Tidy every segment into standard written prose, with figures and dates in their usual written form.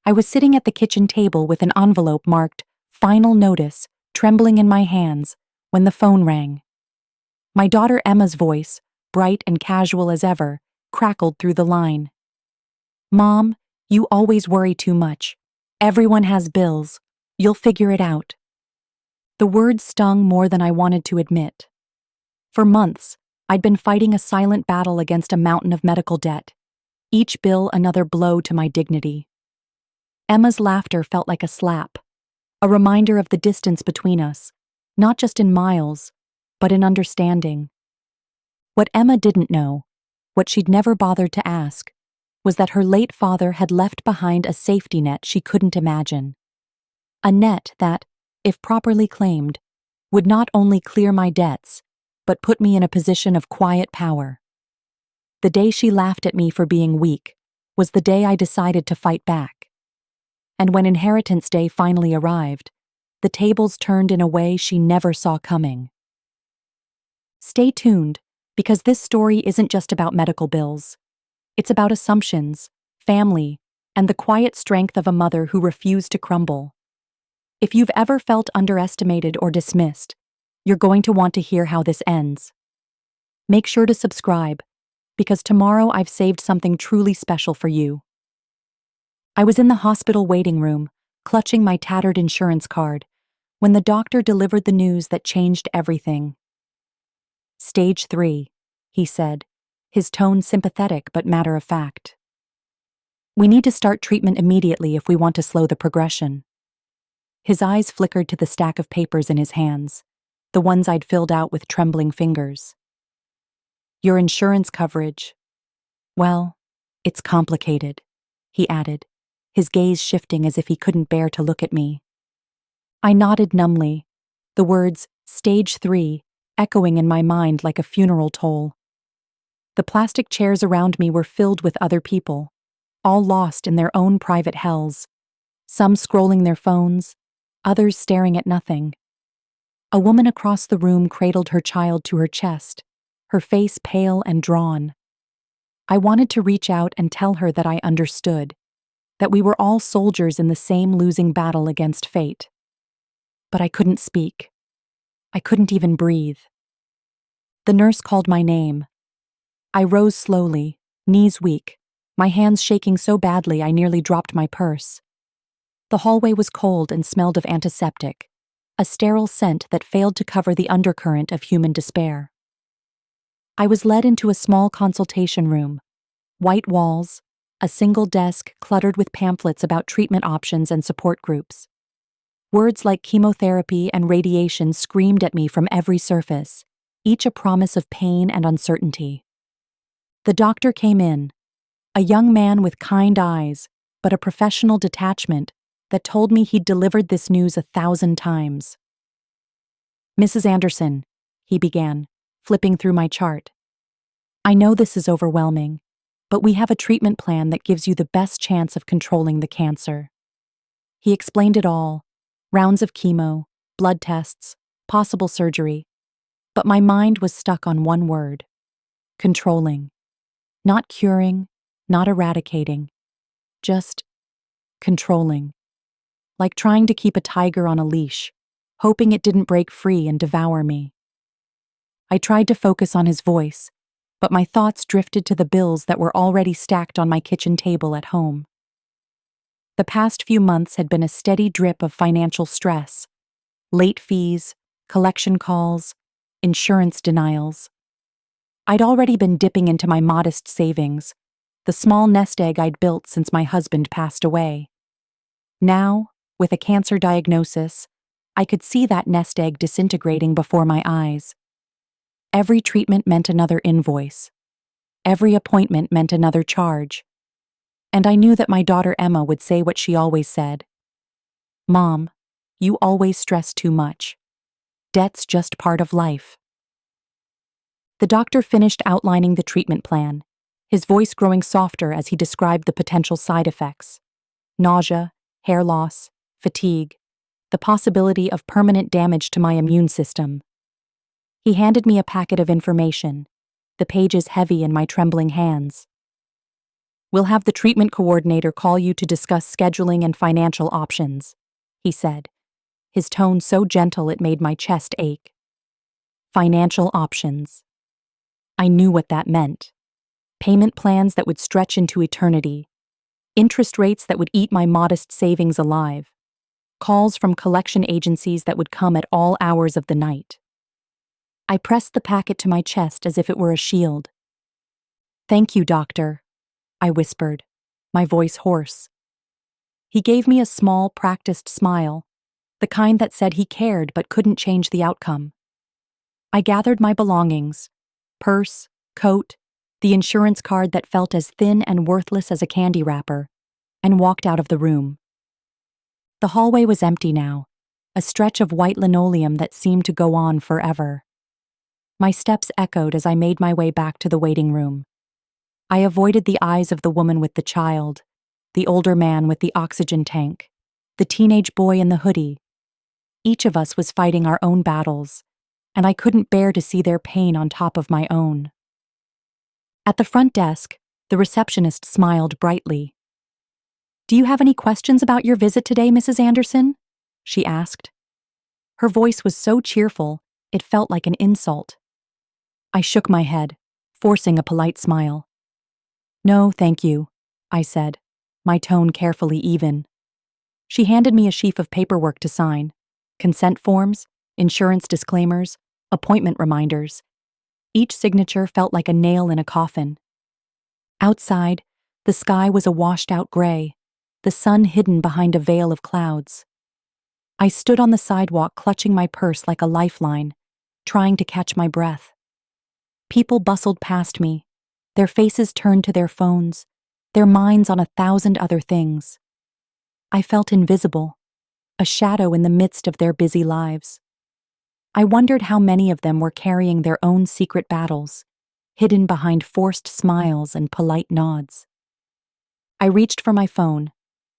I was sitting at the kitchen table with an envelope marked "Final Notice" trembling in my hands when the phone rang. My daughter Emma's voice, bright and casual as ever, crackled through the line. "Mom, you always worry too much. Everyone has bills. You'll figure it out." The words stung more than I wanted to admit. For months, I'd been fighting a silent battle against a mountain of medical debt, each bill another blow to my dignity. Emma's laughter felt like a slap, a reminder of the distance between us, not just in miles, but in understanding. What Emma didn't know, what she'd never bothered to ask, was that her late father had left behind a safety net she couldn't imagine. A net that, if properly claimed, would not only clear my debts, but put me in a position of quiet power. The day she laughed at me for being weak was the day I decided to fight back. And when Inheritance Day finally arrived, the tables turned in a way she never saw coming. Stay tuned, because this story isn't just about medical bills. It's about assumptions, family, and the quiet strength of a mother who refused to crumble. If you've ever felt underestimated or dismissed, you're going to want to hear how this ends. Make sure to subscribe, because tomorrow I've saved something truly special for you. I was in the hospital waiting room, clutching my tattered insurance card, when the doctor delivered the news that changed everything. "Stage 3, he said, his tone sympathetic but matter-of-fact. "We need to start treatment immediately if we want to slow the progression." His eyes flickered to the stack of papers in his hands, the ones I'd filled out with trembling fingers. "Your insurance coverage. Well, it's complicated," he added, his gaze shifting as if he couldn't bear to look at me. I nodded numbly, the words "Stage 3" echoing in my mind like a funeral toll. The plastic chairs around me were filled with other people, all lost in their own private hells, some scrolling their phones, others staring at nothing. A woman across the room cradled her child to her chest, her face pale and drawn. I wanted to reach out and tell her that I understood, that we were all soldiers in the same losing battle against fate. But I couldn't speak. I couldn't even breathe. The nurse called my name. I rose slowly, knees weak, my hands shaking so badly I nearly dropped my purse. The hallway was cold and smelled of antiseptic, a sterile scent that failed to cover the undercurrent of human despair. I was led into a small consultation room, white walls, a single desk cluttered with pamphlets about treatment options and support groups. Words like chemotherapy and radiation screamed at me from every surface, each a promise of pain and uncertainty. The doctor came in, a young man with kind eyes, but a professional detachment that told me he'd delivered this news 1,000 times. "Mrs. Anderson," he began, flipping through my chart. "I know this is overwhelming, but we have a treatment plan that gives you the best chance of controlling the cancer." He explained it all, rounds of chemo, blood tests, possible surgery, but my mind was stuck on one word: controlling. Not curing, not eradicating, just controlling. Like trying to keep a tiger on a leash, hoping it didn't break free and devour me. I tried to focus on his voice, but my thoughts drifted to the bills that were already stacked on my kitchen table at home. The past few months had been a steady drip of financial stress, late fees, collection calls, insurance denials. I'd already been dipping into my modest savings, the small nest egg I'd built since my husband passed away. Now, with a cancer diagnosis, I could see that nest egg disintegrating before my eyes. Every treatment meant another invoice. Every appointment meant another charge. And I knew that my daughter Emma would say what she always said. "Mom, you always stress too much. Debt's just part of life." The doctor finished outlining the treatment plan, his voice growing softer as he described the potential side effects: nausea, hair loss, fatigue, the possibility of permanent damage to my immune system. He handed me a packet of information, the pages heavy in my trembling hands. "We'll have the treatment coordinator call you to discuss scheduling and financial options," he said, his tone so gentle it made my chest ache. Financial options. I knew what that meant. Payment plans that would stretch into eternity. Interest rates that would eat my modest savings alive. Calls from collection agencies that would come at all hours of the night. I pressed the packet to my chest as if it were a shield. "Thank you, doctor," I whispered, my voice hoarse. He gave me a small, practiced smile, the kind that said he cared but couldn't change the outcome. I gathered my belongings, purse, coat, the insurance card that felt as thin and worthless as a candy wrapper, and walked out of the room. The hallway was empty now, a stretch of white linoleum that seemed to go on forever. My steps echoed as I made my way back to the waiting room. I avoided the eyes of the woman with the child, the older man with the oxygen tank, the teenage boy in the hoodie. Each of us was fighting our own battles, and I couldn't bear to see their pain on top of my own. At the front desk, the receptionist smiled brightly. "Do you have any questions about your visit today, Mrs. Anderson?" she asked. Her voice was so cheerful, it felt like an insult. I shook my head, forcing a polite smile. "No, thank you," I said, my tone carefully even. She handed me a sheaf of paperwork to sign: consent forms, insurance disclaimers, appointment reminders. Each signature felt like a nail in a coffin. Outside, the sky was a washed-out gray, the sun hidden behind a veil of clouds. I stood on the sidewalk clutching my purse like a lifeline, trying to catch my breath. People bustled past me, their faces turned to their phones, their minds on 1,000 other things. I felt invisible, a shadow in the midst of their busy lives. I wondered how many of them were carrying their own secret battles, hidden behind forced smiles and polite nods. I reached for my phone,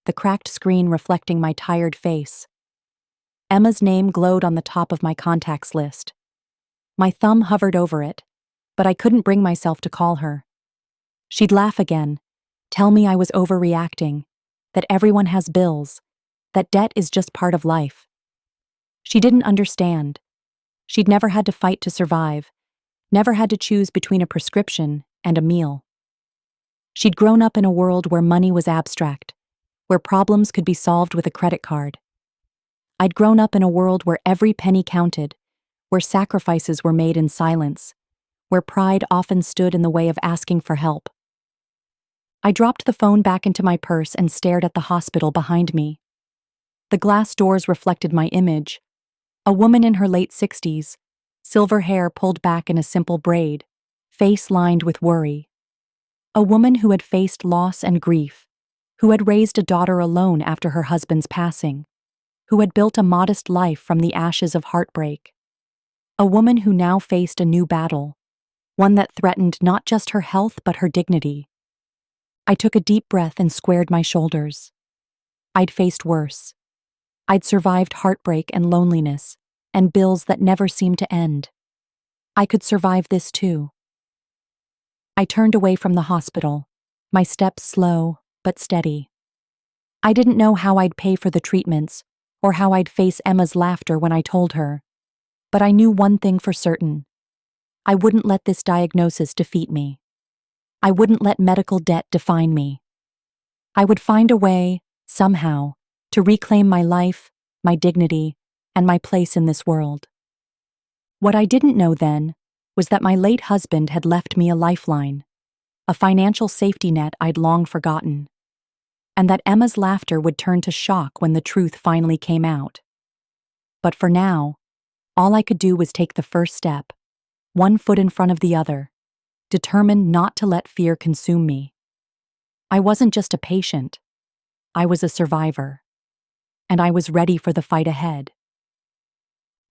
the cracked screen reflecting my tired face. Emma's name glowed on the top of my contacts list. My thumb hovered over it, but I couldn't bring myself to call her. She'd laugh again, tell me I was overreacting, that everyone has bills, that debt is just part of life. She didn't understand. She'd never had to fight to survive, never had to choose between a prescription and a meal. She'd grown up in a world where money was abstract, where problems could be solved with a credit card. I'd grown up in a world where every penny counted, where sacrifices were made in silence, where pride often stood in the way of asking for help. I dropped the phone back into my purse and stared at the hospital behind me. The glass doors reflected my image, a woman in her late 60s, silver hair pulled back in a simple braid, face lined with worry. A woman who had faced loss and grief, who had raised a daughter alone after her husband's passing, who had built a modest life from the ashes of heartbreak. A woman who now faced a new battle, one that threatened not just her health but her dignity. I took a deep breath and squared my shoulders. I'd faced worse. I'd survived heartbreak and loneliness, and bills that never seemed to end. I could survive this too. I turned away from the hospital, my steps slow but steady. I didn't know how I'd pay for the treatments, or how I'd face Emma's laughter when I told her, but I knew one thing for certain. I wouldn't let this diagnosis defeat me. I wouldn't let medical debt define me. I would find a way, somehow, to reclaim my life, my dignity, and my place in this world. What I didn't know then was that my late husband had left me a lifeline, a financial safety net I'd long forgotten, and that Emma's laughter would turn to shock when the truth finally came out. But for now, all I could do was take the first step, one foot in front of the other, determined not to let fear consume me. I wasn't just a patient, I was a survivor, and I was ready for the fight ahead.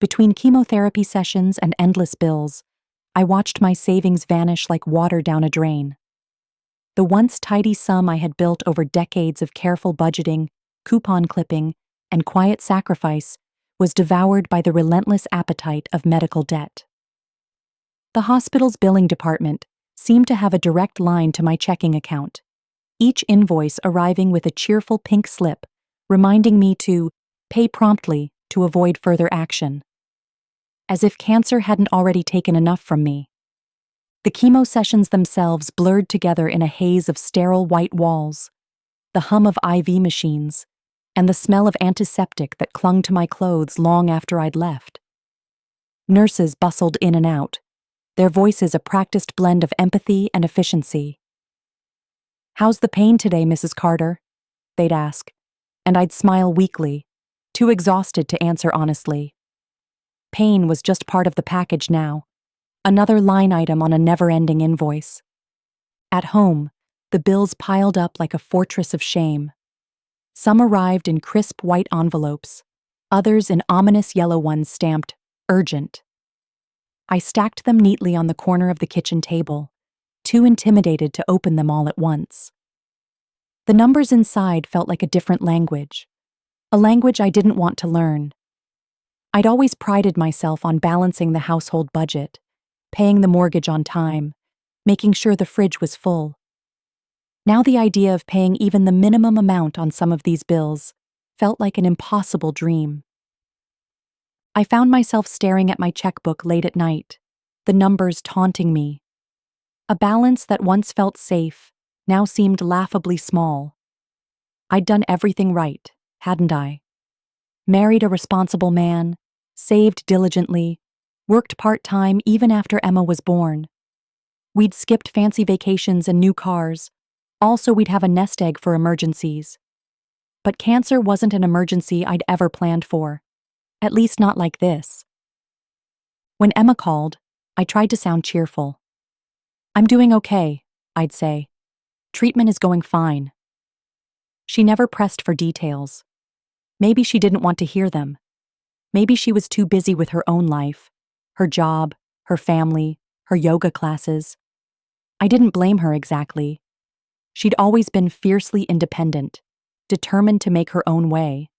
Between chemotherapy sessions and endless bills, I watched my savings vanish like water down a drain. The once tidy sum I had built over decades of careful budgeting, coupon clipping, and quiet sacrifice was devoured by the relentless appetite of medical debt. The hospital's billing department seemed to have a direct line to my checking account, each invoice arriving with a cheerful pink slip, reminding me to pay promptly to avoid further action. As if cancer hadn't already taken enough from me. The chemo sessions themselves blurred together in a haze of sterile white walls, the hum of IV machines, and the smell of antiseptic that clung to my clothes long after I'd left. Nurses bustled in and out, their voices a practiced blend of empathy and efficiency. "How's the pain today, Mrs. Carter?" they'd ask, and I'd smile weakly, too exhausted to answer honestly. Pain was just part of the package now, another line item on a never-ending invoice. At home, the bills piled up like a fortress of shame. Some arrived in crisp white envelopes, others in ominous yellow ones stamped urgent. I stacked them neatly on the corner of the kitchen table, too intimidated to open them all at once. The numbers inside felt like a different language, a language I didn't want to learn. I'd always prided myself on balancing the household budget, paying the mortgage on time, making sure the fridge was full. Now the idea of paying even the minimum amount on some of these bills felt like an impossible dream. I found myself staring at my checkbook late at night, the numbers taunting me. A balance that once felt safe now seemed laughably small. I'd done everything right, hadn't I? Married a responsible man, saved diligently, worked part-time even after Emma was born. We'd skipped fancy vacations and new cars, also we'd have a nest egg for emergencies. But cancer wasn't an emergency I'd ever planned for, at least not like this. When Emma called, I tried to sound cheerful. "I'm doing okay," I'd say. "Treatment is going fine." She never pressed for details. Maybe she didn't want to hear them. Maybe she was too busy with her own life, her job, her family, her yoga classes. I didn't blame her exactly. She'd always been fiercely independent, determined to make her own way.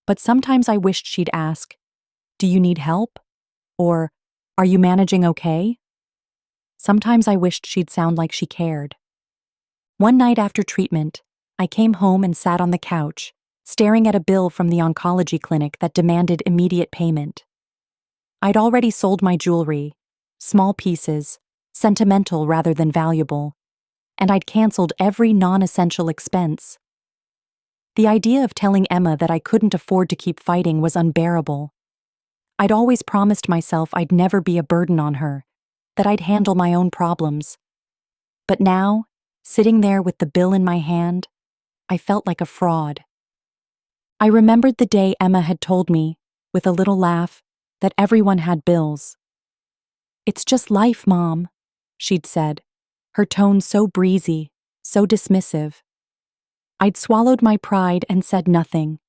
But sometimes I wished she'd ask, "Do you need help?" Or, "Are you managing okay?" Sometimes I wished she'd sound like she cared. One night after treatment, I came home and sat on the couch, staring at a bill from the oncology clinic that demanded immediate payment. I'd already sold my jewelry, small pieces, sentimental rather than valuable, and I'd canceled every non-essential expense. The idea of telling Emma that I couldn't afford to keep fighting was unbearable. I'd always promised myself I'd never be a burden on her, that I'd handle my own problems. But now, sitting there with the bill in my hand, I felt like a fraud. I remembered the day Emma had told me, with a little laugh, that everyone had bills. "It's just life, Mom," she'd said, her tone so breezy, so dismissive. I'd swallowed my pride and said nothing,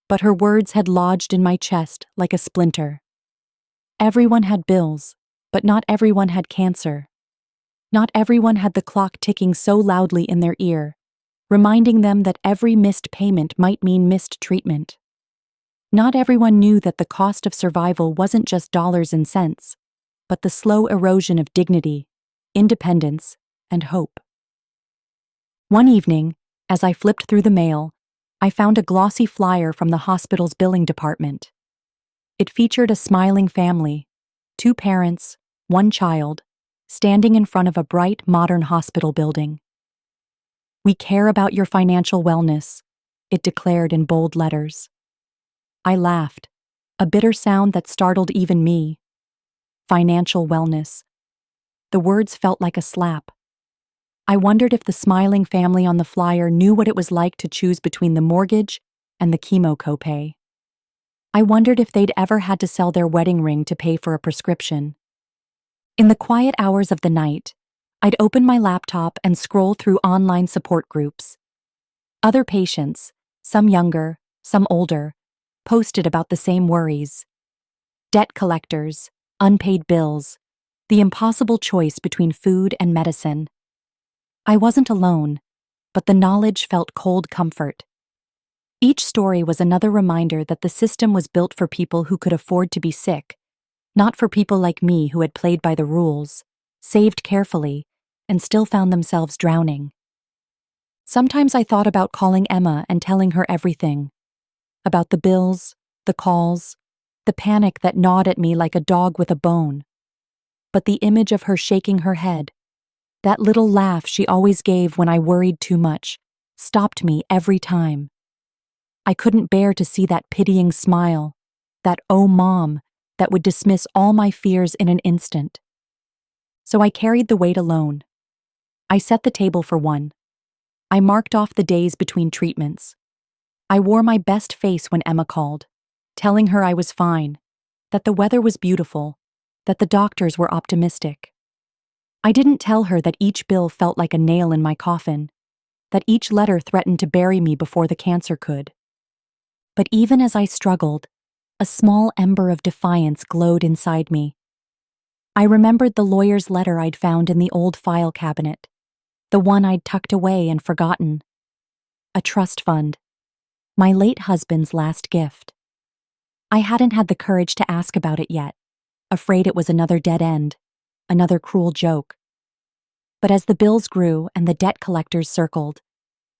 but her words had lodged in my chest like a splinter. Everyone had bills, but not everyone had cancer. Not everyone had the clock ticking so loudly in their ear, reminding them that every missed payment might mean missed treatment. Not everyone knew that the cost of survival wasn't just dollars and cents, but the slow erosion of dignity, independence, and hope. One evening, as I flipped through the mail, I found a glossy flyer from the hospital's billing department. It featured a smiling family, 2 parents, 1 child, standing in front of a bright, modern hospital building. "We care about your financial wellness," it declared in bold letters. I laughed, a bitter sound that startled even me. Financial wellness. The words felt like a slap. I wondered if the smiling family on the flyer knew what it was like to choose between the mortgage and the chemo copay. I wondered if they'd ever had to sell their wedding ring to pay for a prescription. In the quiet hours of the night, I'd open my laptop and scroll through online support groups. Other patients, some younger, some older, posted about the same worries. Debt collectors, unpaid bills, the impossible choice between food and medicine. I wasn't alone, but the knowledge felt cold comfort. Each story was another reminder that the system was built for people who could afford to be sick, not for people like me who had played by the rules, saved carefully, and still found themselves drowning. Sometimes I thought about calling Emma and telling her everything. About the bills, the calls, the panic that gnawed at me like a dog with a bone. But the image of her shaking her head, that little laugh she always gave when I worried too much, stopped me every time. I couldn't bear to see that pitying smile, that "oh mom," that would dismiss all my fears in an instant. So I carried the weight alone. I set the table for one. I marked off the days between treatments. I wore my best face when Emma called, telling her I was fine, that the weather was beautiful, that the doctors were optimistic. I didn't tell her that each bill felt like a nail in my coffin, that each letter threatened to bury me before the cancer could. But even as I struggled, a small ember of defiance glowed inside me. I remembered the lawyer's letter I'd found in the old file cabinet, the one I'd tucked away and forgotten. A trust fund, my late husband's last gift. I hadn't had the courage to ask about it yet, afraid it was another dead end, another cruel joke. But as the bills grew and the debt collectors circled,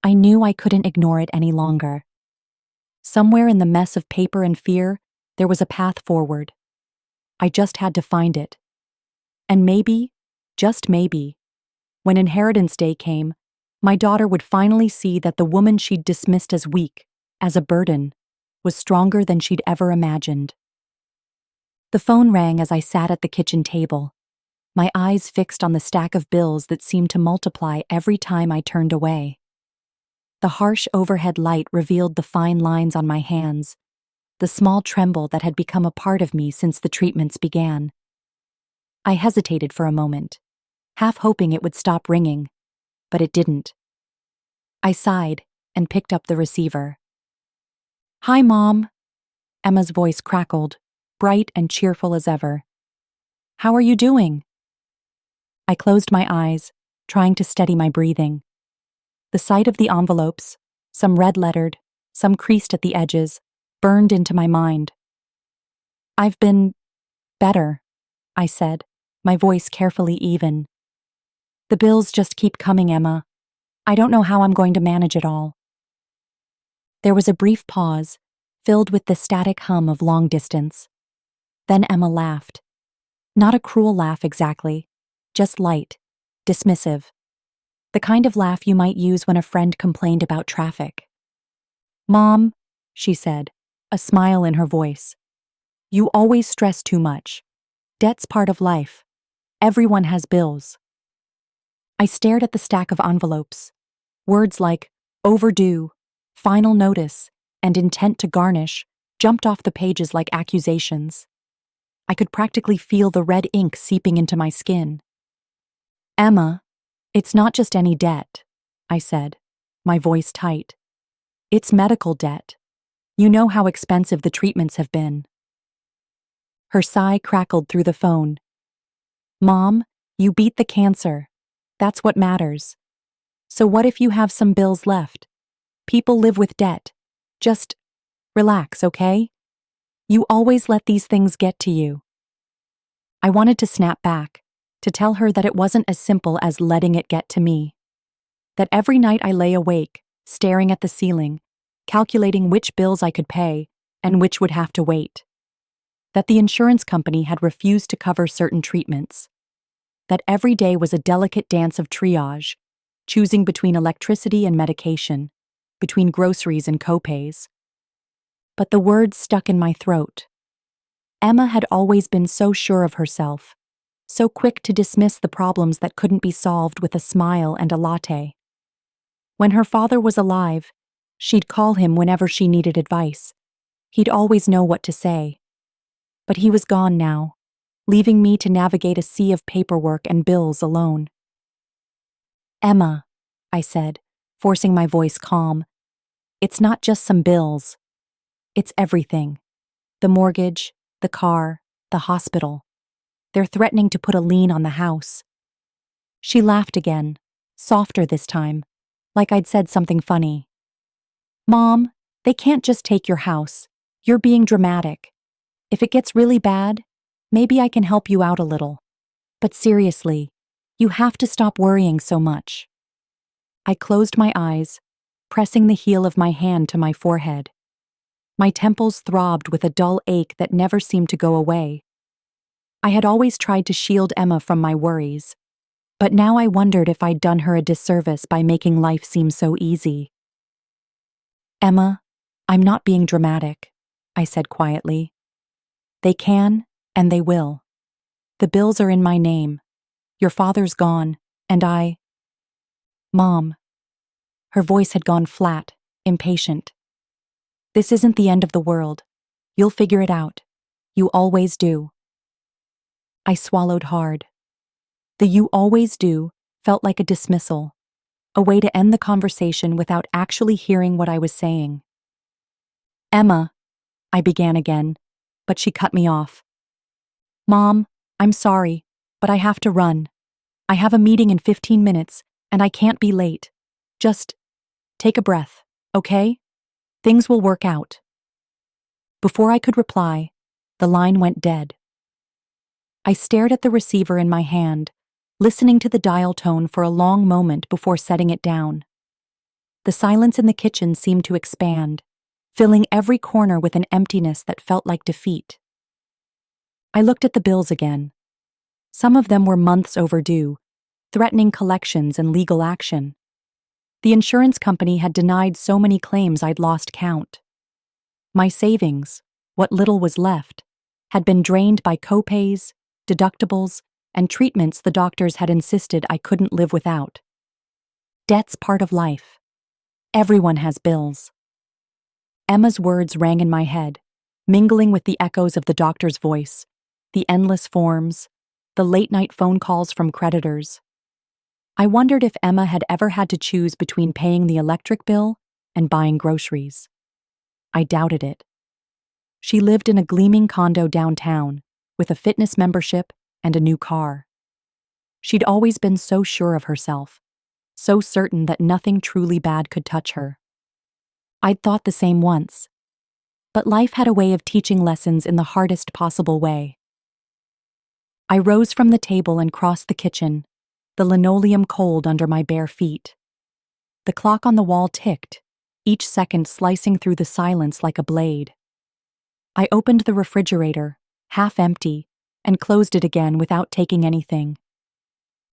I knew I couldn't ignore it any longer. Somewhere in the mess of paper and fear, there was a path forward. I just had to find it. And maybe, just maybe, when Inheritance Day came, my daughter would finally see that the woman she'd dismissed as weak, as a burden, was stronger than she'd ever imagined. The phone rang as I sat at the kitchen table, my eyes fixed on the stack of bills that seemed to multiply every time I turned away. The harsh overhead light revealed the fine lines on my hands, the small tremble that had become a part of me since the treatments began. I hesitated for a moment, half hoping it would stop ringing, but it didn't. I sighed and picked up the receiver. "Hi, Mom," Emma's voice crackled, bright and cheerful as ever. "How are you doing?" I closed my eyes, trying to steady my breathing. The sight of the envelopes, some red-lettered, some creased at the edges, burned into my mind. "I've been better," I said, my voice carefully even. "The bills just keep coming, Emma. I don't know how I'm going to manage it all." There was a brief pause, filled with the static hum of long distance. Then Emma laughed. Not a cruel laugh exactly, just light, dismissive. The kind of laugh you might use when a friend complained about traffic. "Mom," she said, a smile in her voice, "you always stress too much. Debt's part of life. Everyone has bills." I stared at the stack of envelopes. Words like overdue, final notice, and intent to garnish jumped off the pages like accusations. I could practically feel the red ink seeping into my skin. "Emma, it's not just any debt," I said, my voice tight. "It's medical debt. You know how expensive the treatments have been." Her sigh crackled through the phone. "Mom, you beat the cancer. That's what matters. So what if you have some bills left? People live with debt. Just relax, okay? You always let these things get to you." I wanted to snap back, to tell her that it wasn't as simple as letting it get to me. That every night I lay awake, staring at the ceiling, calculating which bills I could pay and which would have to wait. That the insurance company had refused to cover certain treatments. That every day was a delicate dance of triage, choosing between electricity and medication, between groceries and copays. But the words stuck in my throat. Emma had always been so sure of herself, so quick to dismiss the problems that couldn't be solved with a smile and a latte. When her father was alive, she'd call him whenever she needed advice. He'd always know what to say. But he was gone now, leaving me to navigate a sea of paperwork and bills alone. "Emma," I said, forcing my voice calm, "it's not just some bills. It's everything. The mortgage, the car, the hospital. They're threatening to put a lien on the house." She laughed again, softer this time, like I'd said something funny. "Mom, they can't just take your house. You're being dramatic. If it gets really bad, maybe I can help you out a little. But seriously, you have to stop worrying so much." I closed my eyes, pressing the heel of my hand to my forehead. My temples throbbed with a dull ache that never seemed to go away. I had always tried to shield Emma from my worries, but now I wondered if I'd done her a disservice by making life seem so easy. "Emma, I'm not being dramatic," I said quietly. "They can, and they will. The bills are in my name. Your father's gone, and Mom." Her voice had gone flat, impatient. "This isn't the end of the world. You'll figure it out. You always do." I swallowed hard. The "you always do" felt like a dismissal, a way to end the conversation without actually hearing what I was saying. "Emma," I began again, but she cut me off. "Mom, I'm sorry, but I have to run. I have a meeting in 15 minutes, and I can't be late. Just take a breath, okay? Things will work out." Before I could reply, the line went dead. I stared at the receiver in my hand, listening to the dial tone for a long moment before setting it down. The silence in the kitchen seemed to expand, filling every corner with an emptiness that felt like defeat. I looked at the bills again. Some of them were months overdue, threatening collections and legal action. The insurance company had denied so many claims I'd lost count. My savings, what little was left, had been drained by copays, deductibles, and treatments the doctors had insisted I couldn't live without. Debt's part of life. Everyone has bills. Emma's words rang in my head, mingling with the echoes of the doctor's voice, the endless forms, the late-night phone calls from creditors. I wondered if Emma had ever had to choose between paying the electric bill and buying groceries. I doubted it. She lived in a gleaming condo downtown, with a fitness membership and a new car. She'd always been so sure of herself, so certain that nothing truly bad could touch her. I'd thought the same once, but life had a way of teaching lessons in the hardest possible way. I rose from the table and crossed the kitchen, the linoleum cold under my bare feet. The clock on the wall ticked, each second slicing through the silence like a blade. I opened the refrigerator, half empty, and closed it again without taking anything.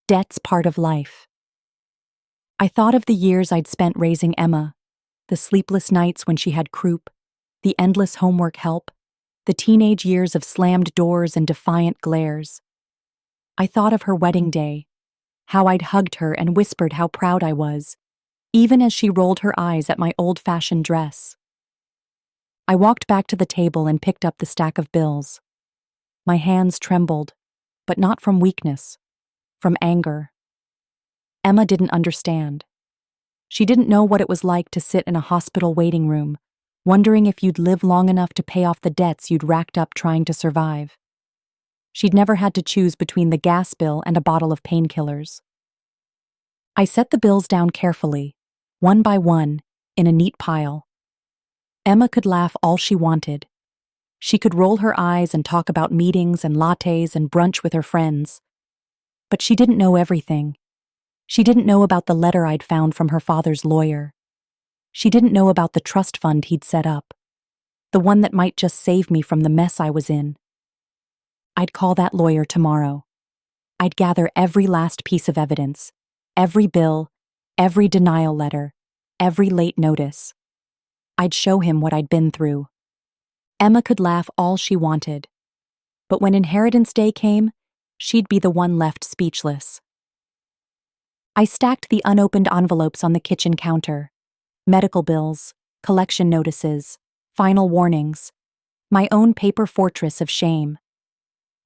Debt's part of life. I thought of the years I'd spent raising Emma, the sleepless nights when she had croup, the endless homework help, the teenage years of slammed doors and defiant glares. I thought of her wedding day, how I'd hugged her and whispered how proud I was, even as she rolled her eyes at my old-fashioned dress. I walked back to the table and picked up the stack of bills. My hands trembled, but not from weakness, from anger. Emma didn't understand. She didn't know what it was like to sit in a hospital waiting room, wondering if you'd live long enough to pay off the debts you'd racked up trying to survive. She'd never had to choose between the gas bill and a bottle of painkillers. I set the bills down carefully, one by one, in a neat pile. Emma could laugh all she wanted. She could roll her eyes and talk about meetings and lattes and brunch with her friends. But she didn't know everything. She didn't know about the letter I'd found from her father's lawyer. She didn't know about the trust fund he'd set up, the one that might just save me from the mess I was in. I'd call that lawyer tomorrow. I'd gather every last piece of evidence, every bill, every denial letter, every late notice. I'd show him what I'd been through. Emma could laugh all she wanted, but when inheritance day came, she'd be the one left speechless. I stacked the unopened envelopes on the kitchen counter. Medical bills, collection notices, final warnings, my own paper fortress of shame.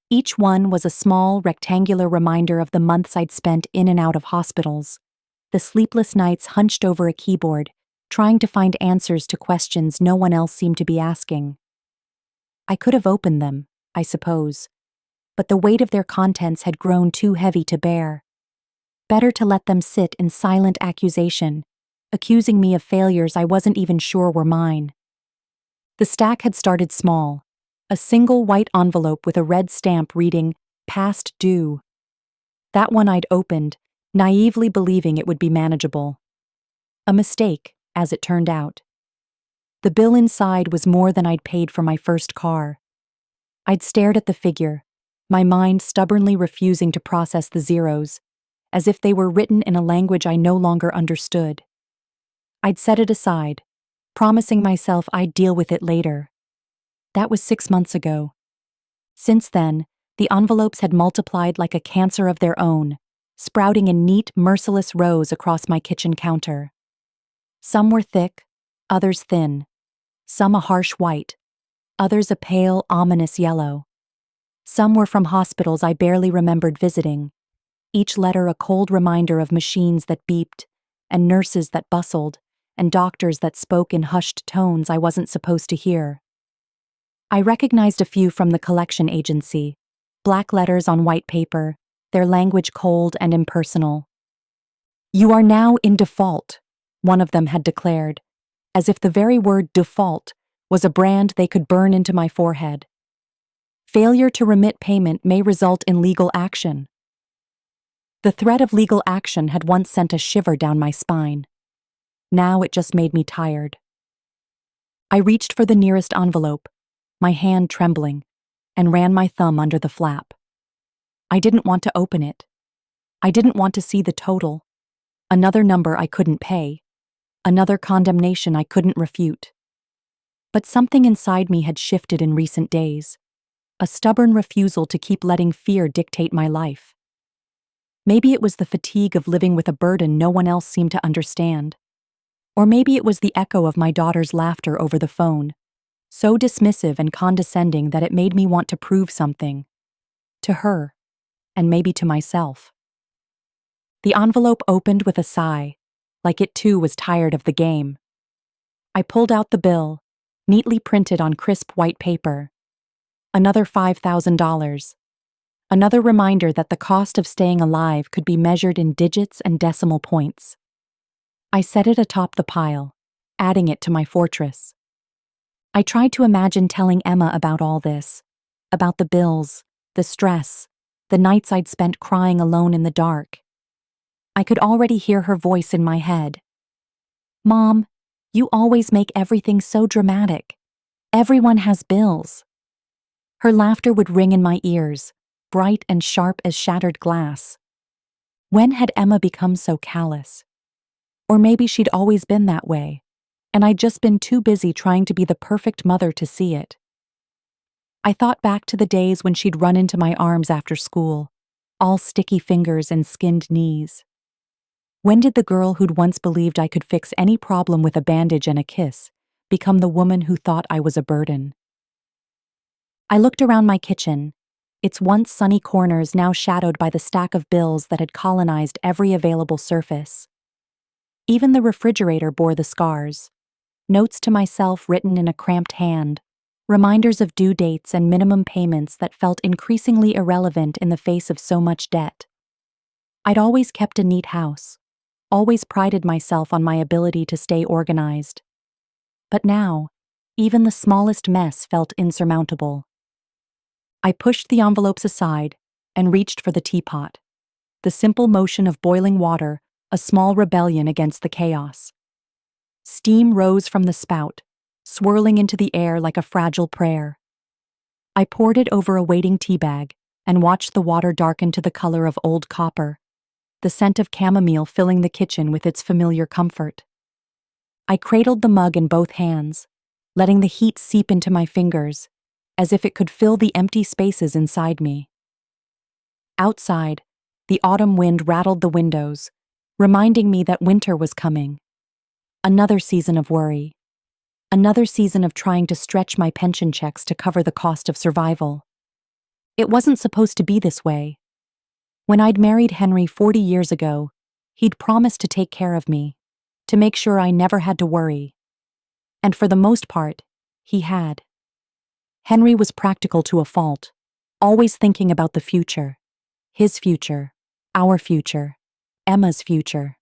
Each one was a small, rectangular reminder of the months I'd spent in and out of hospitals, the sleepless nights hunched over a keyboard, trying to find answers to questions no one else seemed to be asking. I could have opened them, I suppose, but the weight of their contents had grown too heavy to bear. Better to let them sit in silent accusation, accusing me of failures I wasn't even sure were mine. The stack had started small, a single white envelope with a red stamp reading, "Past due." That one I'd opened, naively believing it would be manageable. A mistake, as it turned out. The bill inside was more than I'd paid for my first car. I'd stared at the figure, my mind stubbornly refusing to process the zeros, as if they were written in a language I no longer understood. I'd set it aside, promising myself I'd deal with it later. That was 6 months ago. Since then, the envelopes had multiplied like a cancer of their own, sprouting in neat, merciless rows across my kitchen counter. Some were thick, others thin. Some a harsh white, others a pale, ominous yellow. Some were from hospitals I barely remembered visiting, each letter a cold reminder of machines that beeped, and nurses that bustled, and doctors that spoke in hushed tones I wasn't supposed to hear. I recognized a few from the collection agency, black letters on white paper, their language cold and impersonal. "You are now in default," one of them had declared, as if the very word default was a brand they could burn into my forehead. Failure to remit payment may result in legal action. The threat of legal action had once sent a shiver down my spine. Now it just made me tired. I reached for the nearest envelope, my hand trembling, and ran my thumb under the flap. I didn't want to open it. I didn't want to see the total. Another number I couldn't pay. Another condemnation I couldn't refute. But something inside me had shifted in recent days. A stubborn refusal to keep letting fear dictate my life. Maybe it was the fatigue of living with a burden no one else seemed to understand. Or maybe it was the echo of my daughter's laughter over the phone, so dismissive and condescending that it made me want to prove something. To her, and maybe to myself. The envelope opened with a sigh, like it too was tired of the game. I pulled out the bill, neatly printed on crisp white paper. Another $5,000. Another reminder that the cost of staying alive could be measured in digits and decimal points. I set it atop the pile, adding it to my fortress. I tried to imagine telling Emma about all this, about the bills, the stress, the nights I'd spent crying alone in the dark. I could already hear her voice in my head. "Mom, you always make everything so dramatic. Everyone has bills." Her laughter would ring in my ears, bright and sharp as shattered glass. When had Emma become so callous? Or maybe she'd always been that way, and I'd just been too busy trying to be the perfect mother to see it. I thought back to the days when she'd run into my arms after school, all sticky fingers and skinned knees. When did the girl who'd once believed I could fix any problem with a bandage and a kiss become the woman who thought I was a burden? I looked around my kitchen, its once sunny corners now shadowed by the stack of bills that had colonized every available surface. Even the refrigerator bore the scars, notes to myself written in a cramped hand, reminders of due dates and minimum payments that felt increasingly irrelevant in the face of so much debt. I'd always kept a neat house, always prided myself on my ability to stay organized. But now, even the smallest mess felt insurmountable. I pushed the envelopes aside and reached for the teapot. The simple motion of boiling water, a small rebellion against the chaos. Steam rose from the spout, swirling into the air like a fragile prayer. I poured it over a waiting tea bag and watched the water darken to the color of old copper, the scent of chamomile filling the kitchen with its familiar comfort. I cradled the mug in both hands, letting the heat seep into my fingers, as if it could fill the empty spaces inside me. Outside, the autumn wind rattled the windows, reminding me that winter was coming. Another season of worry. Another season of trying to stretch my pension checks to cover the cost of survival. It wasn't supposed to be this way. When I'd married Henry 40 years ago, he'd promised to take care of me, to make sure I never had to worry. And for the most part, he had. Henry was practical to a fault, always thinking about the future. His future, our future, Emma's future.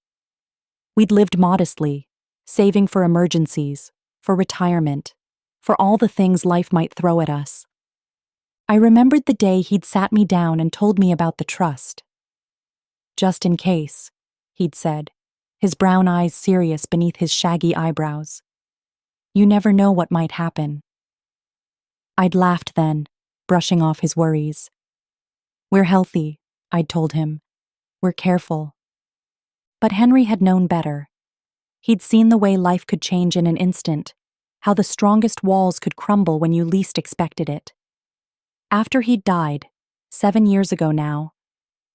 We'd lived modestly, saving for emergencies, for retirement, for all the things life might throw at us. I remembered the day he'd sat me down and told me about the trust. "Just in case," he'd said, his brown eyes serious beneath his shaggy eyebrows. You never know what might happen. I'd laughed then, brushing off his worries. We're healthy, I'd told him. We're careful. But Henry had known better. He'd seen the way life could change in an instant, how the strongest walls could crumble when you least expected it. After he'd died, 7 years ago now,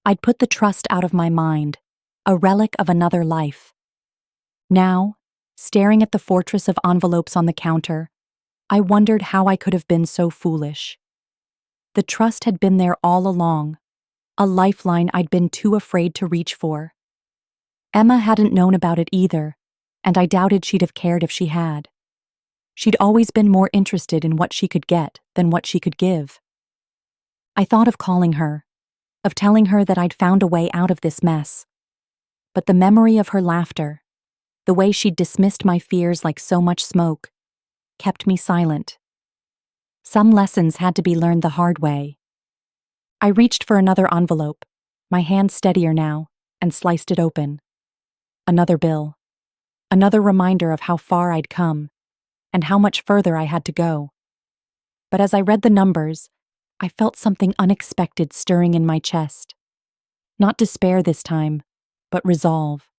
I'd put the trust out of my mind, a relic of another life. Now, staring at the fortress of envelopes on the counter, I wondered how I could have been so foolish. The trust had been there all along, a lifeline I'd been too afraid to reach for. Emma hadn't known about it either, and I doubted she'd have cared if she had. She'd always been more interested in what she could get than what she could give. I thought of calling her, of telling her that I'd found a way out of this mess. But the memory of her laughter, the way she'd dismissed my fears like so much smoke, kept me silent. Some lessons had to be learned the hard way. I reached for another envelope, my hand steadier now, and sliced it open. Another bill. Another reminder of how far I'd come, and how much further I had to go. But as I read the numbers, I felt something unexpected stirring in my chest. Not despair this time, but resolve.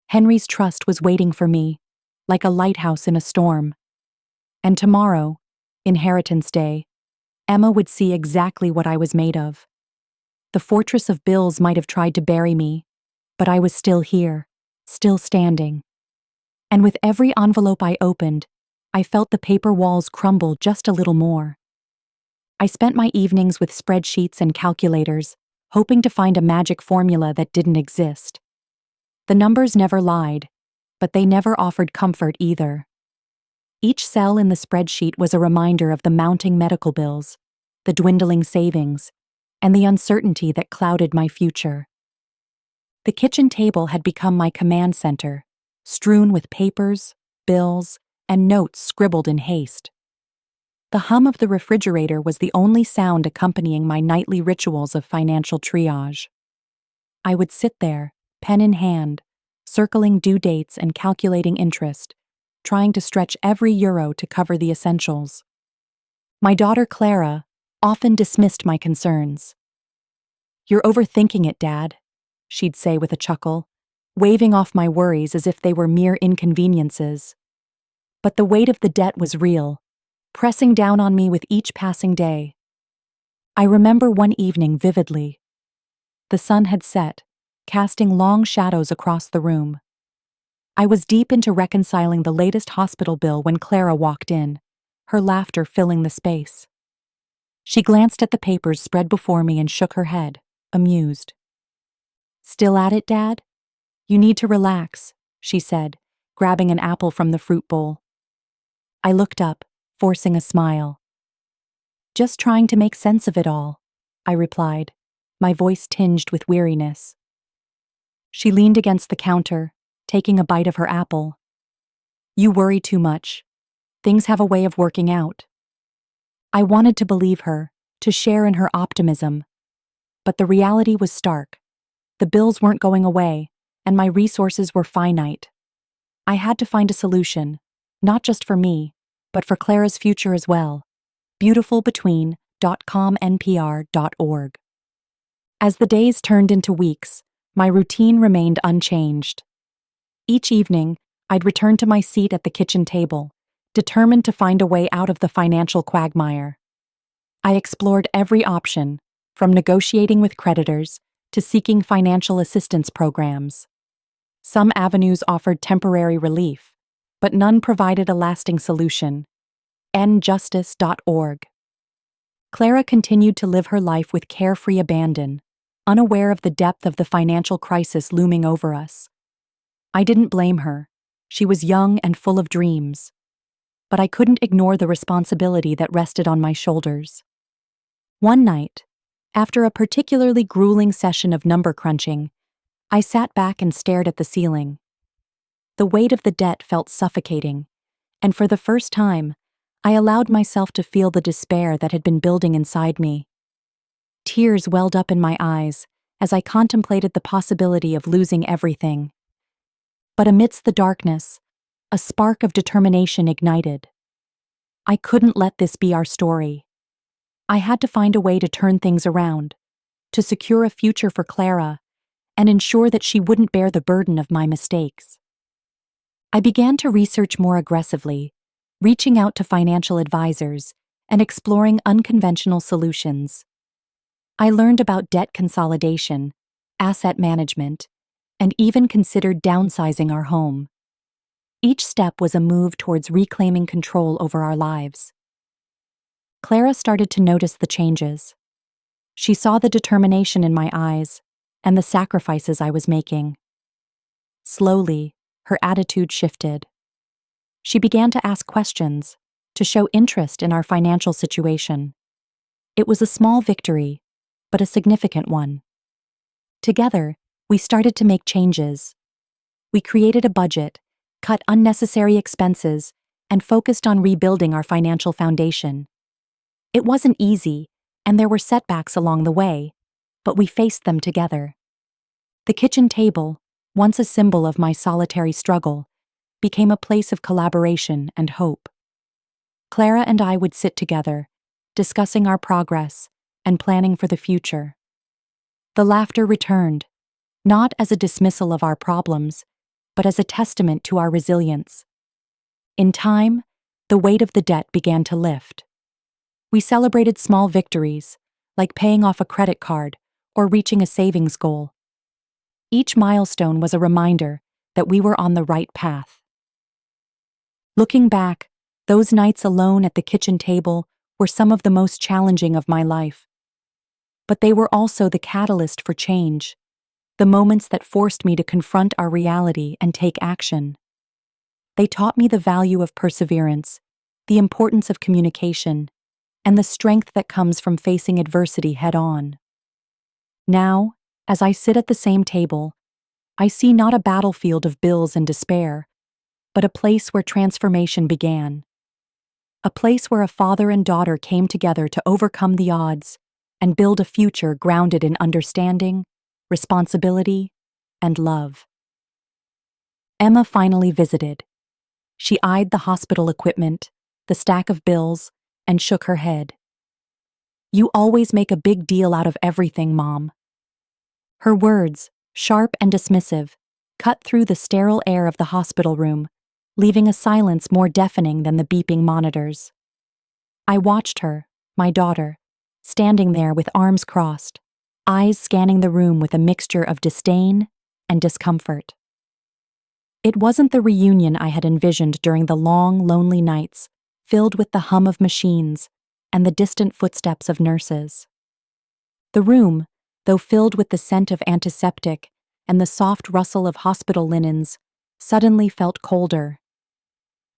Henry's trust was waiting for me, like a lighthouse in a storm. And tomorrow, Inheritance Day, Emma would see exactly what I was made of. The fortress of bills might have tried to bury me, but I was still here, still standing. And with every envelope I opened, I felt the paper walls crumble just a little more. I spent my evenings with spreadsheets and calculators, hoping to find a magic formula that didn't exist. The numbers never lied, but they never offered comfort either. Each cell in the spreadsheet was a reminder of the mounting medical bills, the dwindling savings, and the uncertainty that clouded my future. The kitchen table had become my command center, strewn with papers, bills, and notes scribbled in haste. The hum of the refrigerator was the only sound accompanying my nightly rituals of financial triage. I would sit there, pen in hand, circling due dates and calculating interest, trying to stretch every euro to cover the essentials. My daughter Clara often dismissed my concerns. "You're overthinking it, Dad," she'd say with a chuckle, waving off my worries as if they were mere inconveniences. But the weight of the debt was real, pressing down on me with each passing day. I remember one evening vividly. The sun had set, casting long shadows across the room. I was deep into reconciling the latest hospital bill when Clara walked in, her laughter filling the space. She glanced at the papers spread before me and shook her head, amused. "Still at it, Dad? You need to relax," she said, grabbing an apple from the fruit bowl. I looked up, forcing a smile. "Just trying to make sense of it all," I replied, my voice tinged with weariness. She leaned against the counter, taking a bite of her apple. "You worry too much. Things have a way of working out." I wanted to believe her, to share in her optimism. But the reality was stark. The bills weren't going away, and my resources were finite. I had to find a solution, not just for me, but for Clara's future as well. beautifulbetween.comnpr.org. As the days turned into weeks, my routine remained unchanged. Each evening, I'd return to my seat at the kitchen table, determined to find a way out of the financial quagmire. I explored every option, from negotiating with creditors to seeking financial assistance programs. Some avenues offered temporary relief, but none provided a lasting solution. njustice.org. Clara continued to live her life with carefree abandon, unaware of the depth of the financial crisis looming over us. I didn't blame her. She was young and full of dreams. But I couldn't ignore the responsibility that rested on my shoulders. One night, after a particularly grueling session of number crunching, I sat back and stared at the ceiling. The weight of the debt felt suffocating, and for the first time, I allowed myself to feel the despair that had been building inside me. Tears welled up in my eyes as I contemplated the possibility of losing everything. But amidst the darkness, a spark of determination ignited. I couldn't let this be our story. I had to find a way to turn things around, to secure a future for Clara, and ensure that she wouldn't bear the burden of my mistakes. I began to research more aggressively, reaching out to financial advisors and exploring unconventional solutions. I learned about debt consolidation, asset management, and even considered downsizing our home. Each step was a move towards reclaiming control over our lives. Clara started to notice the changes. She saw the determination in my eyes and the sacrifices I was making. Slowly, her attitude shifted. She began to ask questions, to show interest in our financial situation. It was a small victory, but a significant one. Together, we started to make changes. We created a budget, cut unnecessary expenses, and focused on rebuilding our financial foundation. It wasn't easy, and there were setbacks along the way, but we faced them together. The kitchen table, once a symbol of my solitary struggle, became a place of collaboration and hope. Clara and I would sit together, discussing our progress and planning for the future. The laughter returned, not as a dismissal of our problems, but as a testament to our resilience. In time, the weight of the debt began to lift. We celebrated small victories, like paying off a credit card or reaching a savings goal. Each milestone was a reminder that we were on the right path. Looking back, those nights alone at the kitchen table were some of the most challenging of my life. But they were also the catalyst for change, the moments that forced me to confront our reality and take action. They taught me the value of perseverance, the importance of communication, and the strength that comes from facing adversity head-on. Now, as I sit at the same table, I see not a battlefield of bills and despair, but a place where transformation began. A place where a father and daughter came together to overcome the odds and build a future grounded in understanding, responsibility, and love. Emma finally visited. She eyed the hospital equipment, the stack of bills, and shook her head. "You always make a big deal out of everything, Mom." Her words, sharp and dismissive, cut through the sterile air of the hospital room, leaving a silence more deafening than the beeping monitors. I watched her, my daughter, standing there with arms crossed, eyes scanning the room with a mixture of disdain and discomfort. It wasn't the reunion I had envisioned during the long, lonely nights, filled with the hum of machines and the distant footsteps of nurses. The room, though filled with the scent of antiseptic and the soft rustle of hospital linens, suddenly felt colder.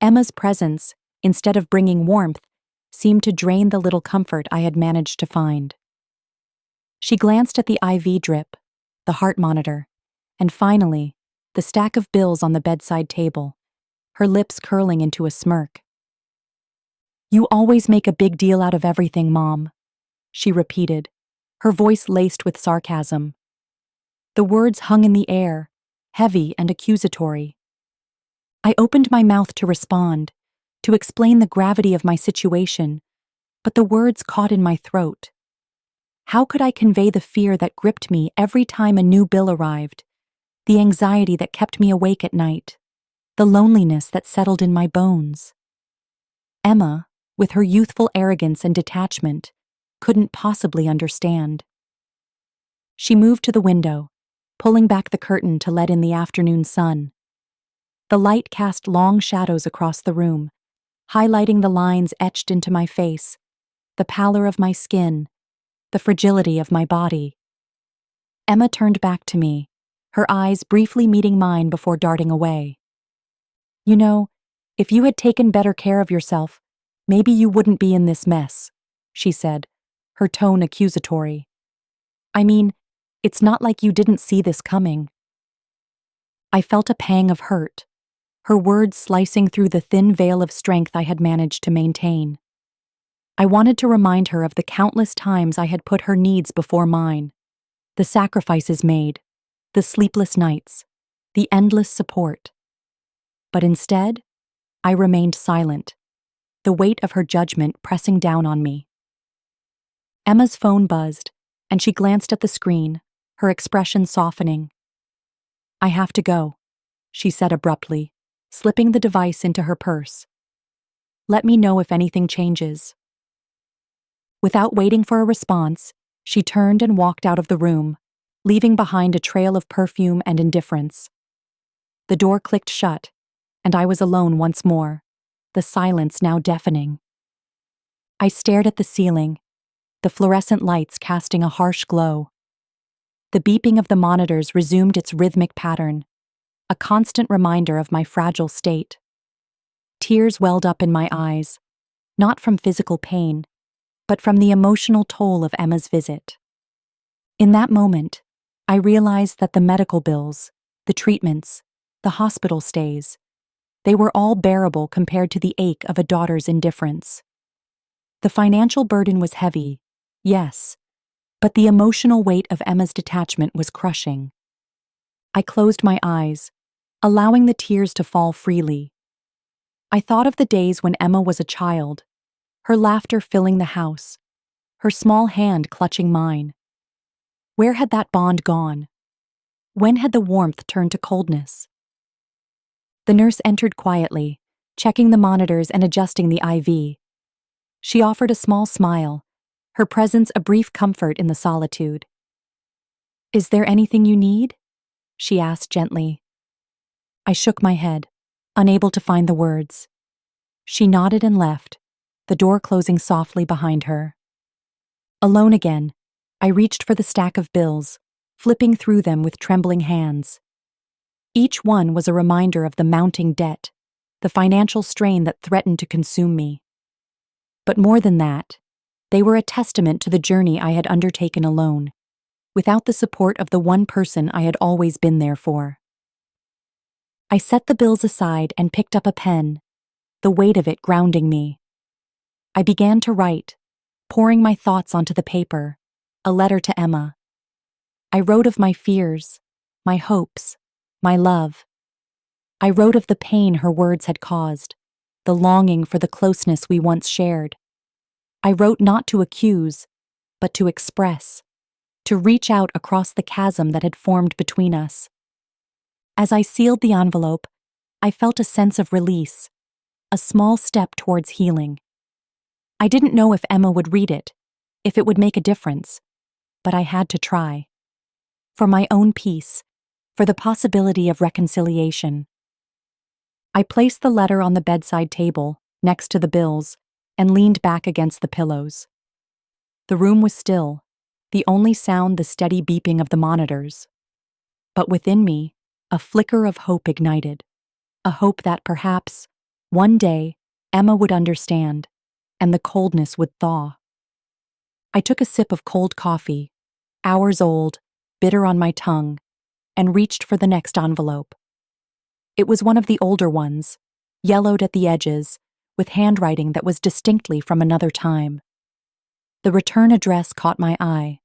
Emma's presence, instead of bringing warmth, seemed to drain the little comfort I had managed to find. She glanced at the IV drip, the heart monitor, and finally, the stack of bills on the bedside table, her lips curling into a smirk. "You always make a big deal out of everything, Mom," she repeated, her voice laced with sarcasm. The words hung in the air, heavy and accusatory. I opened my mouth to respond, to explain the gravity of my situation, but the words caught in my throat. How could I convey the fear that gripped me every time a new bill arrived, the anxiety that kept me awake at night, the loneliness that settled in my bones? Emma, with her youthful arrogance and detachment, couldn't possibly understand. She moved to the window, pulling back the curtain to let in the afternoon sun. The light cast long shadows across the room, highlighting the lines etched into my face, the pallor of my skin, the fragility of my body. Emma turned back to me, her eyes briefly meeting mine before darting away. "You know, if you had taken better care of yourself, maybe you wouldn't be in this mess," she said, her tone accusatory. "I mean, it's not like you didn't see this coming." I felt a pang of hurt, her words slicing through the thin veil of strength I had managed to maintain. I wanted to remind her of the countless times I had put her needs before mine, the sacrifices made, the sleepless nights, the endless support. But instead, I remained silent, the weight of her judgment pressing down on me. Emma's phone buzzed, and she glanced at the screen, her expression softening. "I have to go," she said abruptly, slipping the device into her purse. "Let me know if anything changes." Without waiting for a response, she turned and walked out of the room, leaving behind a trail of perfume and indifference. The door clicked shut, and I was alone once more, the silence now deafening. I stared at the ceiling, the fluorescent lights casting a harsh glow. The beeping of the monitors resumed its rhythmic pattern, a constant reminder of my fragile state. Tears welled up in my eyes, not from physical pain, but from the emotional toll of Emma's visit. In that moment, I realized that the medical bills, the treatments, the hospital stays, they were all bearable compared to the ache of a daughter's indifference. The financial burden was heavy, yes, but the emotional weight of Emma's detachment was crushing. I closed my eyes, allowing the tears to fall freely. I thought of the days when Emma was a child, her laughter filling the house, her small hand clutching mine. Where had that bond gone? When had the warmth turned to coldness? The nurse entered quietly, checking the monitors and adjusting the IV. She offered a small smile, her presence a brief comfort in the solitude. "Is there anything you need?" she asked gently. I shook my head, unable to find the words. She nodded and left, the door closing softly behind her. Alone again, I reached for the stack of bills, flipping through them with trembling hands. Each one was a reminder of the mounting debt, the financial strain that threatened to consume me. But more than that, they were a testament to the journey I had undertaken alone, without the support of the one person I had always been there for. I set the bills aside and picked up a pen, the weight of it grounding me. I began to write, pouring my thoughts onto the paper, a letter to Emma. I wrote of my fears, my hopes, my love. I wrote of the pain her words had caused, the longing for the closeness we once shared. I wrote not to accuse, but to express, to reach out across the chasm that had formed between us. As I sealed the envelope, I felt a sense of release, a small step towards healing. I didn't know if Emma would read it, if it would make a difference, but I had to try. For my own peace, for the possibility of reconciliation. I placed the letter on the bedside table, next to the bills, and leaned back against the pillows. The room was still, the only sound the steady beeping of the monitors. But within me, a flicker of hope ignited, a hope that perhaps, one day, Emma would understand, and the coldness would thaw. I took a sip of cold coffee, hours old, bitter on my tongue, and reached for the next envelope. It was one of the older ones, yellowed at the edges, with handwriting that was distinctly from another time. The return address caught my eye.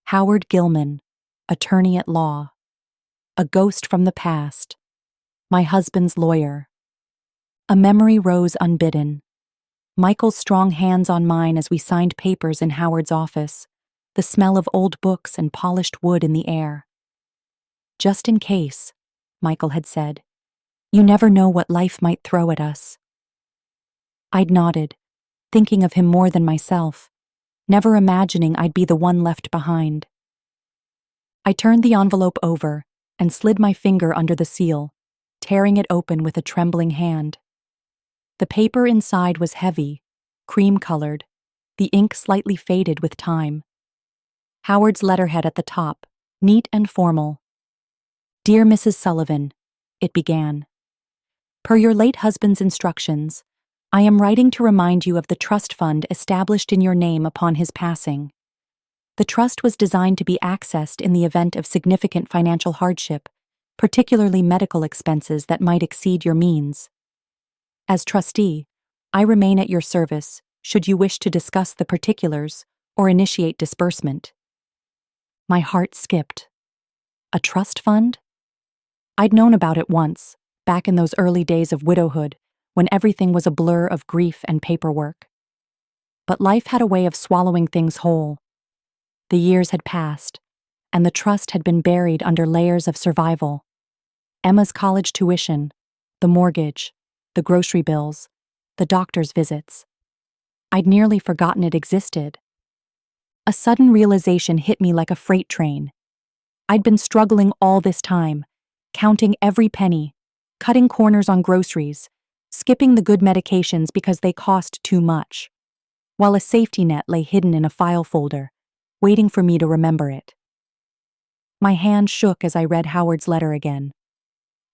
Howard Gilman, attorney at law. A ghost from the past. My husband's lawyer. A memory rose unbidden. Michael's strong hands on mine as we signed papers in Howard's office, the smell of old books and polished wood in the air. "Just in case," Michael had said. "You never know what life might throw at us." I'd nodded, thinking of him more than myself, never imagining I'd be the one left behind. I turned the envelope over and slid my finger under the seal, tearing it open with a trembling hand. The paper inside was heavy, cream-colored, the ink slightly faded with time. Howard's letterhead at the top, neat and formal. "Dear Mrs. Sullivan," it began. "Per your late husband's instructions, I am writing to remind you of the trust fund established in your name upon his passing. The trust was designed to be accessed in the event of significant financial hardship, particularly medical expenses that might exceed your means. As trustee, I remain at your service should you wish to discuss the particulars or initiate disbursement." My heart skipped. A trust fund? I'd known about it once, back in those early days of widowhood, when everything was a blur of grief and paperwork. But life had a way of swallowing things whole. The years had passed, and the trust had been buried under layers of survival. Emma's college tuition, the mortgage, the grocery bills, the doctor's visits. I'd nearly forgotten it existed. A sudden realization hit me like a freight train. I'd been struggling all this time, counting every penny, cutting corners on groceries, skipping the good medications because they cost too much, while a safety net lay hidden in a file folder, waiting for me to remember it. My hand shook as I read Howard's letter again.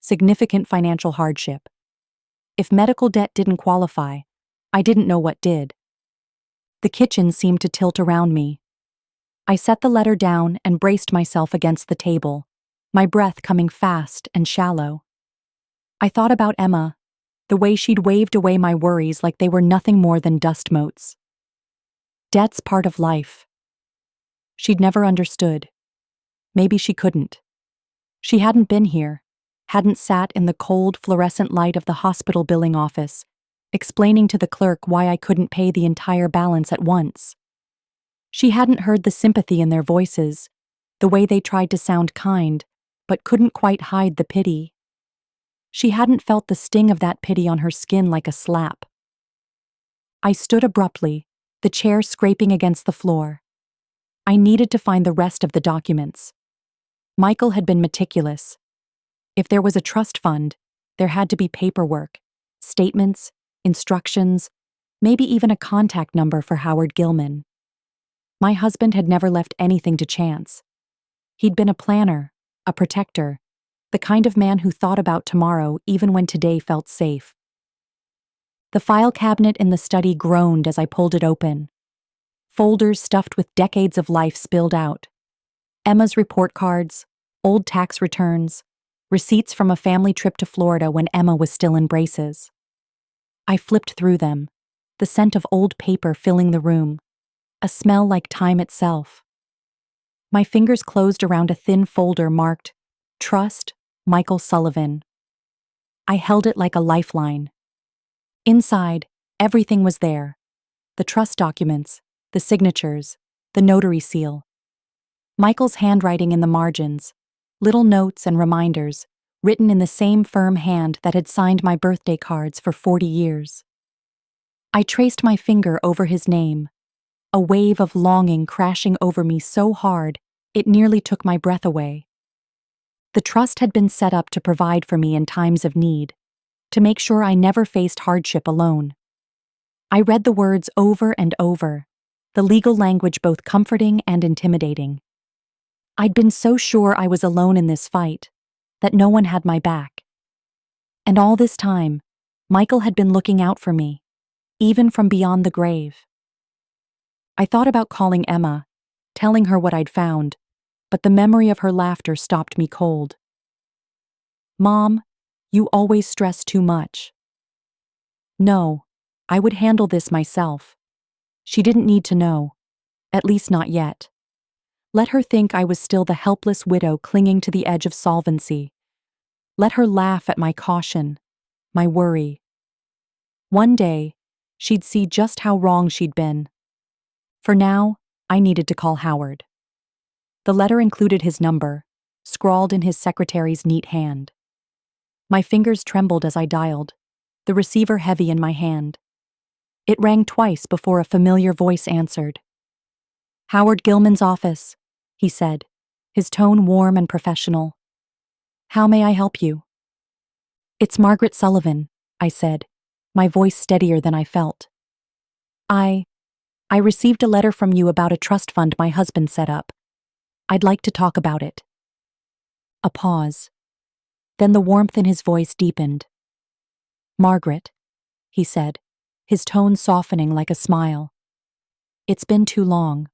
Significant financial hardship. If medical debt didn't qualify, I didn't know what did. The kitchen seemed to tilt around me. I set the letter down and braced myself against the table, my breath coming fast and shallow. I thought about Emma, the way she'd waved away my worries like they were nothing more than dust motes. Debt's part of life. She'd never understood. Maybe she couldn't. She hadn't been here, hadn't sat in the cold fluorescent light of the hospital billing office, explaining to the clerk why I couldn't pay the entire balance at once. She hadn't heard the sympathy in their voices, the way they tried to sound kind, but couldn't quite hide the pity. She hadn't felt the sting of that pity on her skin like a slap. I stood abruptly, the chair scraping against the floor. I needed to find the rest of the documents. Michael had been meticulous. If there was a trust fund, there had to be paperwork, statements, instructions, maybe even a contact number for Howard Gilman. My husband had never left anything to chance. He'd been a planner, a protector, the kind of man who thought about tomorrow even when today felt safe. The file cabinet in the study groaned as I pulled it open. Folders stuffed with decades of life spilled out. Emma's report cards, old tax returns, receipts from a family trip to Florida when Emma was still in braces. I flipped through them, the scent of old paper filling the room, a smell like time itself. My fingers closed around a thin folder marked, Trust, Michael Sullivan. I held it like a lifeline. Inside, everything was there. The trust documents, the signatures, the notary seal. Michael's handwriting in the margins, little notes and reminders, written in the same firm hand that had signed my birthday cards for 40 years. I traced my finger over his name, a wave of longing crashing over me so hard it nearly took my breath away. The trust had been set up to provide for me in times of need, to make sure I never faced hardship alone. I read the words over and over, the legal language both comforting and intimidating. I'd been so sure I was alone in this fight, that no one had my back. And all this time, Michael had been looking out for me, even from beyond the grave. I thought about calling Emma, telling her what I'd found, but the memory of her laughter stopped me cold. "Mom, you always stress too much." No, I would handle this myself. She didn't need to know, at least not yet. Let her think I was still the helpless widow clinging to the edge of solvency. Let her laugh at my caution, my worry. One day, she'd see just how wrong she'd been. For now, I needed to call Howard. The letter included his number, scrawled in his secretary's neat hand. My fingers trembled as I dialed, the receiver heavy in my hand. It rang twice before a familiar voice answered. "Howard Gilman's office," he said, his tone warm and professional. "How may I help you?" "It's Margaret Sullivan," I said, my voice steadier than I felt. I received a letter from you about a trust fund my husband set up. I'd like to talk about it." A pause. Then the warmth in his voice deepened. "Margaret," he said, his tone softening like a smile. "It's been too long.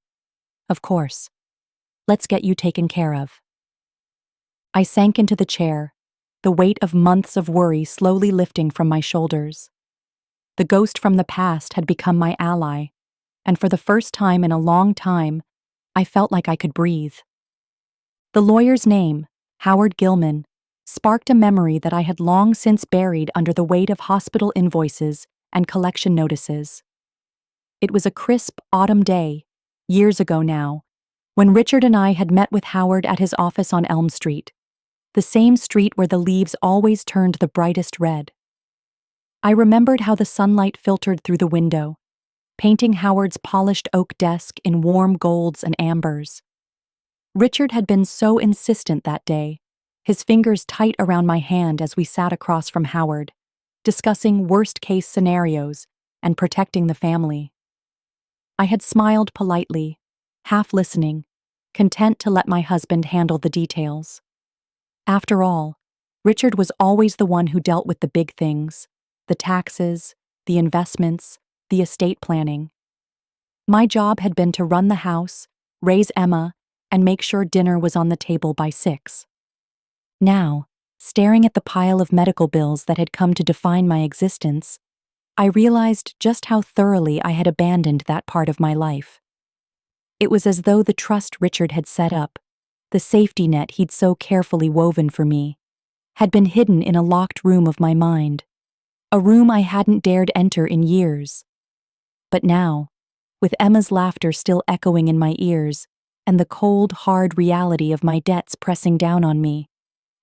Of course. Let's get you taken care of." I sank into the chair, the weight of months of worry slowly lifting from my shoulders. The ghost from the past had become my ally, and for the first time in a long time, I felt like I could breathe. The lawyer's name, Howard Gilman, sparked a memory that I had long since buried under the weight of hospital invoices and collection notices. It was a crisp autumn day, years ago now, when Richard and I had met with Howard at his office on Elm Street, the same street where the leaves always turned the brightest red. I remembered how the sunlight filtered through the window, painting Howard's polished oak desk in warm golds and ambers. Richard had been so insistent that day, his fingers tight around my hand as we sat across from Howard, discussing worst-case scenarios and protecting the family. I had smiled politely, half listening, content to let my husband handle the details. After all, Richard was always the one who dealt with the big things, the taxes, the investments, the estate planning. My job had been to run the house, raise Emma, and make sure dinner was on the table by 6. Now, staring at the pile of medical bills that had come to define my existence, I realized just how thoroughly I had abandoned that part of my life. It was as though the trust Richard had set up, the safety net he'd so carefully woven for me, had been hidden in a locked room of my mind, a room I hadn't dared enter in years. But now, with Emma's laughter still echoing in my ears and the cold, hard reality of my debts pressing down on me,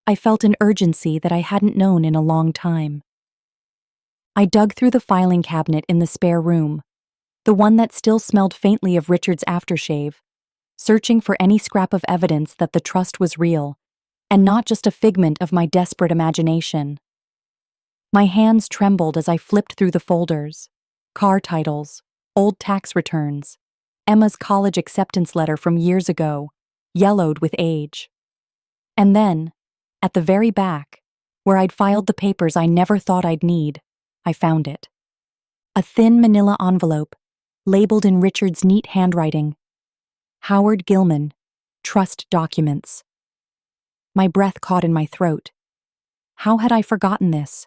I felt an urgency that I hadn't known in a long time. I dug through the filing cabinet in the spare room, the one that still smelled faintly of Richard's aftershave, searching for any scrap of evidence that the trust was real, and not just a figment of my desperate imagination. My hands trembled as I flipped through the folders: car titles, old tax returns, Emma's college acceptance letter from years ago, yellowed with age. And then, at the very back, where I'd filed the papers I never thought I'd need, I found it. A thin manila envelope, labeled in Richard's neat handwriting: Howard Gilman, Trust Documents. My breath caught in my throat. How had I forgotten this?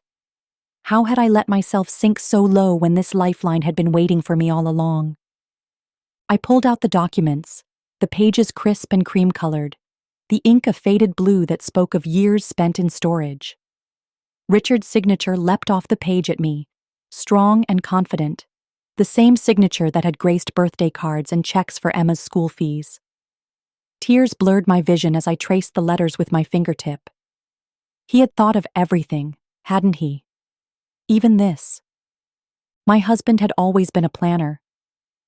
How had I let myself sink so low when this lifeline had been waiting for me all along? I pulled out the documents, the pages crisp and cream-colored, the ink a faded blue that spoke of years spent in storage. Richard's signature leapt off the page at me, strong and confident, the same signature that had graced birthday cards and checks for Emma's school fees. Tears blurred my vision as I traced the letters with my fingertip. He had thought of everything, hadn't he? Even this. My husband had always been a planner.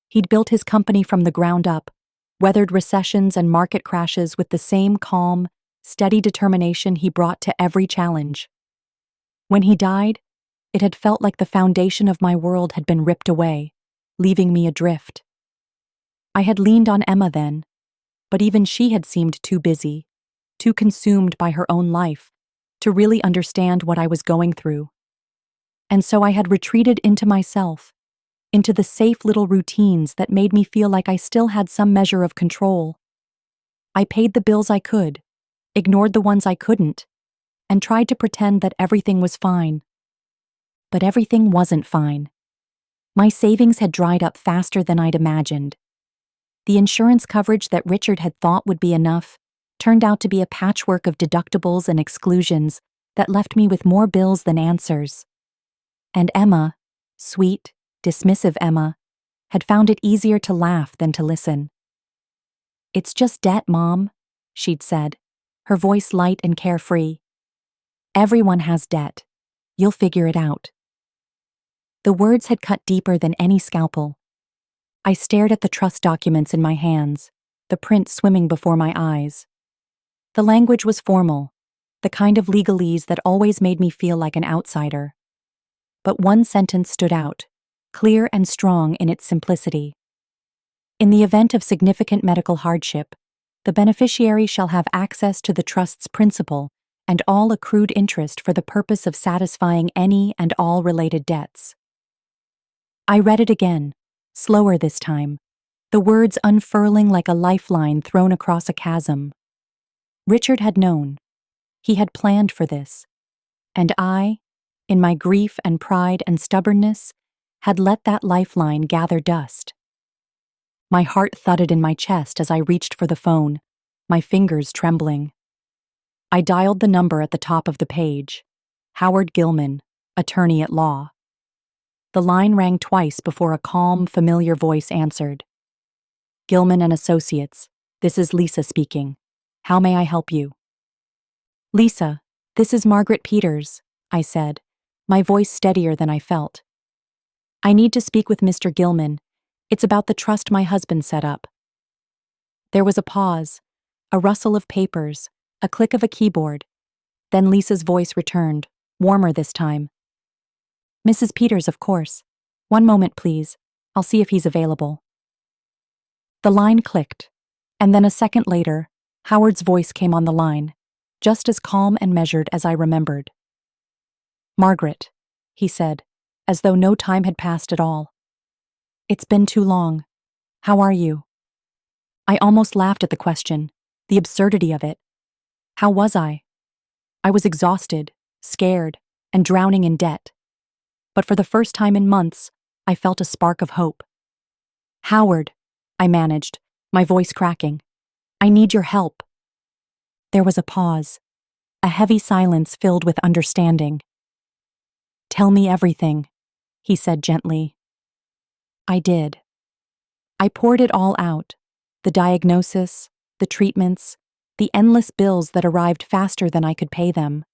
He'd built his company from the ground up, weathered recessions and market crashes with the same calm, steady determination he brought to every challenge. When he died, it had felt like the foundation of my world had been ripped away, leaving me adrift. I had leaned on Emma then, but even she had seemed too busy, too consumed by her own life, to really understand what I was going through. And so I had retreated into myself, into the safe little routines that made me feel like I still had some measure of control. I paid the bills I could, ignored the ones I couldn't, and tried to pretend that everything was fine. But everything wasn't fine. My savings had dried up faster than I'd imagined. The insurance coverage that Richard had thought would be enough turned out to be a patchwork of deductibles and exclusions that left me with more bills than answers. And Emma, sweet, dismissive Emma, had found it easier to laugh than to listen. "It's just debt, Mom," she'd said, her voice light and carefree. "Everyone has debt. You'll figure it out." The words had cut deeper than any scalpel. I stared at the trust documents in my hands, the print swimming before my eyes. The language was formal, the kind of legalese that always made me feel like an outsider. But one sentence stood out, clear and strong in its simplicity. In the event of significant medical hardship, the beneficiary shall have access to the trust's principal and all accrued interest for the purpose of satisfying any and all related debts. I read it again, slower this time, the words unfurling like a lifeline thrown across a chasm. Richard had known. He had planned for this. And I, in my grief and pride and stubbornness, had let that lifeline gather dust. My heart thudded in my chest as I reached for the phone, my fingers trembling. I dialed the number at the top of the page. Howard Gilman, attorney at law. The line rang twice before a calm, familiar voice answered. Gilman and Associates, this is Lisa speaking. How may I help you? Lisa, this is Margaret Peters, I said, my voice steadier than I felt. I need to speak with Mr. Gilman. It's about the trust my husband set up. There was a pause, a rustle of papers, a click of a keyboard. Then Lisa's voice returned, warmer this time. Mrs. Peters, of course. One moment, please. I'll see if he's available. The line clicked, and then a second later, Howard's voice came on the line, just as calm and measured as I remembered. Margaret, he said, as though no time had passed at all. It's been too long. How are you? I almost laughed at the question, the absurdity of it. How was I? I was exhausted, scared, and drowning in debt. But for the first time in months, I felt a spark of hope. Howard, I managed, my voice cracking. I need your help. There was a pause, a heavy silence filled with understanding. Tell me everything, he said gently. I did. I poured it all out, the diagnosis, the treatments, the endless bills that arrived faster than I could pay them.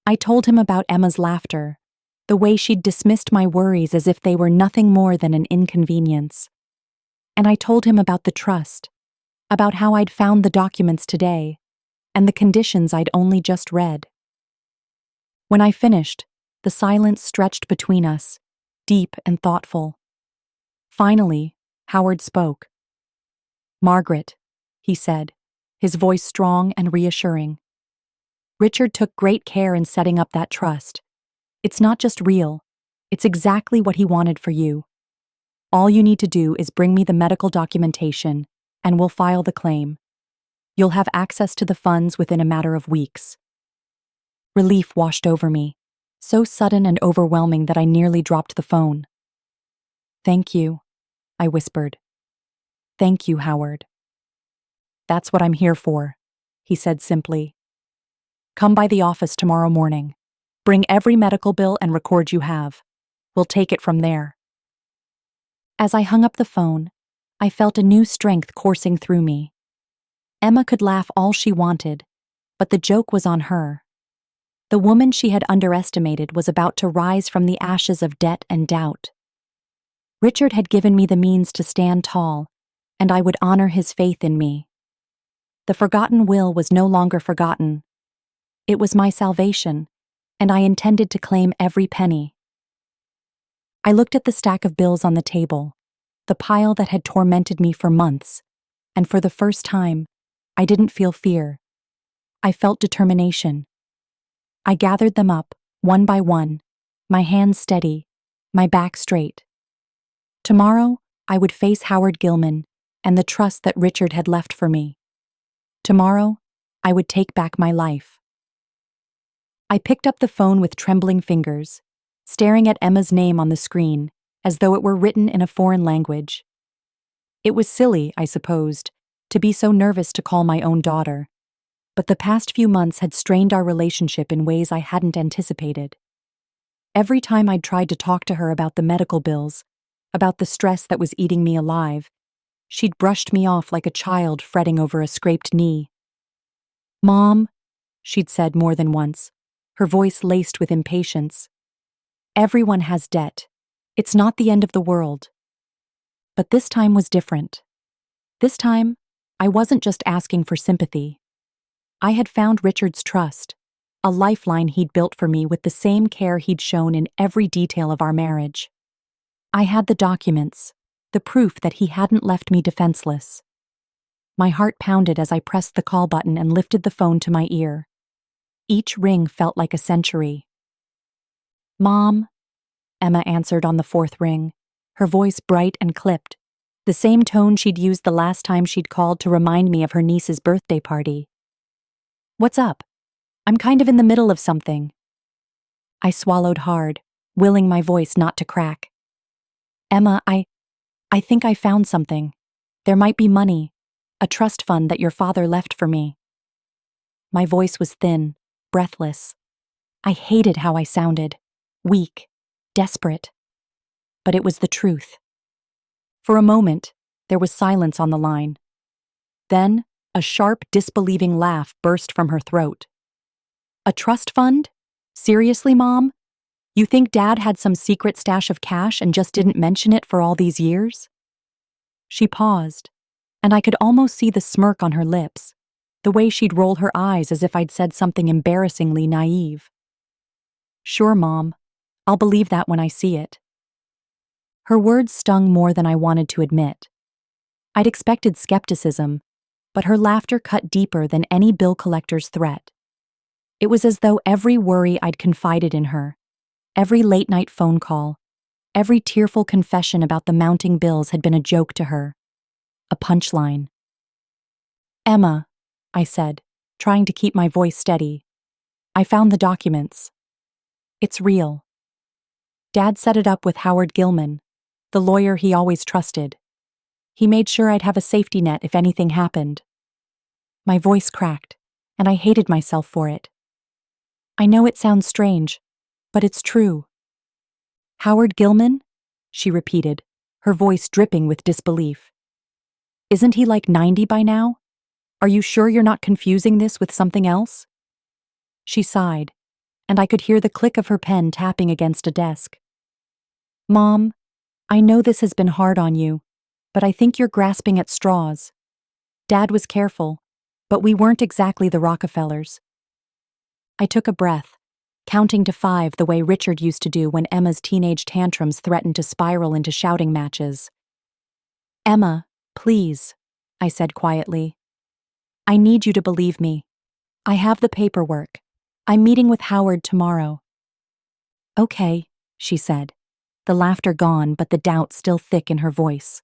I told him about Emma's laughter, the way she'd dismissed my worries as if they were nothing more than an inconvenience. And I told him about the trust, about how I'd found the documents today, and the conditions I'd only just read. When I finished, the silence stretched between us, deep and thoughtful. Finally, Howard spoke. Margaret, he said, his voice strong and reassuring. Richard took great care in setting up that trust. It's not just real, it's exactly what he wanted for you. All you need to do is bring me the medical documentation, and we'll file the claim. You'll have access to the funds within a matter of weeks. Relief washed over me, so sudden and overwhelming that I nearly dropped the phone. Thank you, I whispered. Thank you, Howard. That's what I'm here for, he said simply. Come by the office tomorrow morning. Bring every medical bill and record you have. We'll take it from there. As I hung up the phone, I felt a new strength coursing through me. Emma could laugh all she wanted, but the joke was on her. The woman she had underestimated was about to rise from the ashes of debt and doubt. Richard had given me the means to stand tall, and I would honor his faith in me. The forgotten will was no longer forgotten. It was my salvation, and I intended to claim every penny. I looked at the stack of bills on the table, the pile that had tormented me for months, and for the first time, I didn't feel fear. I felt determination. I gathered them up, one by one, my hands steady, my back straight. Tomorrow, I would face Howard Gilman and the trust that Richard had left for me. Tomorrow, I would take back my life. I picked up the phone with trembling fingers, staring at Emma's name on the screen, as though it were written in a foreign language. It was silly, I supposed, to be so nervous to call my own daughter, but the past few months had strained our relationship in ways I hadn't anticipated. Every time I'd tried to talk to her about the medical bills, about the stress that was eating me alive, she'd brushed me off like a child fretting over a scraped knee. Mom, she'd said more than once, her voice laced with impatience. Everyone has debt. It's not the end of the world. But this time was different. This time, I wasn't just asking for sympathy. I had found Richard's trust, a lifeline he'd built for me with the same care he'd shown in every detail of our marriage. I had the documents, the proof that he hadn't left me defenseless. My heart pounded as I pressed the call button and lifted the phone to my ear. Each ring felt like a century. Mom, Emma answered on the fourth ring, her voice bright and clipped, the same tone she'd used the last time she'd called to remind me of her niece's birthday party. What's up? I'm kind of in the middle of something. I swallowed hard, willing my voice not to crack. Emma, I think I found something. There might be money, a trust fund that your father left for me. My voice was thin, breathless. I hated how I sounded. Weak, desperate. But it was the truth. For a moment, there was silence on the line. Then, a sharp, disbelieving laugh burst from her throat. A trust fund? Seriously, Mom? You think Dad had some secret stash of cash and just didn't mention it for all these years? She paused, and I could almost see the smirk on her lips, the way she'd roll her eyes as if I'd said something embarrassingly naive. Sure, Mom. I'll believe that when I see it. Her words stung more than I wanted to admit. I'd expected skepticism, but her laughter cut deeper than any bill collector's threat. It was as though every worry I'd confided in her, every late-night phone call, every tearful confession about the mounting bills had been a joke to her, a punchline. Emma, I said, trying to keep my voice steady. I found the documents. It's real. Dad set it up with Howard Gilman, the lawyer he always trusted. He made sure I'd have a safety net if anything happened. My voice cracked, and I hated myself for it. I know it sounds strange, but it's true. Howard Gilman? She repeated, her voice dripping with disbelief. Isn't he like 90 by now? Are you sure you're not confusing this with something else? She sighed, and I could hear the click of her pen tapping against a desk. Mom, I know this has been hard on you, but I think you're grasping at straws. Dad was careful, but we weren't exactly the Rockefellers. I took a breath, counting to 5 the way Richard used to do when Emma's teenage tantrums threatened to spiral into shouting matches. Emma, please, I said quietly. I need you to believe me. I have the paperwork. I'm meeting with Howard tomorrow. Okay, she said, the laughter gone but the doubt still thick in her voice.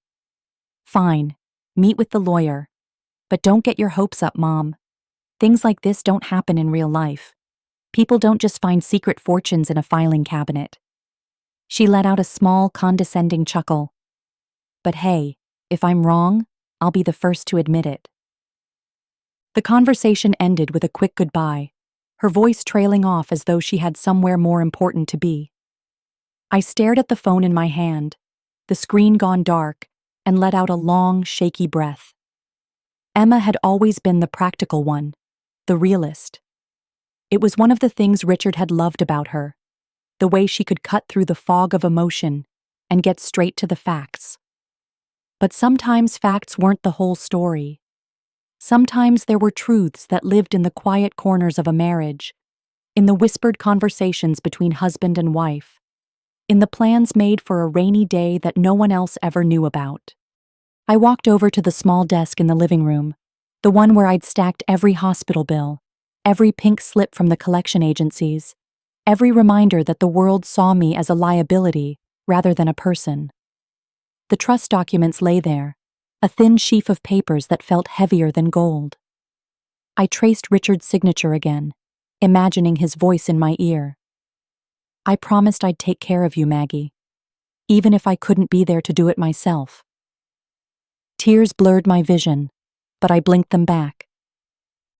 Fine, meet with the lawyer. But don't get your hopes up, Mom. Things like this don't happen in real life. People don't just find secret fortunes in a filing cabinet. She let out a small, condescending chuckle. But hey, if I'm wrong, I'll be the first to admit it. The conversation ended with a quick goodbye, her voice trailing off as though she had somewhere more important to be. I stared at the phone in my hand, the screen gone dark, and let out a long, shaky breath. Emma had always been the practical one, the realist. It was one of the things Richard had loved about her, the way she could cut through the fog of emotion and get straight to the facts. But sometimes facts weren't the whole story. Sometimes there were truths that lived in the quiet corners of a marriage, in the whispered conversations between husband and wife, in the plans made for a rainy day that no one else ever knew about. I walked over to the small desk in the living room, the one where I'd stacked every hospital bill, every pink slip from the collection agencies, every reminder that the world saw me as a liability rather than a person. The trust documents lay there, a thin sheaf of papers that felt heavier than gold. I traced Richard's signature again, imagining his voice in my ear. I promised I'd take care of you, Maggie, even if I couldn't be there to do it myself. Tears blurred my vision, but I blinked them back.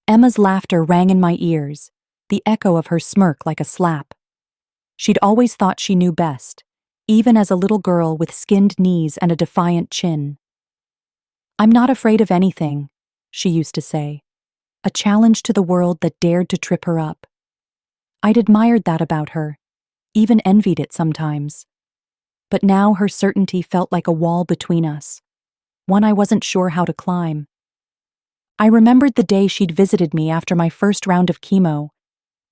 Emma's laughter rang in my ears, the echo of her smirk like a slap. She'd always thought she knew best, even as a little girl with skinned knees and a defiant chin. I'm not afraid of anything, she used to say, a challenge to the world that dared to trip her up. I'd admired that about her, even envied it sometimes. But now her certainty felt like a wall between us, one I wasn't sure how to climb. I remembered the day she'd visited me after my first round of chemo,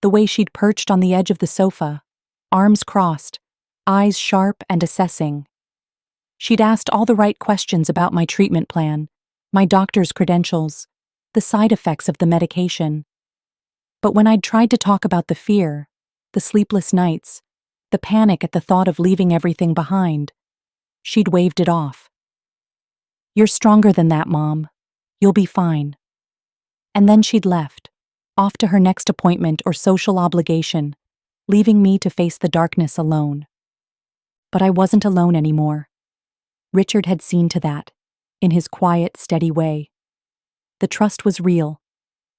the way she'd perched on the edge of the sofa, arms crossed, eyes sharp and assessing. She'd asked all the right questions about my treatment plan, my doctor's credentials, the side effects of the medication. But when I'd tried to talk about the fear, the sleepless nights, the panic at the thought of leaving everything behind, she'd waved it off. You're stronger than that, Mom. You'll be fine. And then she'd left, off to her next appointment or social obligation, leaving me to face the darkness alone. But I wasn't alone anymore. Richard had seen to that, in his quiet, steady way. The trust was real,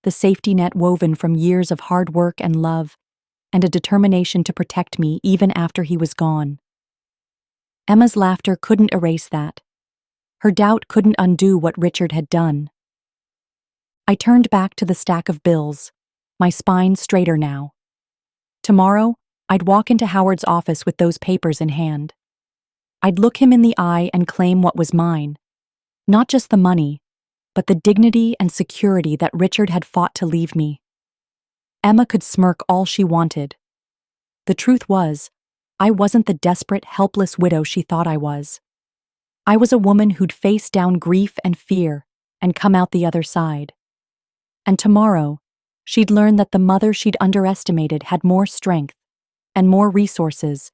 the safety net woven from years of hard work and love, and a determination to protect me even after he was gone. Emma's laughter couldn't erase that. Her doubt couldn't undo what Richard had done. I turned back to the stack of bills, my spine straighter now. Tomorrow, I'd walk into Howard's office with those papers in hand. I'd look him in the eye and claim what was mine. Not just the money, but the dignity and security that Richard had fought to leave me. Emma could smirk all she wanted. The truth was, I wasn't the desperate, helpless widow she thought I was. I was a woman who'd faced down grief and fear and come out the other side. And tomorrow, she'd learn that the mother she'd underestimated had more strength and more resources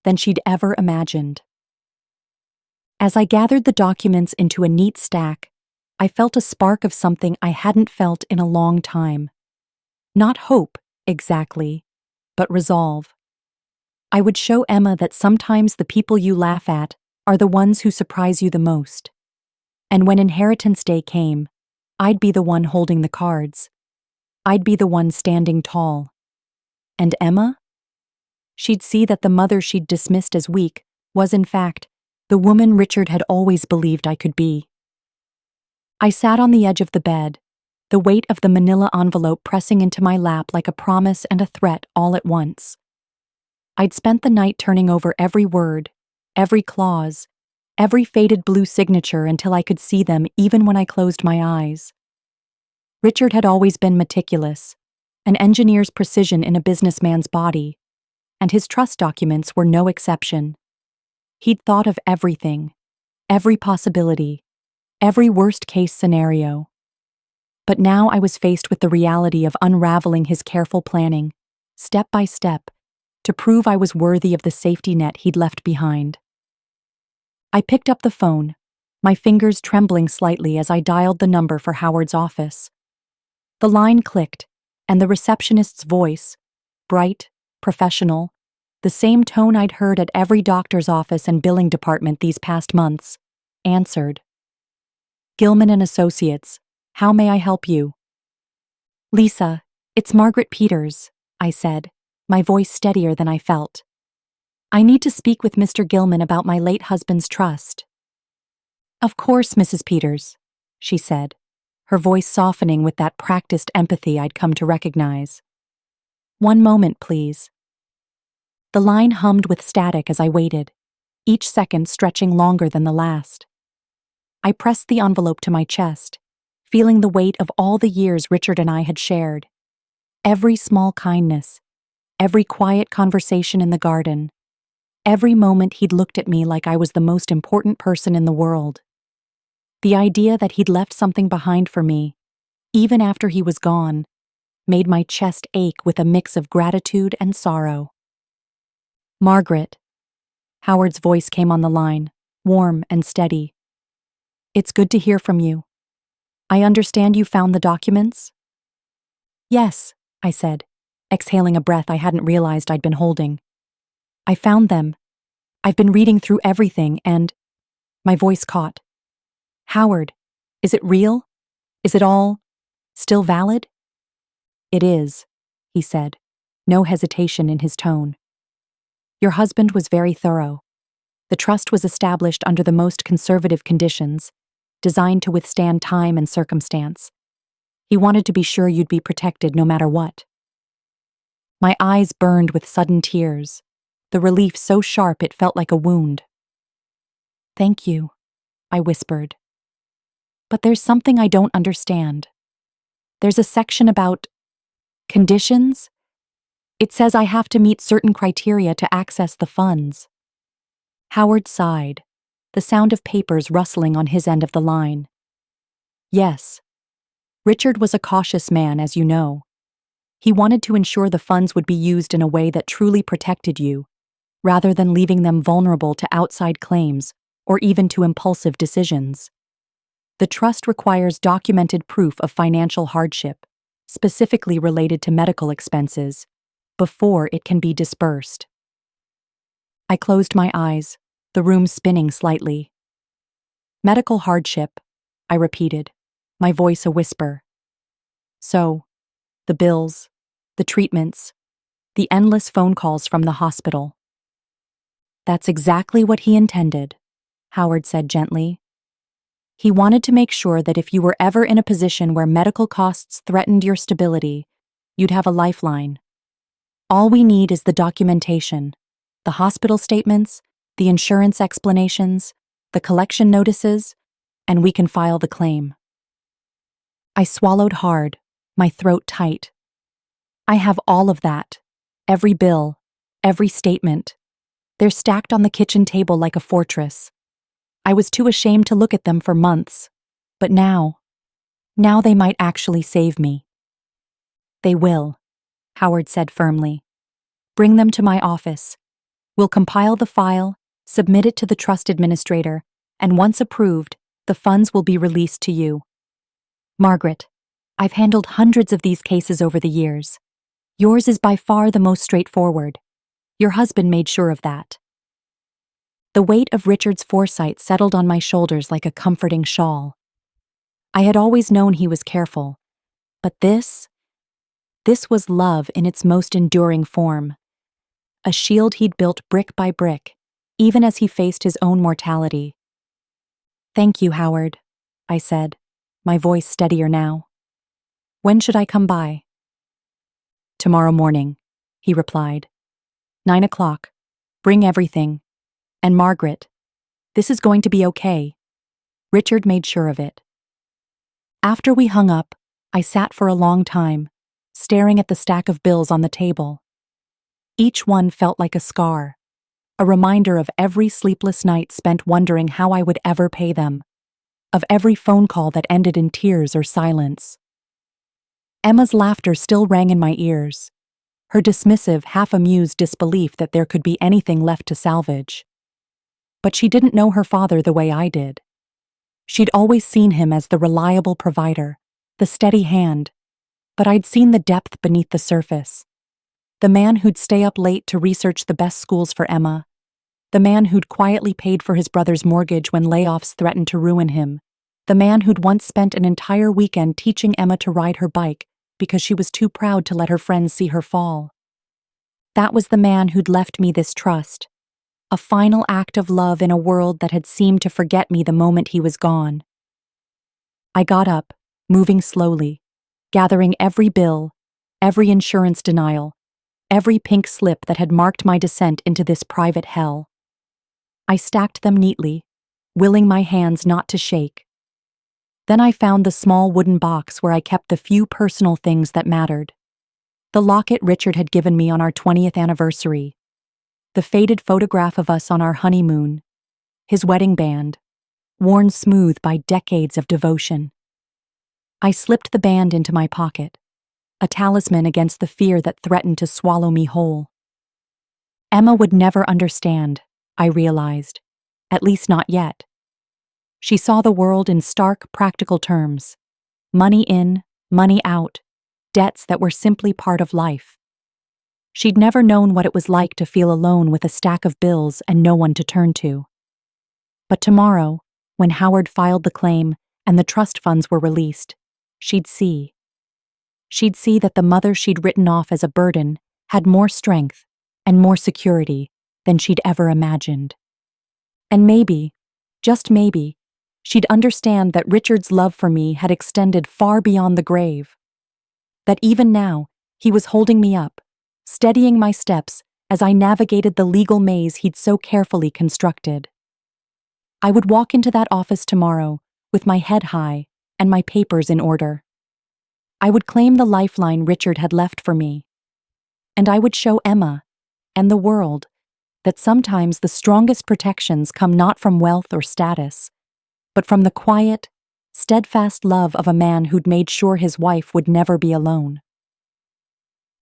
than she'd ever imagined. As I gathered the documents into a neat stack, I felt a spark of something I hadn't felt in a long time. Not hope, exactly, but resolve. I would show Emma that sometimes the people you laugh at are the ones who surprise you the most. And when Inheritance Day came, I'd be the one holding the cards. I'd be the one standing tall. And Emma? She'd see that the mother she'd dismissed as weak was, in fact, the woman Richard had always believed I could be. I sat on the edge of the bed, the weight of the manila envelope pressing into my lap like a promise and a threat all at once. I'd spent the night turning over every word, every clause, every faded blue signature until I could see them even when I closed my eyes. Richard had always been meticulous, an engineer's precision in a businessman's body, and his trust documents were no exception. He'd thought of everything, every possibility, every worst-case scenario. But now I was faced with the reality of unraveling his careful planning, step by step, to prove I was worthy of the safety net he'd left behind. I picked up the phone, my fingers trembling slightly as I dialed the number for Howard's office. The line clicked, and the receptionist's voice, bright, professional, the same tone I'd heard at every doctor's office and billing department these past months, answered. Gilman and Associates, how may I help you? Lisa, it's Margaret Peters, I said, my voice steadier than I felt. I need to speak with Mr. Gilman about my late husband's trust. Of course, Mrs. Peters, she said, her voice softening with that practiced empathy I'd come to recognize. One moment, please. The line hummed with static as I waited, each second stretching longer than the last. I pressed the envelope to my chest, feeling the weight of all the years Richard and I had shared. Every small kindness, every quiet conversation in the garden, every moment he'd looked at me like I was the most important person in the world. The idea that he'd left something behind for me, even after he was gone, made my chest ache with a mix of gratitude and sorrow. Margaret. Howard's voice came on the line, warm and steady. It's good to hear from you. I understand you found the documents? Yes, I said, exhaling a breath I hadn't realized I'd been holding. I found them. I've been reading through everything and... My voice caught. Howard, is it real? Is it all still valid? It is, he said, no hesitation in his tone. Your husband was very thorough. The trust was established under the most conservative conditions, designed to withstand time and circumstance. He wanted to be sure you'd be protected no matter what. My eyes burned with sudden tears, the relief so sharp it felt like a wound. Thank you, I whispered. But there's something I don't understand. There's a section about conditions. It says I have to meet certain criteria to access the funds. Howard sighed, the sound of papers rustling on his end of the line. Yes. Richard was a cautious man, as you know. He wanted to ensure the funds would be used in a way that truly protected you, rather than leaving them vulnerable to outside claims or even to impulsive decisions. The trust requires documented proof of financial hardship, specifically related to medical expenses, before it can be dispersed. I closed my eyes, the room spinning slightly. Medical hardship, I repeated, my voice a whisper. So, the bills, the treatments, the endless phone calls from the hospital. That's exactly what he intended, Howard said gently. He wanted to make sure that if you were ever in a position where medical costs threatened your stability, you'd have a lifeline. All we need is the documentation, the hospital statements, the insurance explanations, the collection notices, and we can file the claim. I swallowed hard, my throat tight. I have all of that. Every bill, every statement. They're stacked on the kitchen table like a fortress. I was too ashamed to look at them for months. But now they might actually save me. They will, Howard said firmly. Bring them to my office. We'll compile the file, submit it to the trust administrator, and once approved, the funds will be released to you. Margaret, I've handled hundreds of these cases over the years. Yours is by far the most straightforward. Your husband made sure of that. The weight of Richard's foresight settled on my shoulders like a comforting shawl. I had always known he was careful, but this was love in its most enduring form. A shield he'd built brick by brick, even as he faced his own mortality. Thank you, Howard, I said, my voice steadier now. When should I come by? Tomorrow morning, he replied. 9 o'clock. Bring everything. And Margaret, this is going to be okay. Richard made sure of it. After we hung up, I sat for a long time, staring at the stack of bills on the table. Each one felt like a scar, a reminder of every sleepless night spent wondering how I would ever pay them, of every phone call that ended in tears or silence. Emma's laughter still rang in my ears, her dismissive, half-amused disbelief that there could be anything left to salvage. But she didn't know her father the way I did. She'd always seen him as the reliable provider, the steady hand, but I'd seen the depth beneath the surface. The man who'd stay up late to research the best schools for Emma, the man who'd quietly paid for his brother's mortgage when layoffs threatened to ruin him, the man who'd once spent an entire weekend teaching Emma to ride her bike because she was too proud to let her friends see her fall. That was the man who'd left me this trust, a final act of love in a world that had seemed to forget me the moment he was gone. I got up, moving slowly, gathering every bill, every insurance denial, every pink slip that had marked my descent into this private hell. I stacked them neatly, willing my hands not to shake. Then I found the small wooden box where I kept the few personal things that mattered. The locket Richard had given me on our 20th anniversary, the faded photograph of us on our honeymoon, his wedding band, worn smooth by decades of devotion. I slipped the band into my pocket, a talisman against the fear that threatened to swallow me whole. Emma would never understand, I realized, at least not yet. She saw the world in stark, practical terms. Money in, money out, debts that were simply part of life. She'd never known what it was like to feel alone with a stack of bills and no one to turn to. But tomorrow, when Howard filed the claim and the trust funds were released, she'd see. She'd see that the mother she'd written off as a burden had more strength and more security than she'd ever imagined. And maybe, just maybe, she'd understand that Richard's love for me had extended far beyond the grave. That even now, he was holding me up, steadying my steps as I navigated the legal maze he'd so carefully constructed. I would walk into that office tomorrow with my head high and my papers in order. I would claim the lifeline Richard had left for me. And I would show Emma and the world that sometimes the strongest protections come not from wealth or status, but from the quiet, steadfast love of a man who'd made sure his wife would never be alone.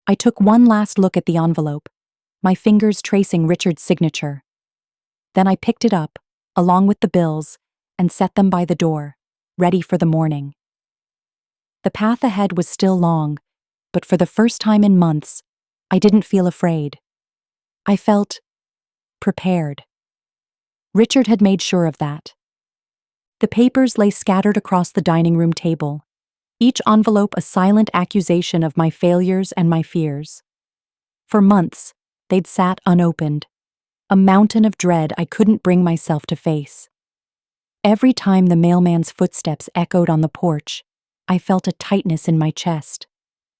I took one last look at the envelope, my fingers tracing Richard's signature. Then I picked it up, along with the bills, and set them by the door, ready for the morning. The path ahead was still long, but for the first time in months, I didn't feel afraid. I felt prepared. Richard had made sure of that. The papers lay scattered across the dining room table, each envelope a silent accusation of my failures and my fears. For months, they'd sat unopened, a mountain of dread I couldn't bring myself to face. Every time the mailman's footsteps echoed on the porch, I felt a tightness in my chest,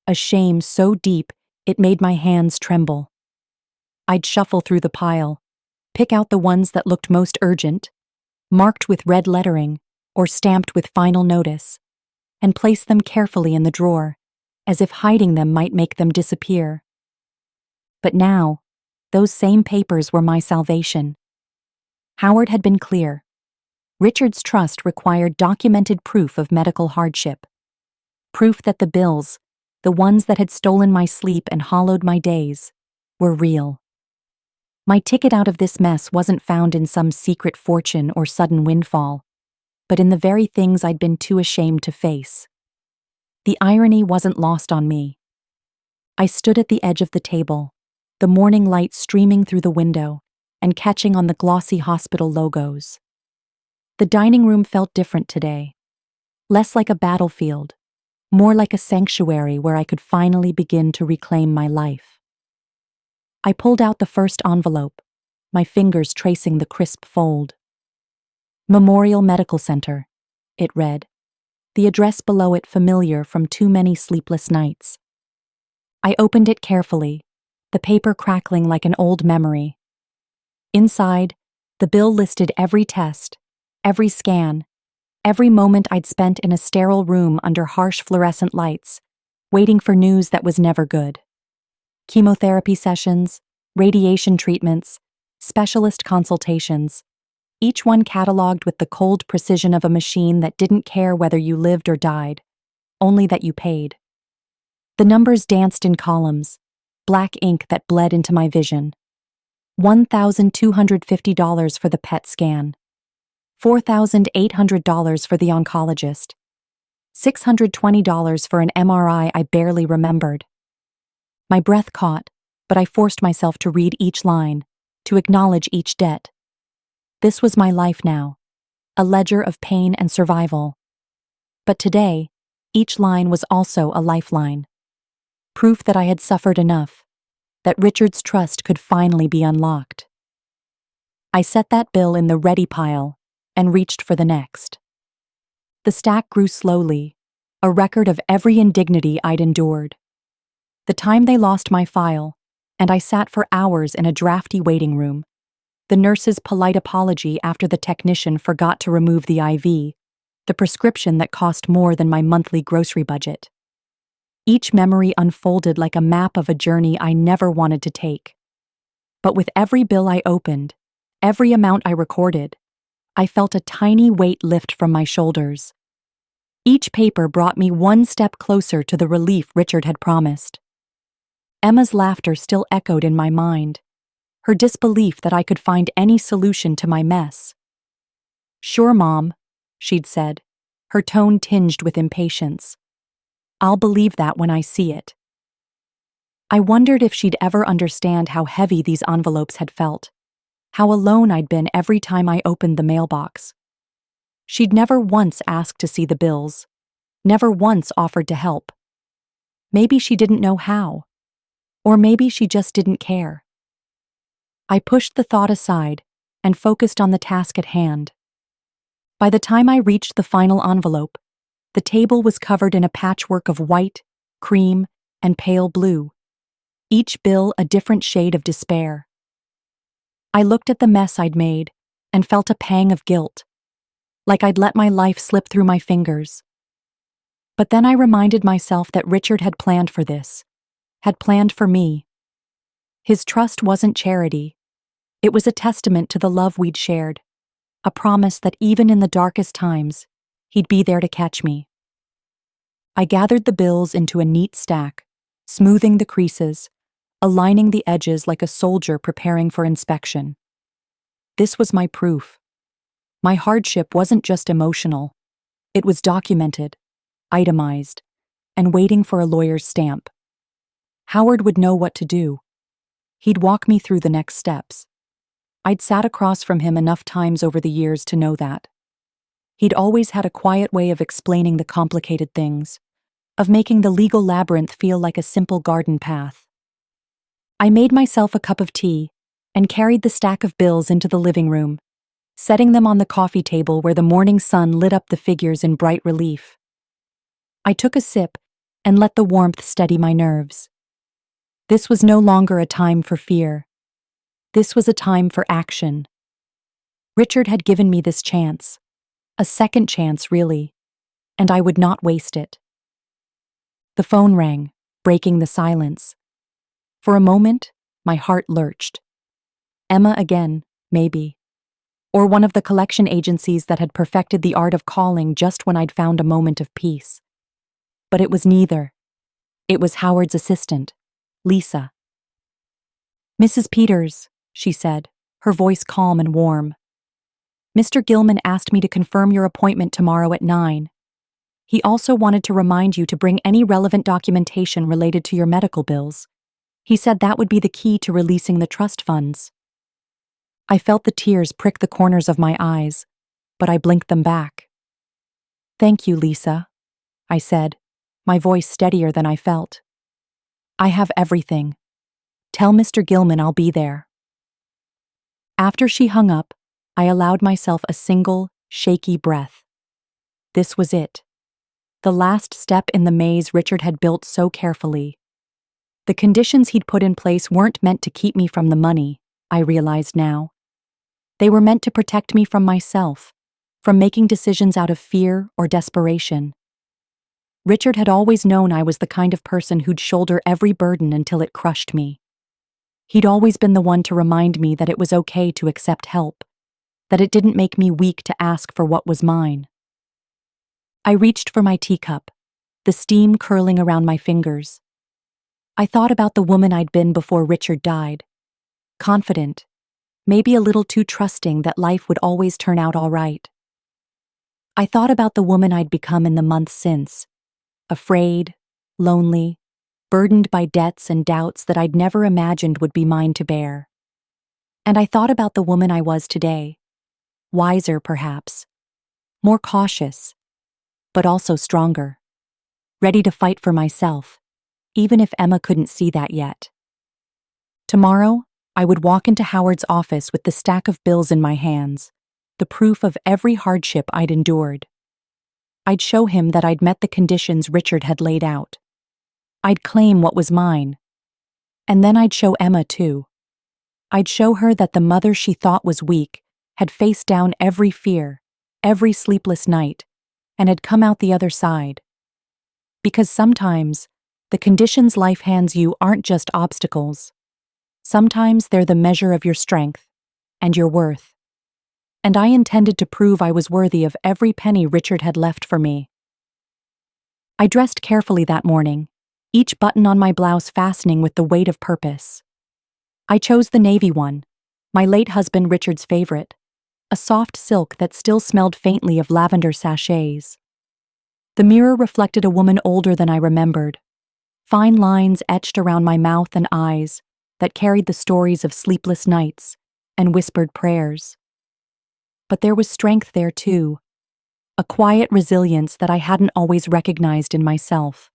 a shame so deep it made my hands tremble. I'd shuffle through the pile, pick out the ones that looked most urgent, marked with red lettering or stamped with final notice, and place them carefully in the drawer, as if hiding them might make them disappear. But now, those same papers were my salvation. Howard had been clear. Richard's trust required documented proof of medical hardship. Proof that the bills, the ones that had stolen my sleep and hollowed my days, were real. My ticket out of this mess wasn't found in some secret fortune or sudden windfall, but in the very things I'd been too ashamed to face. The irony wasn't lost on me. I stood at the edge of the table, the morning light streaming through the window and catching on the glossy hospital logos. The dining room felt different today, less like a battlefield, more like a sanctuary where I could finally begin to reclaim my life. I pulled out the first envelope, my fingers tracing the crisp fold. Memorial Medical Center, it read, the address below it familiar from too many sleepless nights. I opened it carefully, the paper crackling like an old memory. Inside, the bill listed every test, every scan, every moment I'd spent in a sterile room under harsh fluorescent lights, waiting for news that was never good. Chemotherapy sessions, radiation treatments, specialist consultations, each one cataloged with the cold precision of a machine that didn't care whether you lived or died, only that you paid. The numbers danced in columns, black ink that bled into my vision. $1,250 for the PET scan, $4,800 for the oncologist, $620 for an MRI I barely remembered. My breath caught, but I forced myself to read each line, to acknowledge each debt. This was my life now, a ledger of pain and survival. But today, each line was also a lifeline. Proof that I had suffered enough, that Richard's trust could finally be unlocked. I set that bill in the ready pile and reached for the next. The stack grew slowly, a record of every indignity I'd endured. The time they lost my file, and I sat for hours in a drafty waiting room, the nurse's polite apology after the technician forgot to remove the IV, the prescription that cost more than my monthly grocery budget. Each memory unfolded like a map of a journey I never wanted to take. But with every bill I opened, every amount I recorded, I felt a tiny weight lift from my shoulders. Each paper brought me one step closer to the relief Richard had promised. Emma's laughter still echoed in my mind, her disbelief that I could find any solution to my mess. "Sure, Mom," she'd said, her tone tinged with impatience. "I'll believe that when I see it." I wondered if she'd ever understand how heavy these envelopes had felt, how alone I'd been every time I opened the mailbox. She'd never once asked to see the bills, never once offered to help. Maybe she didn't know how, or maybe she just didn't care. I pushed the thought aside and focused on the task at hand. By the time I reached the final envelope, the table was covered in a patchwork of white, cream, and pale blue, each bill a different shade of despair. I looked at the mess I'd made and felt a pang of guilt, like I'd let my life slip through my fingers. But then I reminded myself that Richard had planned for this, had planned for me. His trust wasn't charity. It was a testament to the love we'd shared, a promise that even in the darkest times, he'd be there to catch me. I gathered the bills into a neat stack, smoothing the creases, aligning the edges like a soldier preparing for inspection. This was my proof. My hardship wasn't just emotional. It was documented, itemized, and waiting for a lawyer's stamp. Howard would know what to do. He'd walk me through the next steps. I'd sat across from him enough times over the years to know that. He'd always had a quiet way of explaining the complicated things, of making the legal labyrinth feel like a simple garden path. I made myself a cup of tea and carried the stack of bills into the living room, setting them on the coffee table where the morning sun lit up the figures in bright relief. I took a sip and let the warmth steady my nerves. This was no longer a time for fear. This was a time for action. Richard had given me this chance, a second chance, really, and I would not waste it. The phone rang, breaking the silence. For a moment, my heart lurched. Emma again, maybe. Or one of the collection agencies that had perfected the art of calling just when I'd found a moment of peace. But it was neither. It was Howard's assistant, Lisa. "Mrs. Peters," she said, her voice calm and warm. "Mr. Gilman asked me to confirm your appointment tomorrow at 9. He also wanted to remind you to bring any relevant documentation related to your medical bills. He said that would be the key to releasing the trust funds." I felt the tears prick the corners of my eyes, but I blinked them back. "Thank you, Lisa," I said, my voice steadier than I felt. "I have everything. Tell Mr. Gilman I'll be there." After she hung up, I allowed myself a single, shaky breath. This was it. The last step in the maze Richard had built so carefully. The conditions he'd put in place weren't meant to keep me from the money, I realized now. They were meant to protect me from myself, from making decisions out of fear or desperation. Richard had always known I was the kind of person who'd shoulder every burden until it crushed me. He'd always been the one to remind me that it was okay to accept help, that it didn't make me weak to ask for what was mine. I reached for my teacup, the steam curling around my fingers. I thought about the woman I'd been before Richard died. Confident, maybe a little too trusting that life would always turn out all right. I thought about the woman I'd become in the months since, afraid, lonely, burdened by debts and doubts that I'd never imagined would be mine to bear. And I thought about the woman I was today, wiser perhaps, more cautious, but also stronger, ready to fight for myself, even if Emma couldn't see that yet. Tomorrow, I would walk into Howard's office with the stack of bills in my hands, the proof of every hardship I'd endured. I'd show him that I'd met the conditions Richard had laid out. I'd claim what was mine. And then I'd show Emma too. I'd show her that the mother she thought was weak had faced down every fear, every sleepless night, and had come out the other side. Because sometimes, the conditions life hands you aren't just obstacles. Sometimes they're the measure of your strength and your worth. And I intended to prove I was worthy of every penny Richard had left for me. I dressed carefully that morning, each button on my blouse fastening with the weight of purpose. I chose the navy one, my late husband Richard's favorite, a soft silk that still smelled faintly of lavender sachets. The mirror reflected a woman older than I remembered, fine lines etched around my mouth and eyes that carried the stories of sleepless nights and whispered prayers. But there was strength there too, a quiet resilience that I hadn't always recognized in myself.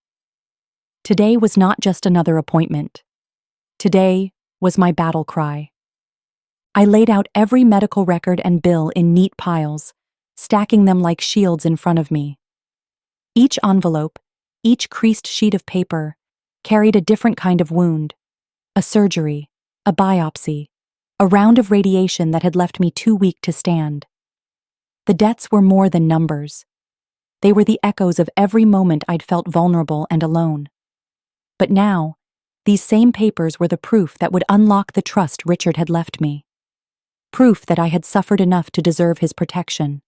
Today was not just another appointment. Today was my battle cry. I laid out every medical record and bill in neat piles, stacking them like shields in front of me. Each envelope, each creased sheet of paper, carried a different kind of wound. A surgery, a biopsy, a round of radiation that had left me too weak to stand. The deaths were more than numbers. They were the echoes of every moment I'd felt vulnerable and alone. But now, these same papers were the proof that would unlock the trust Richard had left me. Proof that I had suffered enough to deserve his protection.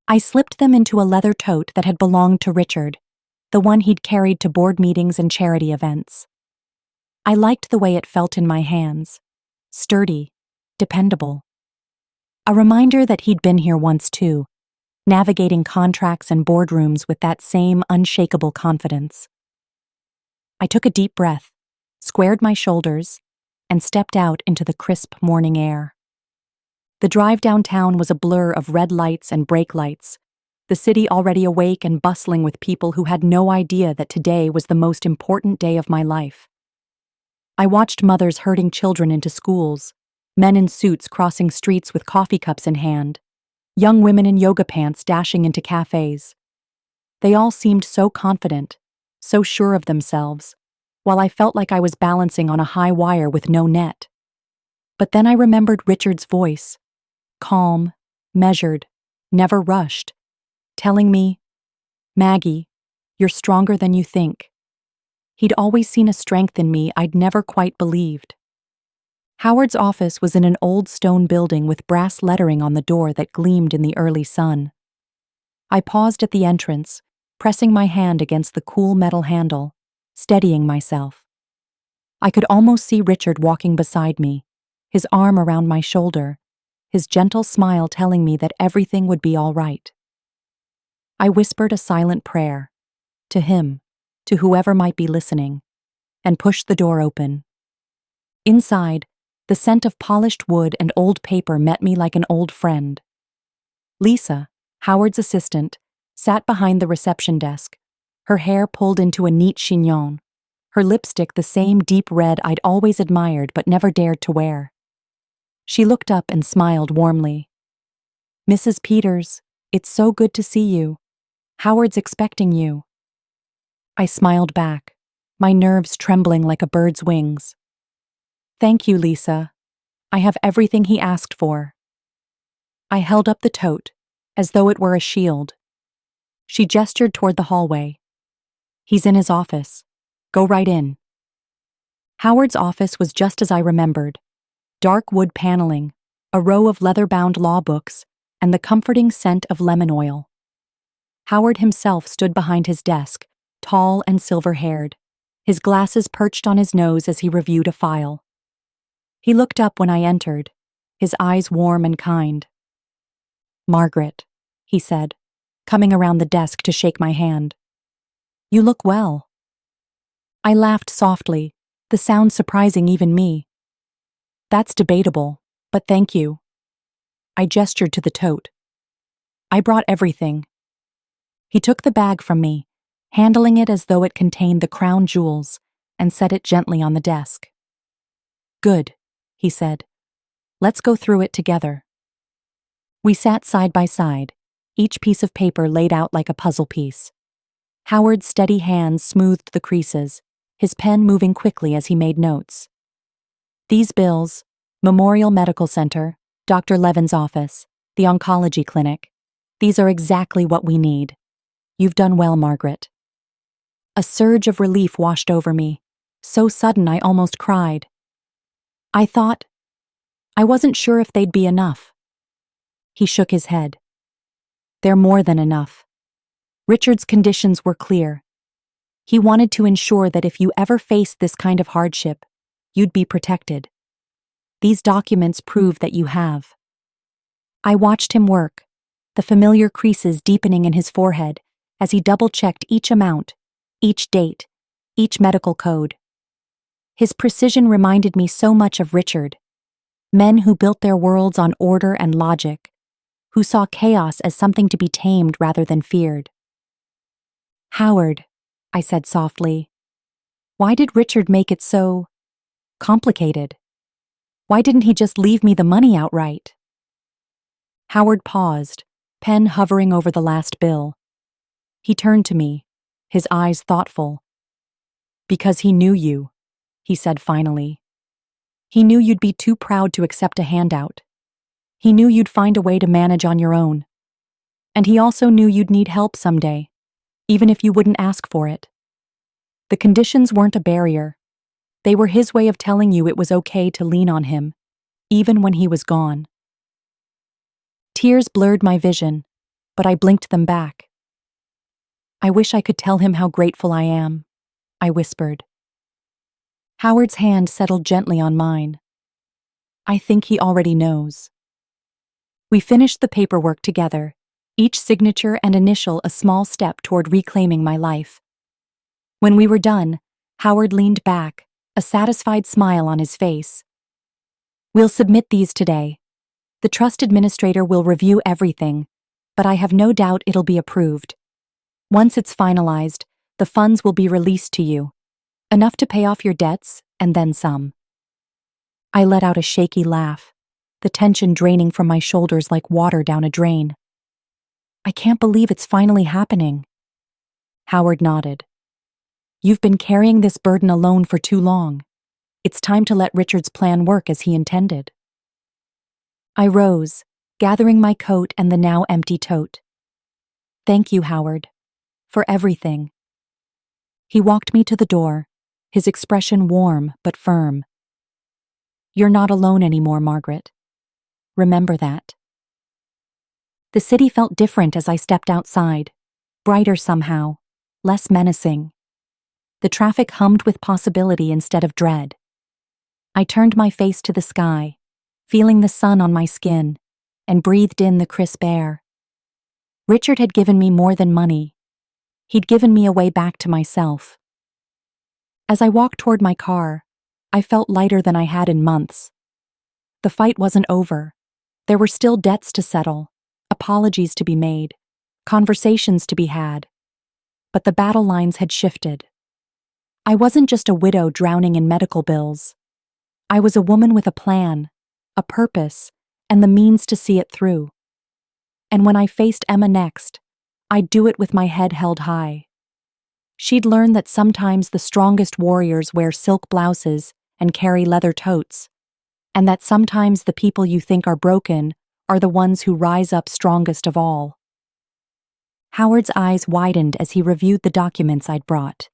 I slipped them into a leather tote that had belonged to Richard, the one he'd carried to board meetings and charity events. I liked the way it felt in my hands, sturdy, dependable. A reminder that he'd been here once too, navigating contracts and boardrooms with that same unshakable confidence. I took a deep breath, squared my shoulders, and stepped out into the crisp morning air. The drive downtown was a blur of red lights and brake lights, the city already awake and bustling with people who had no idea that today was the most important day of my life. I watched mothers herding children into schools, men in suits crossing streets with coffee cups in hand, young women in yoga pants dashing into cafes. They all seemed so confident, so sure of themselves, while I felt like I was balancing on a high wire with no net. But then I remembered Richard's voice, calm, measured, never rushed, telling me, "Maggie, you're stronger than you think." He'd always seen a strength in me I'd never quite believed. Howard's office was in an old stone building with brass lettering on the door that gleamed in the early sun. I paused at the entrance, pressing my hand against the cool metal handle, steadying myself. I could almost see Richard walking beside me, his arm around my shoulder, his gentle smile telling me that everything would be all right. I whispered a silent prayer, to him, to whoever might be listening, and pushed the door open. Inside, the scent of polished wood and old paper met me like an old friend. Lisa, Howard's assistant, sat behind the reception desk, her hair pulled into a neat chignon, her lipstick the same deep red I'd always admired but never dared to wear. She looked up and smiled warmly. "Mrs. Peters, it's so good to see you. Howard's expecting you." I smiled back, my nerves trembling like a bird's wings. "Thank you, Lisa. I have everything he asked for." I held up the tote, as though it were a shield. She gestured toward the hallway. "He's in his office. Go right in." Howard's office was just as I remembered. Dark wood paneling, a row of leather-bound law books, and the comforting scent of lemon oil. Howard himself stood behind his desk, tall and silver-haired, his glasses perched on his nose as he reviewed a file. He looked up when I entered, his eyes warm and kind. "Margaret," he said, coming around the desk to shake my hand. "You look well." I laughed softly, the sound surprising even me. "That's debatable, but thank you." I gestured to the tote. "I brought everything." He took the bag from me, handling it as though it contained the crown jewels, and set it gently on the desk. "Good," he said. "Let's go through it together." We sat side by side, each piece of paper laid out like a puzzle piece. Howard's steady hands smoothed the creases, his pen moving quickly as he made notes. "These bills, Memorial Medical Center, Dr. Levin's office, the oncology clinic, these are exactly what we need. You've done well, Margaret." A surge of relief washed over me, so sudden I almost cried. I wasn't sure if they'd be enough." He shook his head. "They're more than enough." Richard's conditions were clear. He wanted to ensure that if you ever faced this kind of hardship, you'd be protected. These documents prove that you have. I watched him work, the familiar creases deepening in his forehead as he double-checked each amount, each date, each medical code. His precision reminded me so much of Richard, men who built their worlds on order and logic, who saw chaos as something to be tamed rather than feared. "Howard," I said softly, "why did Richard make it so complicated? Why didn't he just leave me the money outright?" Howard paused, pen hovering over the last bill. He turned to me, his eyes thoughtful. "Because he knew you," he said finally. "He knew you'd be too proud to accept a handout. He knew you'd find a way to manage on your own. And he also knew you'd need help someday, even if you wouldn't ask for it. The conditions weren't a barrier. They were his way of telling you it was okay to lean on him, even when he was gone." Tears blurred my vision, but I blinked them back. "I wish I could tell him how grateful I am," I whispered. Howard's hand settled gently on mine. "I think he already knows." We finished the paperwork together, each signature and initial a small step toward reclaiming my life. When we were done, Howard leaned back, a satisfied smile on his face. "We'll submit these today. The trust administrator will review everything, but I have no doubt it'll be approved. Once it's finalized, the funds will be released to you. Enough to pay off your debts, and then some. I let out a shaky laugh, the tension draining from my shoulders like water down a drain. I can't believe it's finally happening. Howard nodded. You've been carrying this burden alone for too long. It's time to let Richard's plan work as he intended. I rose, gathering my coat and the now empty tote. Thank you, Howard, for everything. He walked me to the door, his expression warm but firm. You're not alone anymore, Margaret. Remember that. The city felt different as I stepped outside, brighter somehow, less menacing. The traffic hummed with possibility instead of dread. I turned my face to the sky, feeling the sun on my skin, and breathed in the crisp air. Richard had given me more than money. He'd given me a way back to myself. As I walked toward my car, I felt lighter than I had in months. The fight wasn't over. There were still debts to settle, apologies to be made, conversations to be had. But the battle lines had shifted. I wasn't just a widow drowning in medical bills. I was a woman with a plan, a purpose, and the means to see it through. And when I faced Emma next, I'd do it with my head held high. She'd learned that sometimes the strongest warriors wear silk blouses and carry leather totes, and that sometimes the people you think are broken are the ones who rise up strongest of all. Howard's eyes widened as he reviewed the documents I'd brought.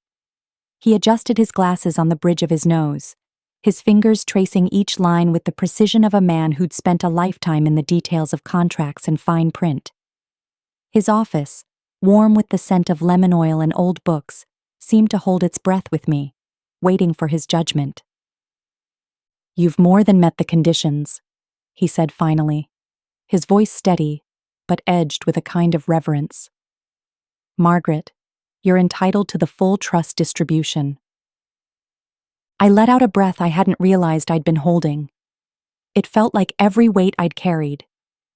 He adjusted his glasses on the bridge of his nose, his fingers tracing each line with the precision of a man who'd spent a lifetime in the details of contracts and fine print. His office, warm with the scent of lemon oil and old books, seemed to hold its breath with me, waiting for his judgment. You've more than met the conditions, he said finally, his voice steady, but edged with a kind of reverence. Margaret, you're entitled to the full trust distribution. I let out a breath I hadn't realized I'd been holding. It felt like every weight I'd carried,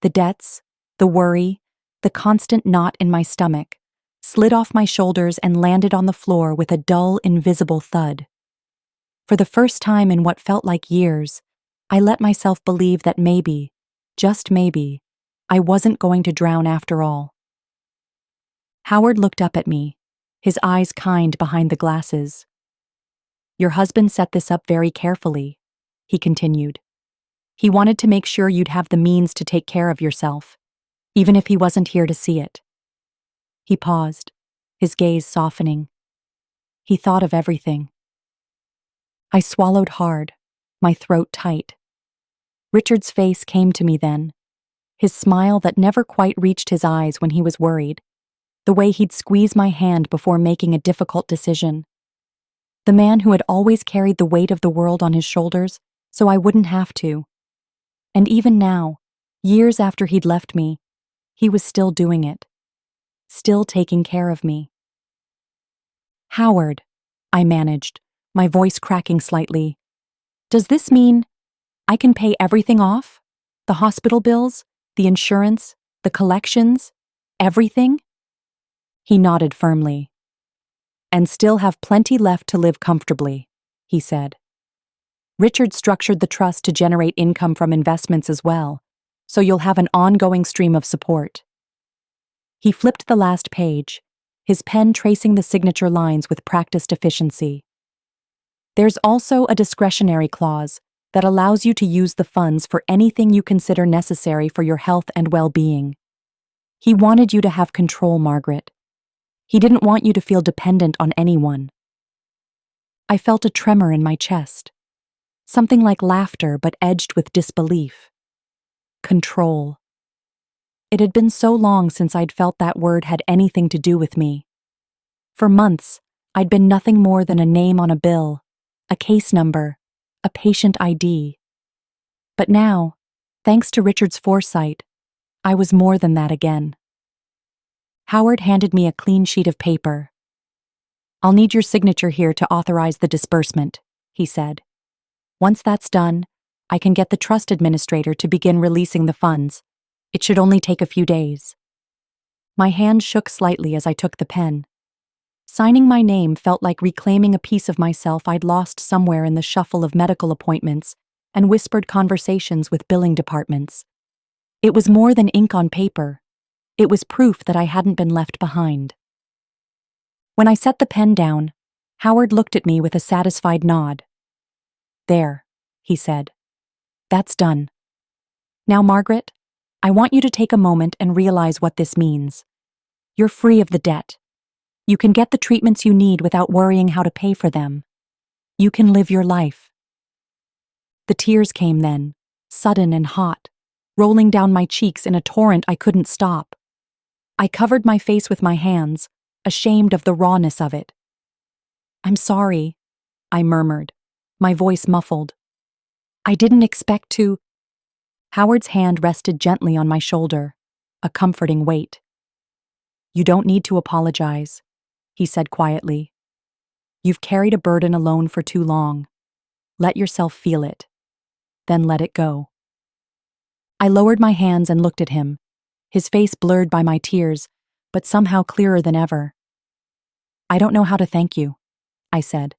the debts, the worry, the constant knot in my stomach, slid off my shoulders and landed on the floor with a dull, invisible thud. For the first time in what felt like years, I let myself believe that maybe, just maybe, I wasn't going to drown after all. Howard looked up at me, his eyes kind behind the glasses. Your husband set this up very carefully, he continued. He wanted to make sure you'd have the means to take care of yourself, even if he wasn't here to see it. He paused, his gaze softening. He thought of everything. I swallowed hard, my throat tight. Richard's face came to me then, his smile that never quite reached his eyes when he was worried, the way he'd squeeze my hand before making a difficult decision. The man who had always carried the weight of the world on his shoulders so I wouldn't have to. And even now, years after he'd left me, he was still doing it, still taking care of me. Howard, I managed, my voice cracking slightly. Does this mean I can pay everything off? The hospital bills, the insurance, the collections, everything? He nodded firmly. And still have plenty left to live comfortably, he said. Richard structured the trust to generate income from investments as well, so you'll have an ongoing stream of support. He flipped the last page, his pen tracing the signature lines with practiced efficiency. There's also a discretionary clause that allows you to use the funds for anything you consider necessary for your health and well-being. He wanted you to have control, Margaret. He didn't want you to feel dependent on anyone. I felt a tremor in my chest, something like laughter but edged with disbelief. Control. It had been so long since I'd felt that word had anything to do with me. For months, I'd been nothing more than a name on a bill, a case number, a patient ID. But now, thanks to Richard's foresight, I was more than that again. Howard handed me a clean sheet of paper. I'll need your signature here to authorize the disbursement, he said. Once that's done, I can get the trust administrator to begin releasing the funds. It should only take a few days. My hand shook slightly as I took the pen. Signing my name felt like reclaiming a piece of myself I'd lost somewhere in the shuffle of medical appointments and whispered conversations with billing departments. It was more than ink on paper. It was proof that I hadn't been left behind. When I set the pen down, Howard looked at me with a satisfied nod. "There," he said. "That's done. Now, Margaret, I want you to take a moment and realize what this means. You're free of the debt. You can get the treatments you need without worrying how to pay for them. You can live your life." The tears came then, sudden and hot, rolling down my cheeks in a torrent I couldn't stop. I covered my face with my hands, ashamed of the rawness of it. "I'm sorry," I murmured, my voice muffled. "I didn't expect to—" Howard's hand rested gently on my shoulder, a comforting weight. "You don't need to apologize," he said quietly. "You've carried a burden alone for too long. Let yourself feel it. Then let it go." I lowered my hands and looked at him, his face blurred by my tears, but somehow clearer than ever. "I don't know how to thank you," I said.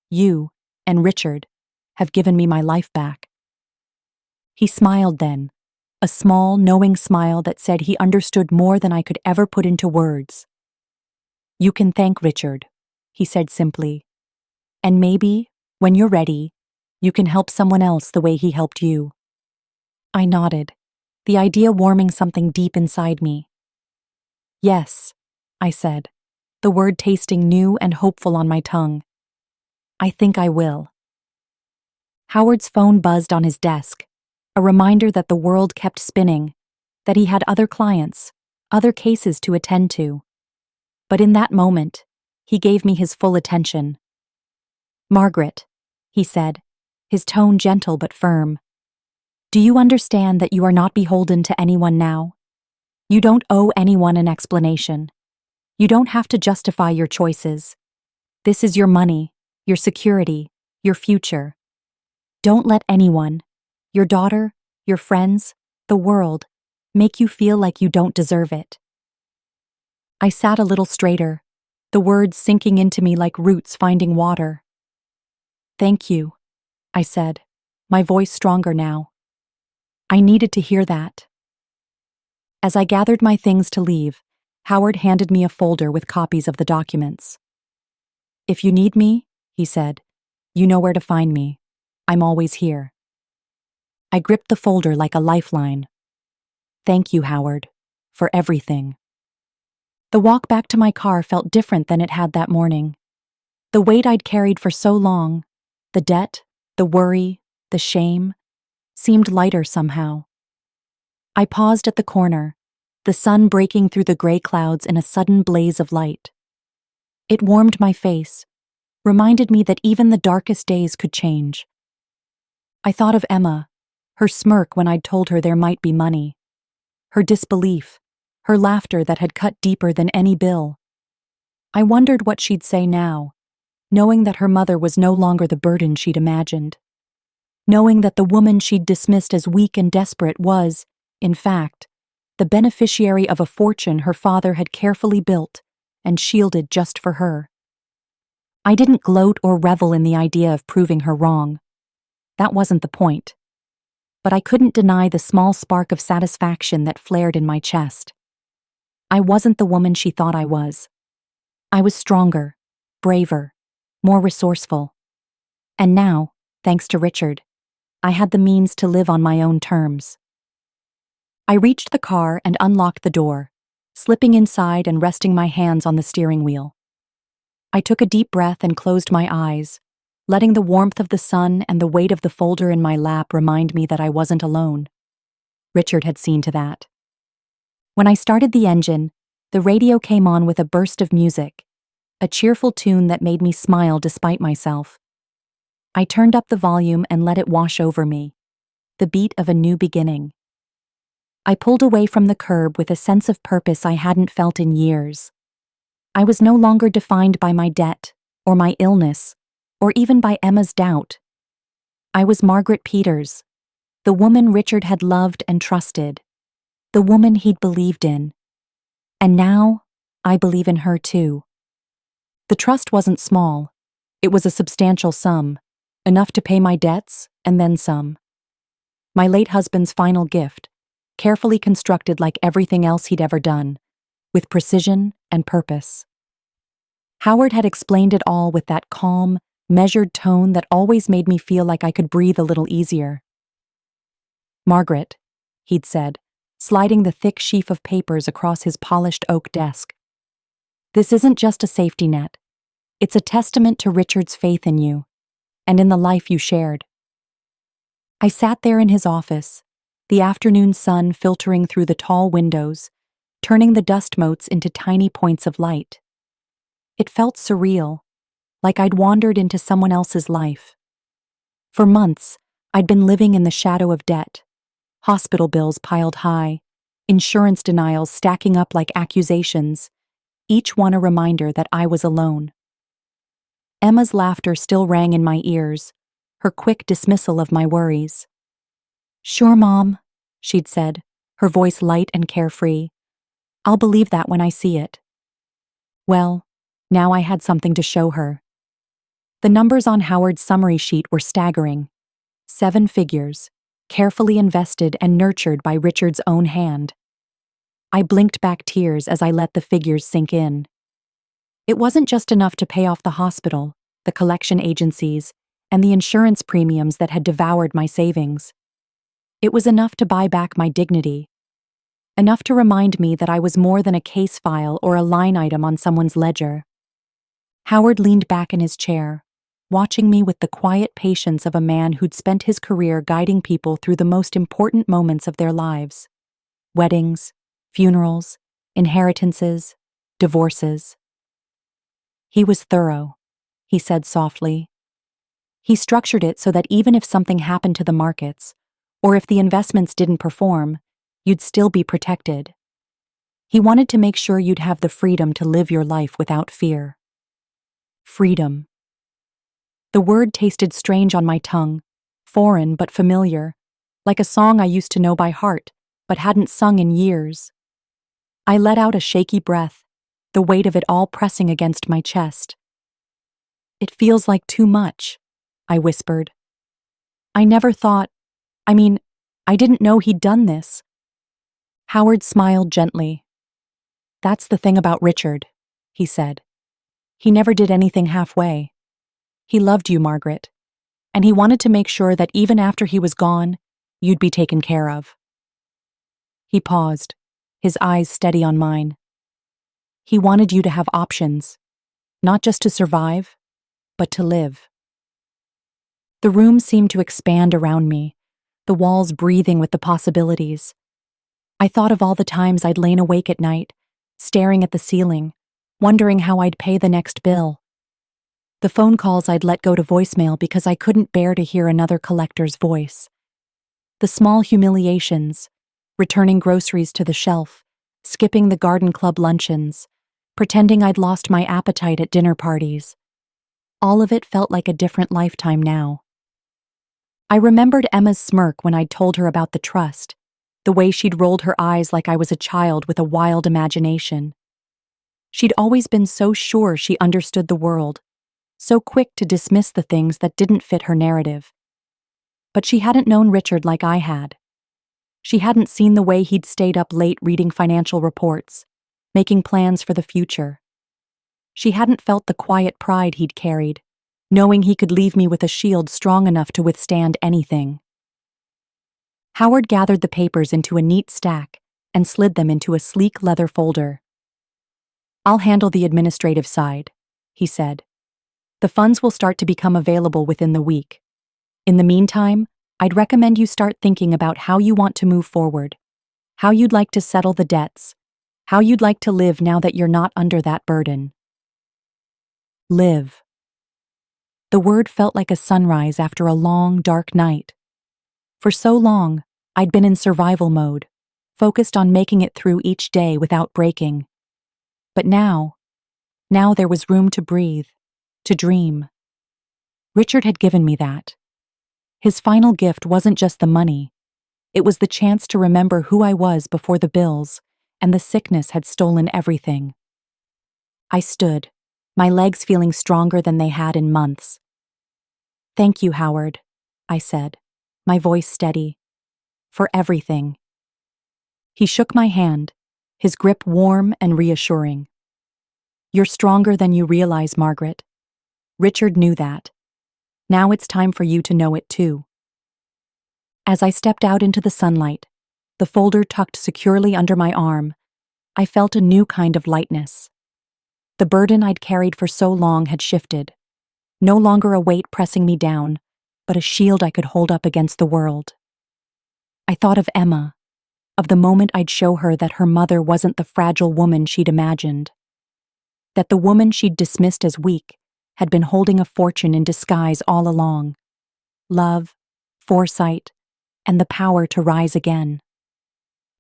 "You, and Richard, have given me my life back." He smiled then, a small, knowing smile that said he understood more than I could ever put into words. "You can thank Richard," he said simply. "And maybe, when you're ready, you can help someone else the way he helped you." I nodded, the idea warming something deep inside me. "Yes," I said, the word tasting new and hopeful on my tongue. "I think I will." Howard's phone buzzed on his desk, a reminder that the world kept spinning, that he had other clients, other cases to attend to. But in that moment, he gave me his full attention. "Margaret," he said, his tone gentle but firm, "do you understand that you are not beholden to anyone now? You don't owe anyone an explanation. You don't have to justify your choices. This is your money, your security, your future. Don't let anyone, your daughter, your friends, the world, make you feel like you don't deserve it." I sat a little straighter, the words sinking into me like roots finding water. "Thank you," I said, my voice stronger now. I needed to hear that. As I gathered my things to leave, Howard handed me a folder with copies of the documents. "If you need me," he said, "you know where to find me. I'm always here." I gripped the folder like a lifeline. "Thank you, Howard, for everything." The walk back to my car felt different than it had that morning. The weight I'd carried for so long, the debt, the worry, the shame, seemed lighter somehow. I paused at the corner, the sun breaking through the gray clouds in a sudden blaze of light. It warmed my face, reminded me that even the darkest days could change. I thought of Emma, her smirk when I'd told her there might be money, her disbelief, her laughter that had cut deeper than any bill. I wondered what she'd say now, knowing that her mother was no longer the burden she'd imagined, knowing that the woman she'd dismissed as weak and desperate was, in fact, the beneficiary of a fortune her father had carefully built and shielded just for her. I didn't gloat or revel in the idea of proving her wrong. That wasn't the point. But I couldn't deny the small spark of satisfaction that flared in my chest. I wasn't the woman she thought I was. I was stronger, braver, more resourceful. And now, thanks to Richard, I had the means to live on my own terms. I reached the car and unlocked the door, slipping inside and resting my hands on the steering wheel. I took a deep breath and closed my eyes, letting the warmth of the sun and the weight of the folder in my lap remind me that I wasn't alone. Richard had seen to that. When I started the engine, the radio came on with a burst of music, a cheerful tune that made me smile despite myself. I turned up the volume and let it wash over me, the beat of a new beginning. I pulled away from the curb with a sense of purpose I hadn't felt in years. I was no longer defined by my debt, or my illness, or even by Emma's doubt. I was Margaret Peters, the woman Richard had loved and trusted, the woman he'd believed in. And now, I believe in her too. The trust wasn't small. It was a substantial sum, enough to pay my debts and then some. My late husband's final gift, carefully constructed like everything else he'd ever done, with precision and purpose. Howard had explained it all with that calm, measured tone that always made me feel like I could breathe a little easier. "Margaret," he'd said, sliding the thick sheaf of papers across his polished oak desk. "This isn't just a safety net. It's a testament to Richard's faith in you, and in the life you shared." I sat there in his office, the afternoon sun filtering through the tall windows, turning the dust motes into tiny points of light. It felt surreal, like I'd wandered into someone else's life. For months, I'd been living in the shadow of debt, hospital bills piled high, insurance denials stacking up like accusations, each one a reminder that I was alone. Emma's laughter still rang in my ears, her quick dismissal of my worries. "Sure, Mom," she'd said, her voice light and carefree. "I'll believe that when I see it." Well, now I had something to show her. The numbers on Howard's summary sheet were staggering. 7 figures, carefully invested and nurtured by Richard's own hand. I blinked back tears as I let the figures sink in. It wasn't just enough to pay off the hospital, the collection agencies, and the insurance premiums that had devoured my savings. It was enough to buy back my dignity. Enough to remind me that I was more than a case file or a line item on someone's ledger. Howard leaned back in his chair, watching me with the quiet patience of a man who'd spent his career guiding people through the most important moments of their lives: weddings, funerals, inheritances, divorces. He was thorough, he said softly. He structured it so that even if something happened to the markets, or if the investments didn't perform, you'd still be protected. He wanted to make sure you'd have the freedom to live your life without fear. Freedom. The word tasted strange on my tongue, foreign but familiar, like a song I used to know by heart, but hadn't sung in years. I let out a shaky breath, the weight of it all pressing against my chest. "It feels like too much," I whispered. "I never thought, I didn't know he'd done this." Howard smiled gently. "That's the thing about Richard," he said. "He never did anything halfway. He loved you, Margaret, and he wanted to make sure that even after he was gone, you'd be taken care of." He paused, his eyes steady on mine. "He wanted you to have options, not just to survive, but to live." The room seemed to expand around me, the walls breathing with the possibilities. I thought of all the times I'd lain awake at night, staring at the ceiling, wondering how I'd pay the next bill. The phone calls I'd let go to voicemail because I couldn't bear to hear another collector's voice. The small humiliations, returning groceries to the shelf, skipping the garden club luncheons, pretending I'd lost my appetite at dinner parties. All of it felt like a different lifetime now. I remembered Emma's smirk when I'd told her about the trust, the way she'd rolled her eyes like I was a child with a wild imagination. She'd always been so sure she understood the world, so quick to dismiss the things that didn't fit her narrative. But she hadn't known Richard like I had. She hadn't seen the way he'd stayed up late reading financial reports, making plans for the future. She hadn't felt the quiet pride he'd carried, knowing he could leave me with a shield strong enough to withstand anything. Howard gathered the papers into a neat stack and slid them into a sleek leather folder. "I'll handle the administrative side," he said. "The funds will start to become available within the week. In the meantime, I'd recommend you start thinking about how you want to move forward, how you'd like to settle the debts, how you'd like to live now that you're not under that burden." Live. The word felt like a sunrise after a long, dark night. For so long, I'd been in survival mode, focused on making it through each day without breaking. But now there was room to breathe, to dream. Richard had given me that. His final gift wasn't just the money. It was the chance to remember who I was before the bills and the sickness had stolen everything. I stood, my legs feeling stronger than they had in months. "Thank you, Howard," I said, my voice steady. "For everything." He shook my hand, his grip warm and reassuring. "You're stronger than you realize, Margaret. Richard knew that. Now it's time for you to know it too." As I stepped out into the sunlight, the folder tucked securely under my arm, I felt a new kind of lightness. The burden I'd carried for so long had shifted, no longer a weight pressing me down, but a shield I could hold up against the world. I thought of Emma, of the moment I'd show her that her mother wasn't the fragile woman she'd imagined, that the woman she'd dismissed as weak had been holding a fortune in disguise all along: love, foresight, and the power to rise again.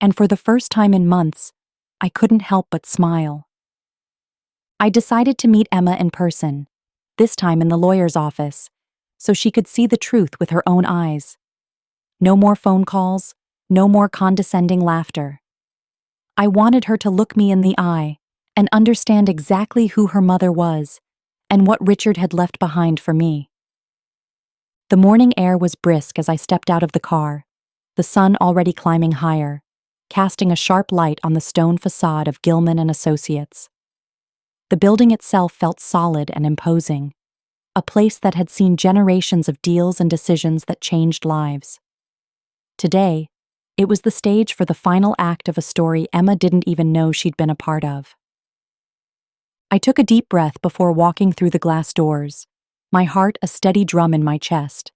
And for the first time in months, I couldn't help but smile. I decided to meet Emma in person, this time in the lawyer's office, so she could see the truth with her own eyes. No more phone calls, no more condescending laughter. I wanted her to look me in the eye and understand exactly who her mother was and what Richard had left behind for me. The morning air was brisk as I stepped out of the car, the sun already climbing higher, casting a sharp light on the stone facade of Gilman and Associates. The building itself felt solid and imposing, a place that had seen generations of deals and decisions that changed lives. Today, it was the stage for the final act of a story Emma didn't even know she'd been a part of. I took a deep breath before walking through the glass doors, my heart a steady drum in my chest.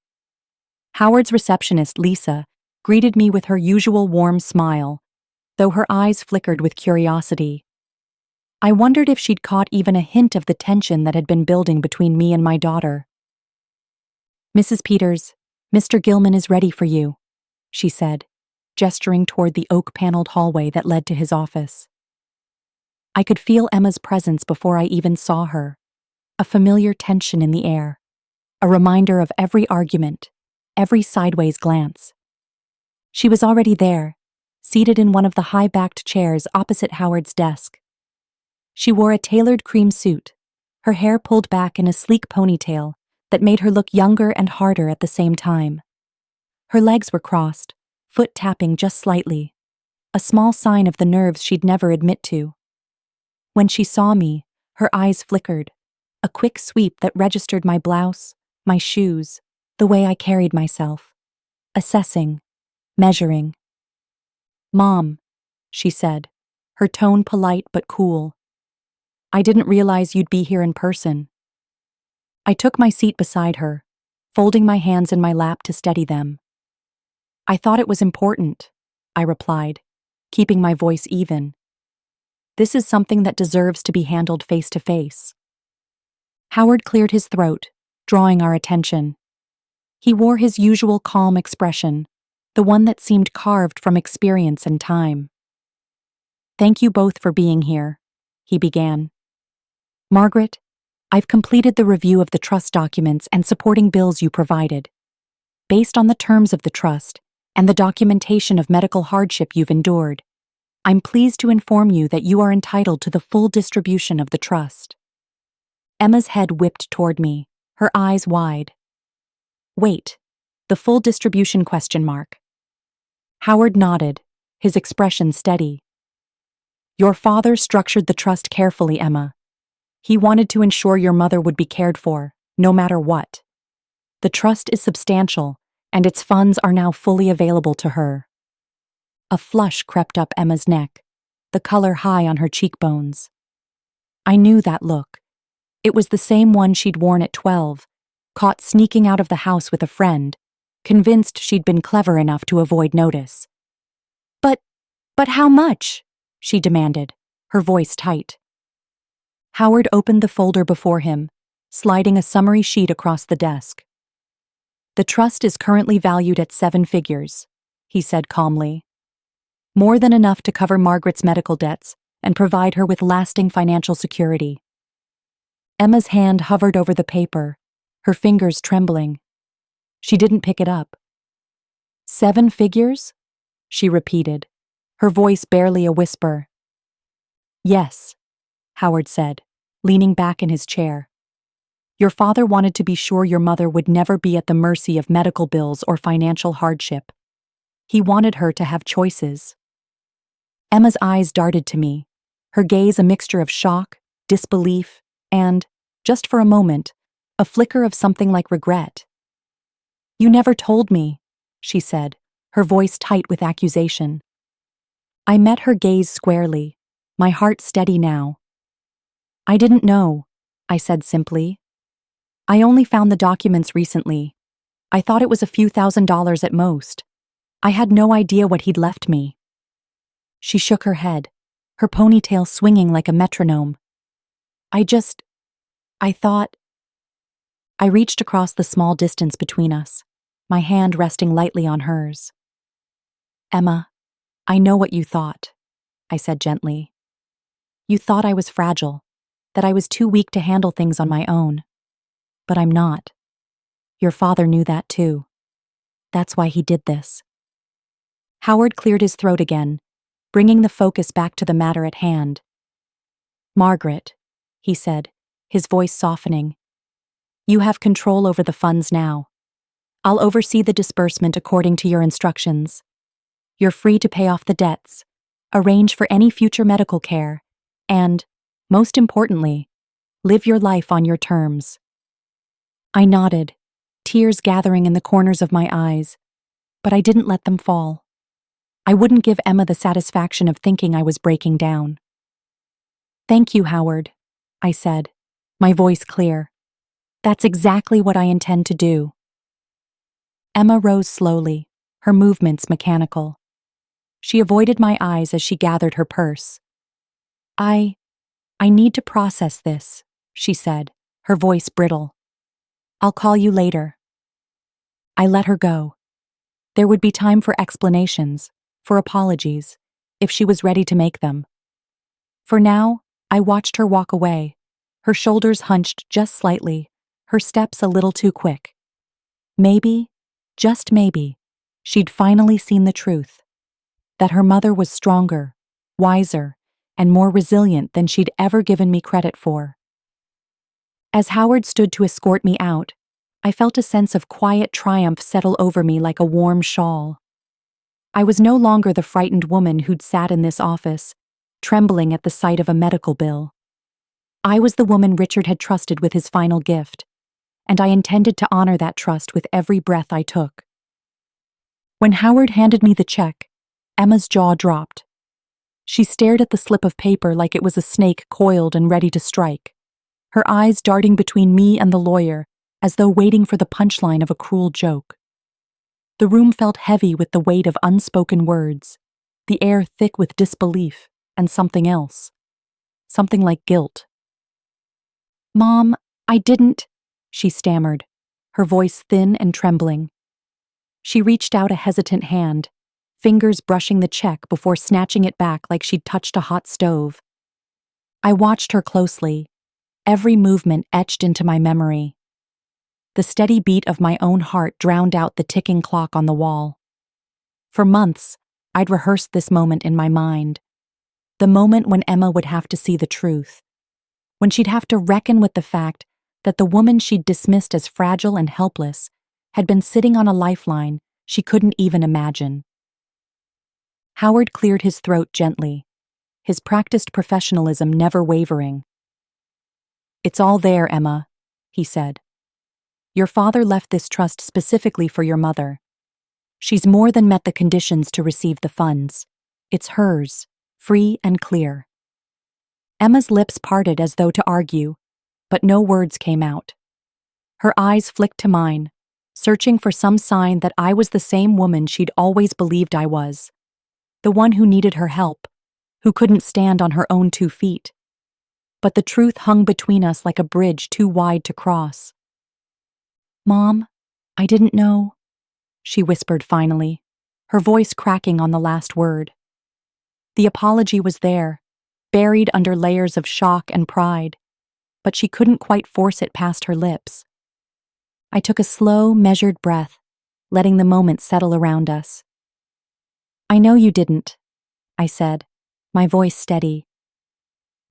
Howard's receptionist, Lisa, greeted me with her usual warm smile, though her eyes flickered with curiosity. I wondered if she'd caught even a hint of the tension that had been building between me and my daughter. "Mrs. Peters, Mr. Gilman is ready for you," she said, gesturing toward the oak-paneled hallway that led to his office. I could feel Emma's presence before I even saw her, a familiar tension in the air, a reminder of every argument, every sideways glance. She was already there, seated in one of the high-backed chairs opposite Howard's desk. She wore a tailored cream suit, her hair pulled back in a sleek ponytail that made her look younger and harder at the same time. Her legs were crossed, foot tapping just slightly, a small sign of the nerves she'd never admit to. When she saw me, her eyes flickered, a quick sweep that registered my blouse, my shoes, the way I carried myself, assessing, measuring. "Mom," she said, her tone polite but cool. "I didn't realize you'd be here in person." I took my seat beside her, folding my hands in my lap to steady them. "I thought it was important," I replied, keeping my voice even. "This is something that deserves to be handled face to face." Howard cleared his throat, drawing our attention. He wore his usual calm expression, the one that seemed carved from experience and time. "Thank you both for being here," he began. "Margaret, I've completed the review of the trust documents and supporting bills you provided. Based on the terms of the trust and the documentation of medical hardship you've endured, I'm pleased to inform you that you are entitled to the full distribution of the trust." Emma's head whipped toward me, her eyes wide. "Wait, the full distribution ? Howard nodded, his expression steady. "Your father structured the trust carefully, Emma. He wanted to ensure your mother would be cared for, no matter what. The trust is substantial, and its funds are now fully available to her." A flush crept up Emma's neck, the color high on her cheekbones. I knew that look. It was the same one she'd worn at 12, caught sneaking out of the house with a friend, convinced she'd been clever enough to avoid notice. But how much?" she demanded, her voice tight. Howard opened the folder before him, sliding a summary sheet across the desk. "The trust is currently valued at 7 figures, he said calmly. "More than enough to cover Margaret's medical debts and provide her with lasting financial security." Emma's hand hovered over the paper, her fingers trembling. She didn't pick it up. "7 figures?" she repeated, her voice barely a whisper. Yes, Howard said, leaning back in his chair. Your father wanted to be sure your mother would never be at the mercy of medical bills or financial hardship. He wanted her to have choices. Emma's eyes darted to me, her gaze a mixture of shock, disbelief, and, just for a moment, a flicker of something like regret. You never told me, she said, her voice tight with accusation. I met her gaze squarely, my heart steady now. I didn't know, I said simply. I only found the documents recently. I thought it was a few $1,000s at most. I had no idea what he'd left me. She shook her head, her ponytail swinging like a metronome. I thought. I reached across the small distance between us, my hand resting lightly on hers. Emma, I know what you thought, I said gently. You thought I was fragile, that I was too weak to handle things on my own. But I'm not. Your father knew that too. That's why he did this. Howard cleared his throat again, bringing the focus back to the matter at hand. Margaret, he said, his voice softening. You have control over the funds now. I'll oversee the disbursement according to your instructions. You're free to pay off the debts, arrange for any future medical care, and, most importantly, live your life on your terms. I nodded, tears gathering in the corners of my eyes, but I didn't let them fall. I wouldn't give Emma the satisfaction of thinking I was breaking down. Thank you, Howard, I said, my voice clear. That's exactly what I intend to do. Emma rose slowly, her movements mechanical. She avoided my eyes as she gathered her purse. I need to process this, she said, her voice brittle. I'll call you later. I let her go. There would be time for explanations, for apologies, if she was ready to make them. For now, I watched her walk away, her shoulders hunched just slightly, her steps a little too quick. Maybe, just maybe, she'd finally seen the truth. That her mother was stronger, wiser, and more resilient than she'd ever given me credit for. As Howard stood to escort me out, I felt a sense of quiet triumph settle over me like a warm shawl. I was no longer the frightened woman who'd sat in this office, trembling at the sight of a medical bill. I was the woman Richard had trusted with his final gift, and I intended to honor that trust with every breath I took. When Howard handed me the check, Emma's jaw dropped. She stared at the slip of paper like it was a snake coiled and ready to strike, her eyes darting between me and the lawyer as though waiting for the punchline of a cruel joke. The room felt heavy with the weight of unspoken words, the air thick with disbelief and something else. Something like guilt. Mom, I didn't, she stammered, her voice thin and trembling. She reached out a hesitant hand, fingers brushing the check before snatching it back like she'd touched a hot stove. I watched her closely, every movement etched into my memory. The steady beat of my own heart drowned out the ticking clock on the wall. For months, I'd rehearsed this moment in my mind. The moment when Emma would have to see the truth. When she'd have to reckon with the fact that the woman she'd dismissed as fragile and helpless had been sitting on a lifeline she couldn't even imagine. Howard cleared his throat gently, his practiced professionalism never wavering. It's all there, Emma, he said. Your father left this trust specifically for your mother. She's more than met the conditions to receive the funds. It's hers, free and clear. Emma's lips parted as though to argue, but no words came out. Her eyes flicked to mine, searching for some sign that I was the same woman she'd always believed I was. The one who needed her help, who couldn't stand on her own 2 feet. But the truth hung between us like a bridge too wide to cross. Mom, I didn't know, she whispered finally, her voice cracking on the last word. The apology was there, buried under layers of shock and pride, but she couldn't quite force it past her lips. I took a slow, measured breath, letting the moment settle around us. I know you didn't, I said, my voice steady.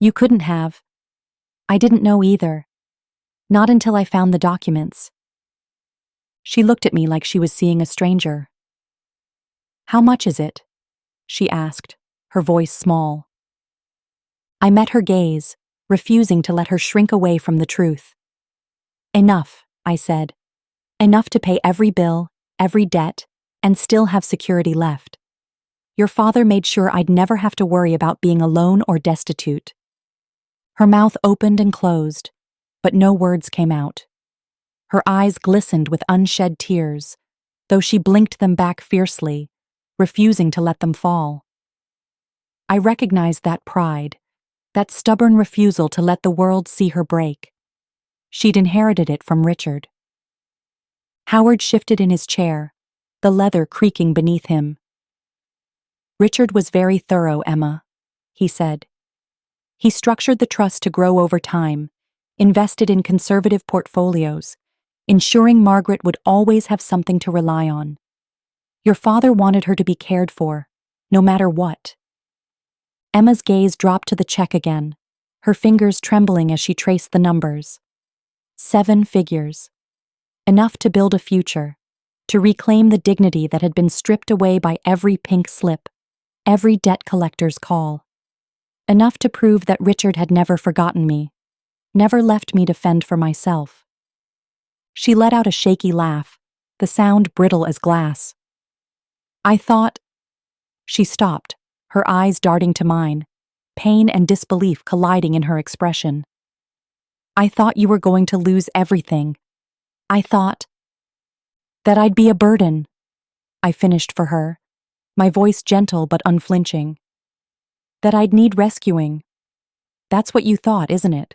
You couldn't have. I didn't know either. Not until I found the documents. She looked at me like she was seeing a stranger. How much is it? She asked, her voice small. I met her gaze, refusing to let her shrink away from the truth. Enough, I said. Enough to pay every bill, every debt, and still have security left. Your father made sure I'd never have to worry about being alone or destitute. Her mouth opened and closed, but no words came out. Her eyes glistened with unshed tears, though she blinked them back fiercely, refusing to let them fall. I recognized that pride, that stubborn refusal to let the world see her break. She'd inherited it from Richard. Howard shifted in his chair, the leather creaking beneath him. Richard was very thorough, Emma, he said. He structured the trust to grow over time, invested in conservative portfolios, ensuring Margaret would always have something to rely on. Your father wanted her to be cared for, no matter what. Emma's gaze dropped to the check again, her fingers trembling as she traced the numbers. 7 figures. Enough to build a future, to reclaim the dignity that had been stripped away by every pink slip, every debt collector's call. Enough to prove that Richard had never forgotten me, never left me to fend for myself. She let out a shaky laugh, the sound brittle as glass. I thought... She stopped, her eyes darting to mine, pain and disbelief colliding in her expression. I thought you were going to lose everything. I thought that I'd be a burden. I finished for her, my voice gentle but unflinching. That I'd need rescuing. That's what you thought, isn't it?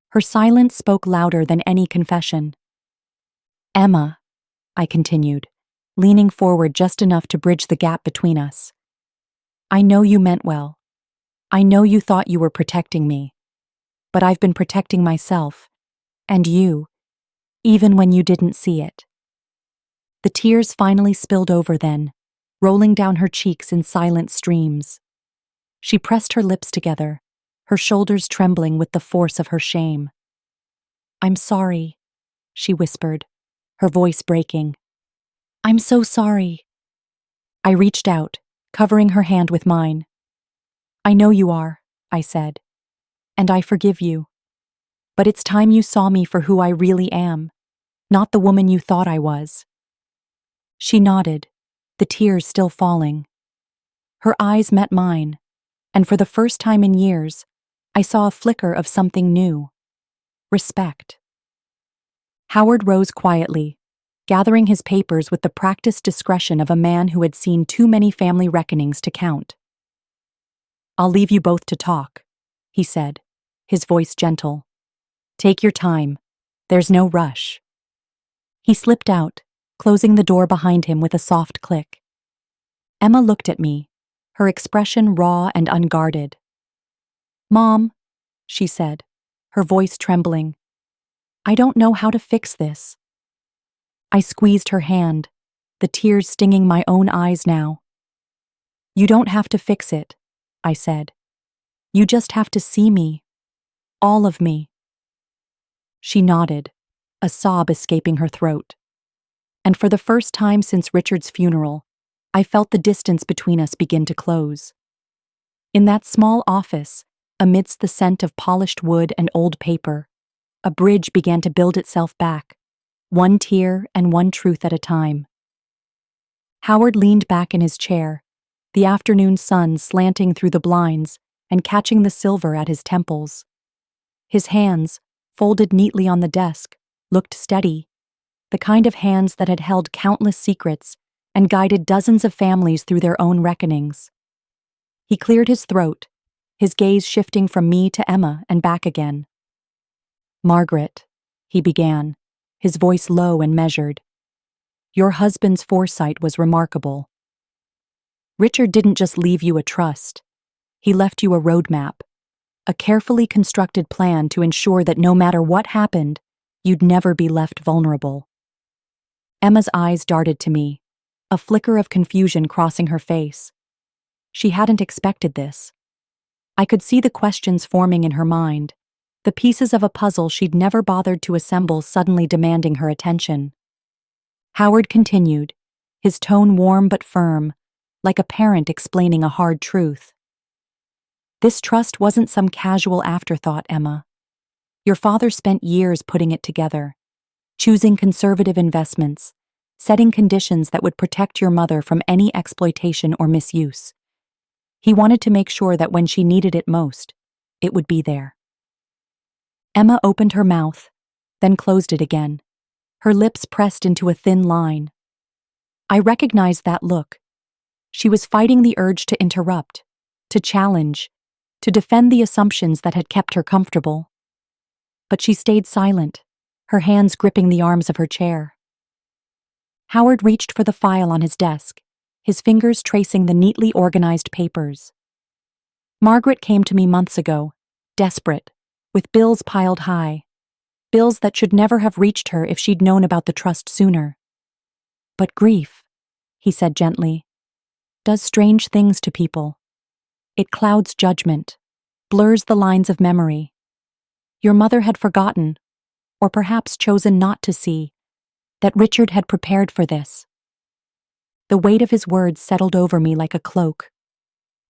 Her silence spoke louder than any confession. Emma, I continued, leaning forward just enough to bridge the gap between us. I know you meant well. I know you thought you were protecting me. But I've been protecting myself, and you, even when you didn't see it. The tears finally spilled over then, rolling down her cheeks in silent streams. She pressed her lips together, her shoulders trembling with the force of her shame. I'm sorry, she whispered, her voice breaking. I'm so sorry. I reached out, covering her hand with mine. I know you are, I said, and I forgive you. But it's time you saw me for who I really am, not the woman you thought I was. She nodded, the tears still falling. Her eyes met mine, and for the first time in years, I saw a flicker of something new. Respect. Howard rose quietly, gathering his papers with the practiced discretion of a man who had seen too many family reckonings to count. I'll leave you both to talk, he said, his voice gentle. Take your time. There's no rush. He slipped out, closing the door behind him with a soft click. Emma looked at me, her expression raw and unguarded. Mom, she said, her voice trembling. I don't know how to fix this. I squeezed her hand, the tears stinging my own eyes now. You don't have to fix it, I said. You just have to see me. All of me. She nodded, a sob escaping her throat. And for the first time since Richard's funeral, I felt the distance between us begin to close. In that small office, amidst the scent of polished wood and old paper, a bridge began to build itself back, one tear and one truth at a time. Howard leaned back in his chair, the afternoon sun slanting through the blinds and catching the silver at his temples. His hands, folded neatly on the desk, looked steady, the kind of hands that had held countless secrets and guided dozens of families through their own reckonings. He cleared his throat, his gaze shifting from me to Emma and back again. Margaret, he began, his voice low and measured. Your husband's foresight was remarkable. Richard didn't just leave you a trust. He left you a roadmap, a carefully constructed plan to ensure that no matter what happened, you'd never be left vulnerable. Emma's eyes darted to me, a flicker of confusion crossing her face. She hadn't expected this. I could see the questions forming in her mind, the pieces of a puzzle she'd never bothered to assemble suddenly demanding her attention. Howard continued, his tone warm but firm, like a parent explaining a hard truth. This trust wasn't some casual afterthought, Emma. Your father spent years putting it together, choosing conservative investments, setting conditions that would protect your mother from any exploitation or misuse. He wanted to make sure that when she needed it most, it would be there. Emma opened her mouth, then closed it again, her lips pressed into a thin line. I recognized that look. She was fighting the urge to interrupt, to challenge, to defend the assumptions that had kept her comfortable. But she stayed silent, her hands gripping the arms of her chair. Howard reached for the file on his desk, his fingers tracing the neatly organized papers. Margaret came to me months ago, desperate, with bills piled high, bills that should never have reached her if she'd known about the trust sooner. But grief, he said gently, does strange things to people. It clouds judgment, blurs the lines of memory. Your mother had forgotten, or perhaps chosen not to see, that Richard had prepared for this. The weight of his words settled over me like a cloak.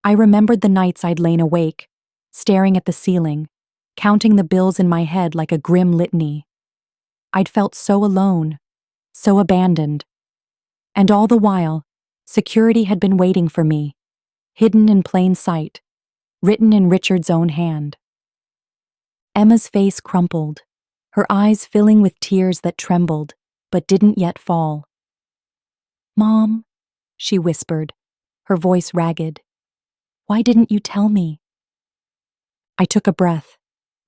I remembered the nights I'd lain awake, staring at the ceiling, counting the bills in my head like a grim litany. I'd felt so alone, so abandoned. And all the while, security had been waiting for me, hidden in plain sight, written in Richard's own hand. Emma's face crumpled, her eyes filling with tears that trembled, but didn't yet fall. "Mom," she whispered, her voice ragged, "why didn't you tell me?" I took a breath,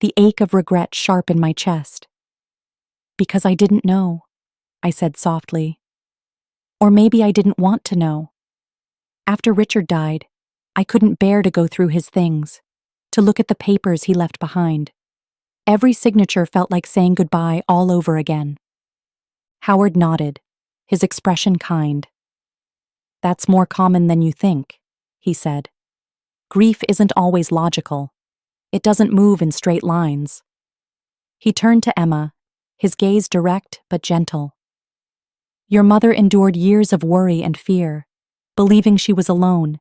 the ache of regret sharp in my chest. "Because I didn't know," I said softly. "Or maybe I didn't want to know. After Richard died, I couldn't bear to go through his things, to look at the papers he left behind. Every signature felt like saying goodbye all over again." Howard nodded, his expression kind. "That's more common than you think," he said. "Grief isn't always logical. It doesn't move in straight lines." He turned to Emma, his gaze direct but gentle. "Your mother endured years of worry and fear, believing she was alone,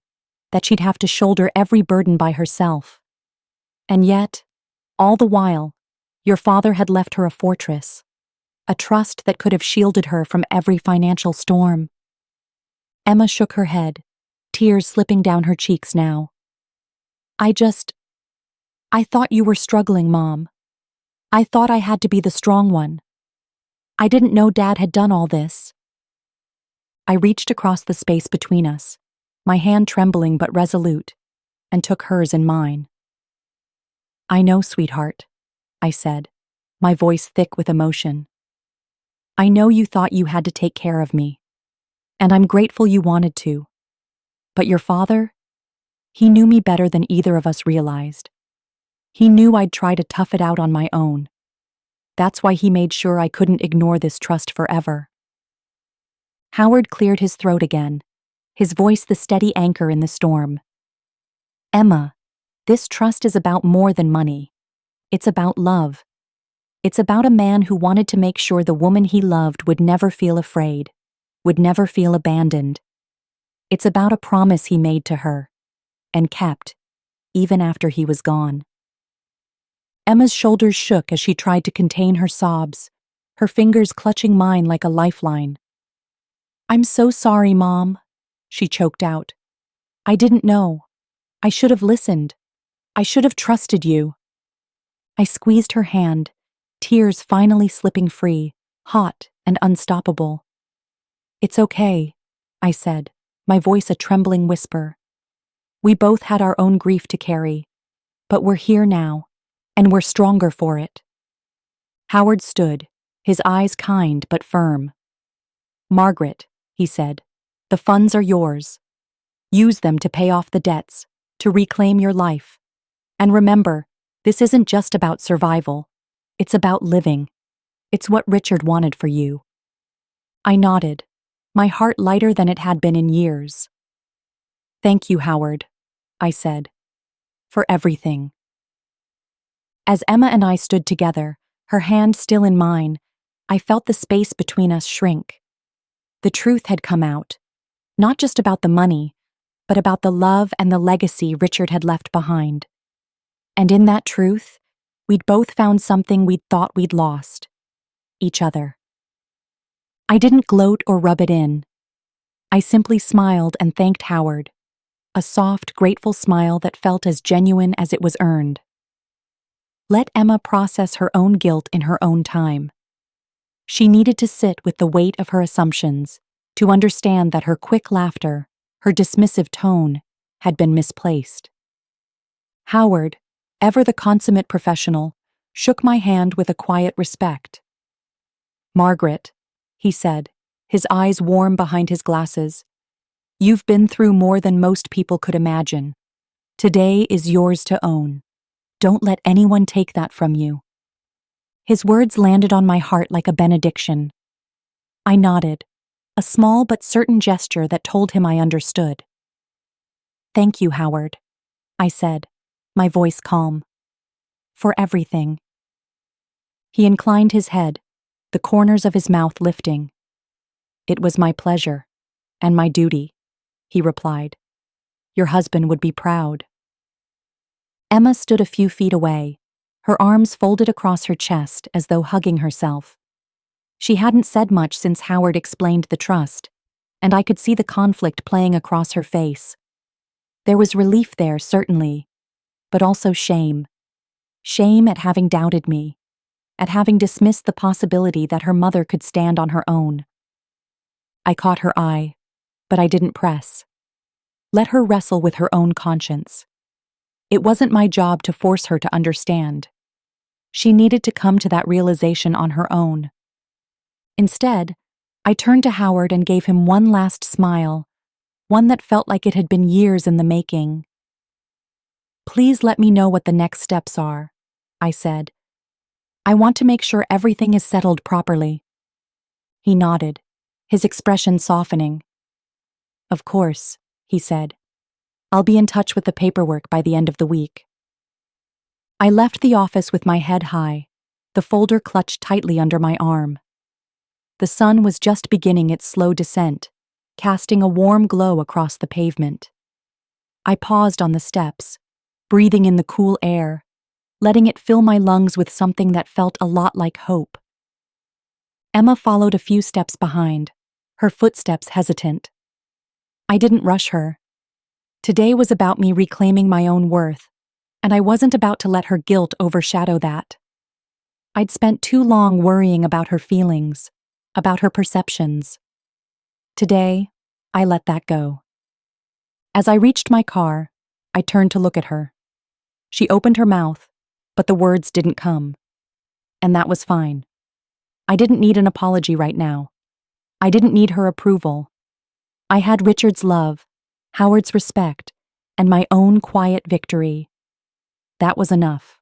that she'd have to shoulder every burden by herself. And yet, all the while, your father had left her a fortress, a trust that could have shielded her from every financial storm." Emma shook her head, tears slipping down her cheeks now. I thought you were struggling, Mom. I thought I had to be the strong one. I didn't know Dad had done all this." I reached across the space between us, my hand trembling but resolute, and took hers in mine. "I know, sweetheart," I said, my voice thick with emotion. "I know you thought you had to take care of me, and I'm grateful you wanted to. But your father? He knew me better than either of us realized. He knew I'd try to tough it out on my own. That's why he made sure I couldn't ignore this trust forever." Howard cleared his throat again, his voice the steady anchor in the storm. "Emma, this trust is about more than money. It's about love. It's about a man who wanted to make sure the woman he loved would never feel afraid, would never feel abandoned. It's about a promise he made to her, and kept, even after he was gone." Emma's shoulders shook as she tried to contain her sobs, her fingers clutching mine like a lifeline. "I'm so sorry, Mom," she choked out. "I didn't know. I should have listened. I should have trusted you." I squeezed her hand, tears finally slipping free, hot and unstoppable. "It's okay," I said, my voice a trembling whisper. "We both had our own grief to carry, but we're here now, and we're stronger for it." Howard stood, his eyes kind but firm. "Margaret," he said, "the funds are yours. Use them to pay off the debts, to reclaim your life. And remember, this isn't just about survival. It's about living. It's what Richard wanted for you." I nodded, my heart lighter than it had been in years. "Thank you, Howard," I said, for everything. As Emma and I stood together, her hand still in mine, I felt the space between us shrink. The truth had come out, not just about the money, but about the love and the legacy Richard had left behind. And in that truth, we'd both found something we'd thought we'd lost: each other. I didn't gloat or rub it in. I simply smiled and thanked Howard, a soft, grateful smile that felt as genuine as it was earned. Let Emma process her own guilt in her own time. She needed to sit with the weight of her assumptions, to understand that her quick laughter, her dismissive tone, had been misplaced. Howard, ever the consummate professional, shook my hand with a quiet respect. "Margaret," he said, his eyes warm behind his glasses, "you've been through more than most people could imagine. Today is yours to own. Don't let anyone take that from you." His words landed on my heart like a benediction. I nodded, a small but certain gesture that told him I understood. "Thank you, Howard," I said, my voice calm. "For everything." He inclined his head, the corners of his mouth lifting. "It was my pleasure, and my duty," he replied. "Your husband would be proud." Emma stood a few feet away, her arms folded across her chest as though hugging herself. She hadn't said much since Howard explained the trust, and I could see the conflict playing across her face. There was relief there, certainly, but also shame. Shame at having doubted me, at having dismissed the possibility that her mother could stand on her own. I caught her eye, but I didn't press. Let her wrestle with her own conscience. It wasn't my job to force her to understand. She needed to come to that realization on her own. Instead, I turned to Howard and gave him one last smile, one that felt like it had been years in the making. "Please let me know what the next steps are," I said. "I want to make sure everything is settled properly." He nodded, his expression softening. "Of course," he said. "I'll be in touch with the paperwork by the end of the week." I left the office with my head high, the folder clutched tightly under my arm. The sun was just beginning its slow descent, casting a warm glow across the pavement. I paused on the steps, breathing in the cool air, letting it fill my lungs with something that felt a lot like hope. Emma followed a few steps behind, her footsteps hesitant. I didn't rush her. Today was about me reclaiming my own worth, and I wasn't about to let her guilt overshadow that. I'd spent too long worrying about her feelings, about her perceptions. Today, I let that go. As I reached my car, I turned to look at her. She opened her mouth, but the words didn't come. And that was fine. I didn't need an apology right now. I didn't need her approval. I had Richard's love, Howard's respect, and my own quiet victory. That was enough.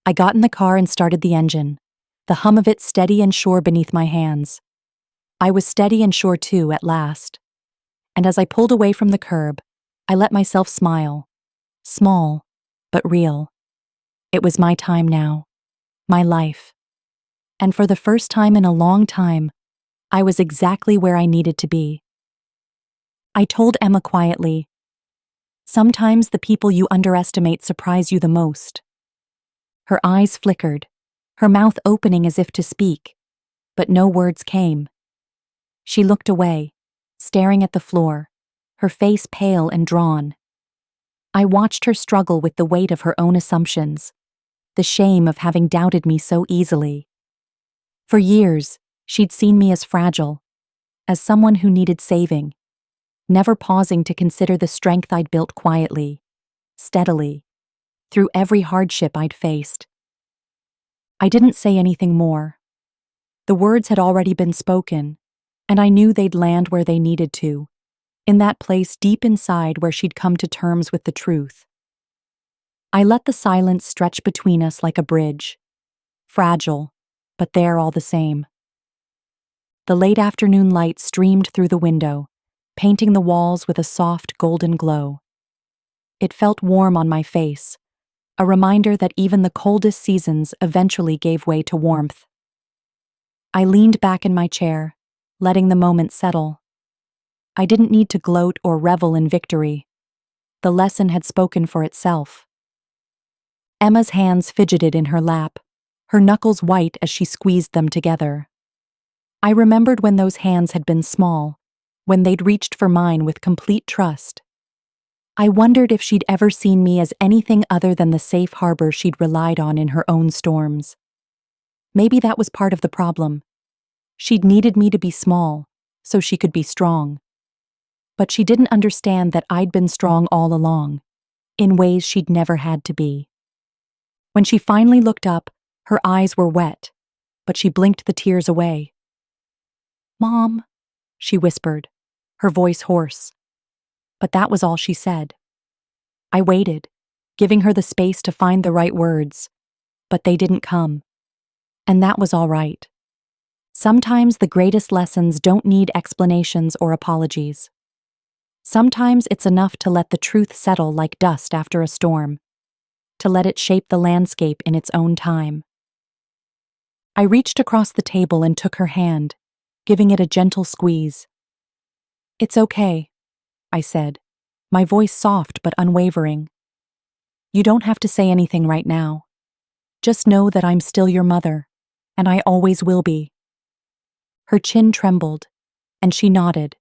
I got in the car and started the engine, the hum of it steady and sure beneath my hands. I was steady and sure too, at last. And as I pulled away from the curb, I let myself smile. Small, but real. It was my time now. My life. And for the first time in a long time, I was exactly where I needed to be. I told Emma quietly, "Sometimes the people you underestimate surprise you the most." Her eyes flickered, her mouth opening as if to speak, but no words came. She looked away, staring at the floor, her face pale and drawn. I watched her struggle with the weight of her own assumptions, the shame of having doubted me so easily. For years, she'd seen me as fragile, as someone who needed saving, never pausing to consider the strength I'd built quietly, steadily, through every hardship I'd faced. I didn't say anything more. The words had already been spoken, and I knew they'd land where they needed to, in that place deep inside where she'd come to terms with the truth. I let the silence stretch between us like a bridge, fragile, but there all the same. The late afternoon light streamed through the window, painting the walls with a soft golden glow. It felt warm on my face, a reminder that even the coldest seasons eventually gave way to warmth. I leaned back in my chair, letting the moment settle. I didn't need to gloat or revel in victory. The lesson had spoken for itself. Emma's hands fidgeted in her lap, her knuckles white as she squeezed them together. I remembered when those hands had been small, when they'd reached for mine with complete trust. I wondered if she'd ever seen me as anything other than the safe harbor she'd relied on in her own storms. Maybe that was part of the problem. She'd needed me to be small, so she could be strong. But she didn't understand that I'd been strong all along, in ways she'd never had to be. When she finally looked up, her eyes were wet, but she blinked the tears away. "Mom," she whispered, her voice hoarse. But that was all she said. I waited, giving her the space to find the right words, but they didn't come. And that was all right. Sometimes the greatest lessons don't need explanations or apologies. Sometimes it's enough to let the truth settle like dust after a storm, to let it shape the landscape in its own time. I reached across the table and took her hand, giving it a gentle squeeze. "It's okay," I said, my voice soft but unwavering. "You don't have to say anything right now. Just know that I'm still your mother, and I always will be." Her chin trembled, and she nodded,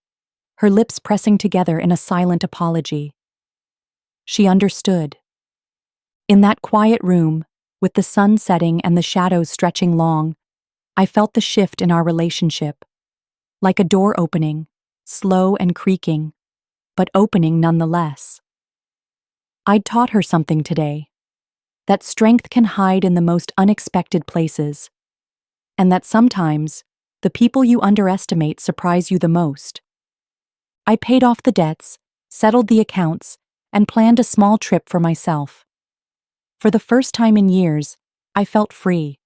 her lips pressing together in a silent apology. She understood. In that quiet room, with the sun setting and the shadows stretching long, I felt the shift in our relationship, like a door opening, slow and creaking, but opening nonetheless. I'd taught her something today, that strength can hide in the most unexpected places, and that sometimes the people you underestimate surprise you the most. I paid off the debts, settled the accounts, and planned a small trip for myself. For the first time in years, I felt free.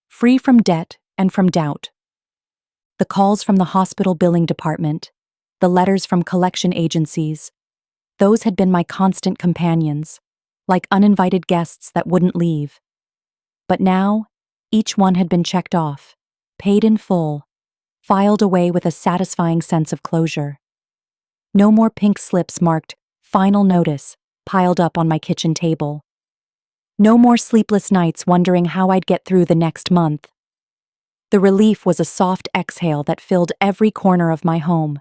Free from debt and from doubt. The calls from the hospital billing department, the letters from collection agencies, those had been my constant companions, like uninvited guests that wouldn't leave. But now, each one had been checked off, paid in full, filed away with a satisfying sense of closure. No more pink slips marked "Final Notice" piled up on my kitchen table. No more sleepless nights wondering how I'd get through the next month. The relief was a soft exhale that filled every corner of my home.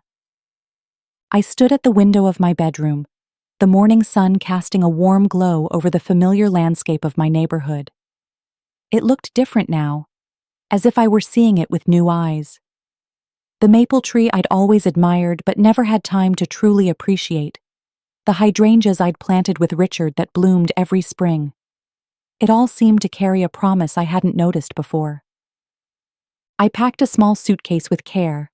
I stood at the window of my bedroom, the morning sun casting a warm glow over the familiar landscape of my neighborhood. It looked different now, as if I were seeing it with new eyes. The maple tree I'd always admired but never had time to truly appreciate. The hydrangeas I'd planted with Richard that bloomed every spring. It all seemed to carry a promise I hadn't noticed before. I packed a small suitcase with care,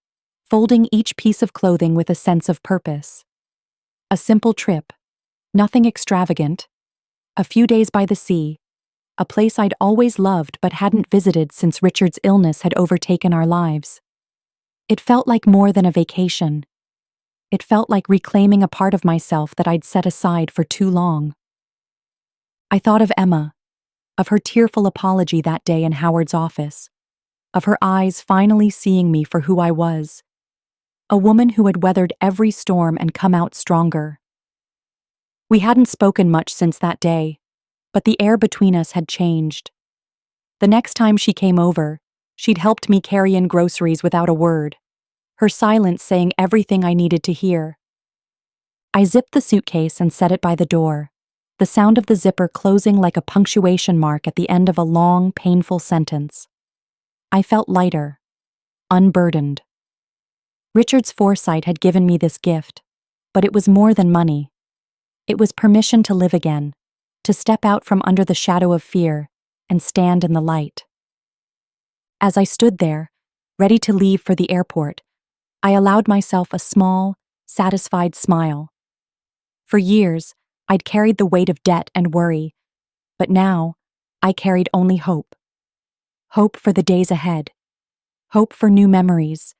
folding each piece of clothing with a sense of purpose. A simple trip, nothing extravagant, a few days by the sea, a place I'd always loved but hadn't visited since Richard's illness had overtaken our lives. It felt like more than a vacation. It felt like reclaiming a part of myself that I'd set aside for too long. I thought of Emma, of her tearful apology that day in Howard's office, of her eyes finally seeing me for who I was, a woman who had weathered every storm and come out stronger. We hadn't spoken much since that day, but the air between us had changed. The next time she came over, she'd helped me carry in groceries without a word, her silence saying everything I needed to hear. I zipped the suitcase and set it by the door, the sound of the zipper closing like a punctuation mark at the end of a long, painful sentence. I felt lighter, unburdened. Richard's foresight had given me this gift, but it was more than money. It was permission to live again, to step out from under the shadow of fear and stand in the light. As I stood there, ready to leave for the airport, I allowed myself a small, satisfied smile. For years, I'd carried the weight of debt and worry, but now, I carried only hope. Hope for the days ahead. Hope for new memories.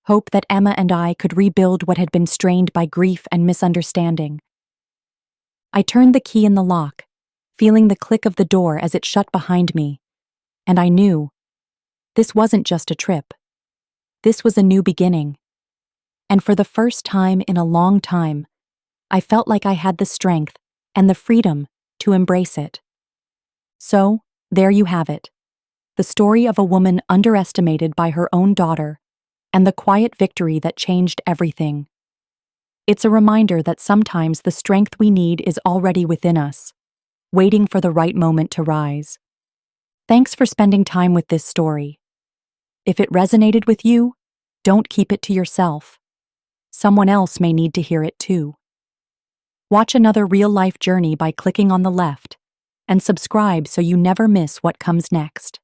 Hope that Emma and I could rebuild what had been strained by grief and misunderstanding. I turned the key in the lock, feeling the click of the door as it shut behind me, and I knew this wasn't just a trip. This was a new beginning. And for the first time in a long time, I felt like I had the strength and the freedom to embrace it. So, there you have it. The story of a woman underestimated by her own daughter, and the quiet victory that changed everything. It's a reminder that sometimes the strength we need is already within us, waiting for the right moment to rise. Thanks for spending time with this story. If it resonated with you, don't keep it to yourself. Someone else may need to hear it too. Watch another real-life journey by clicking on the left, and subscribe so you never miss what comes next.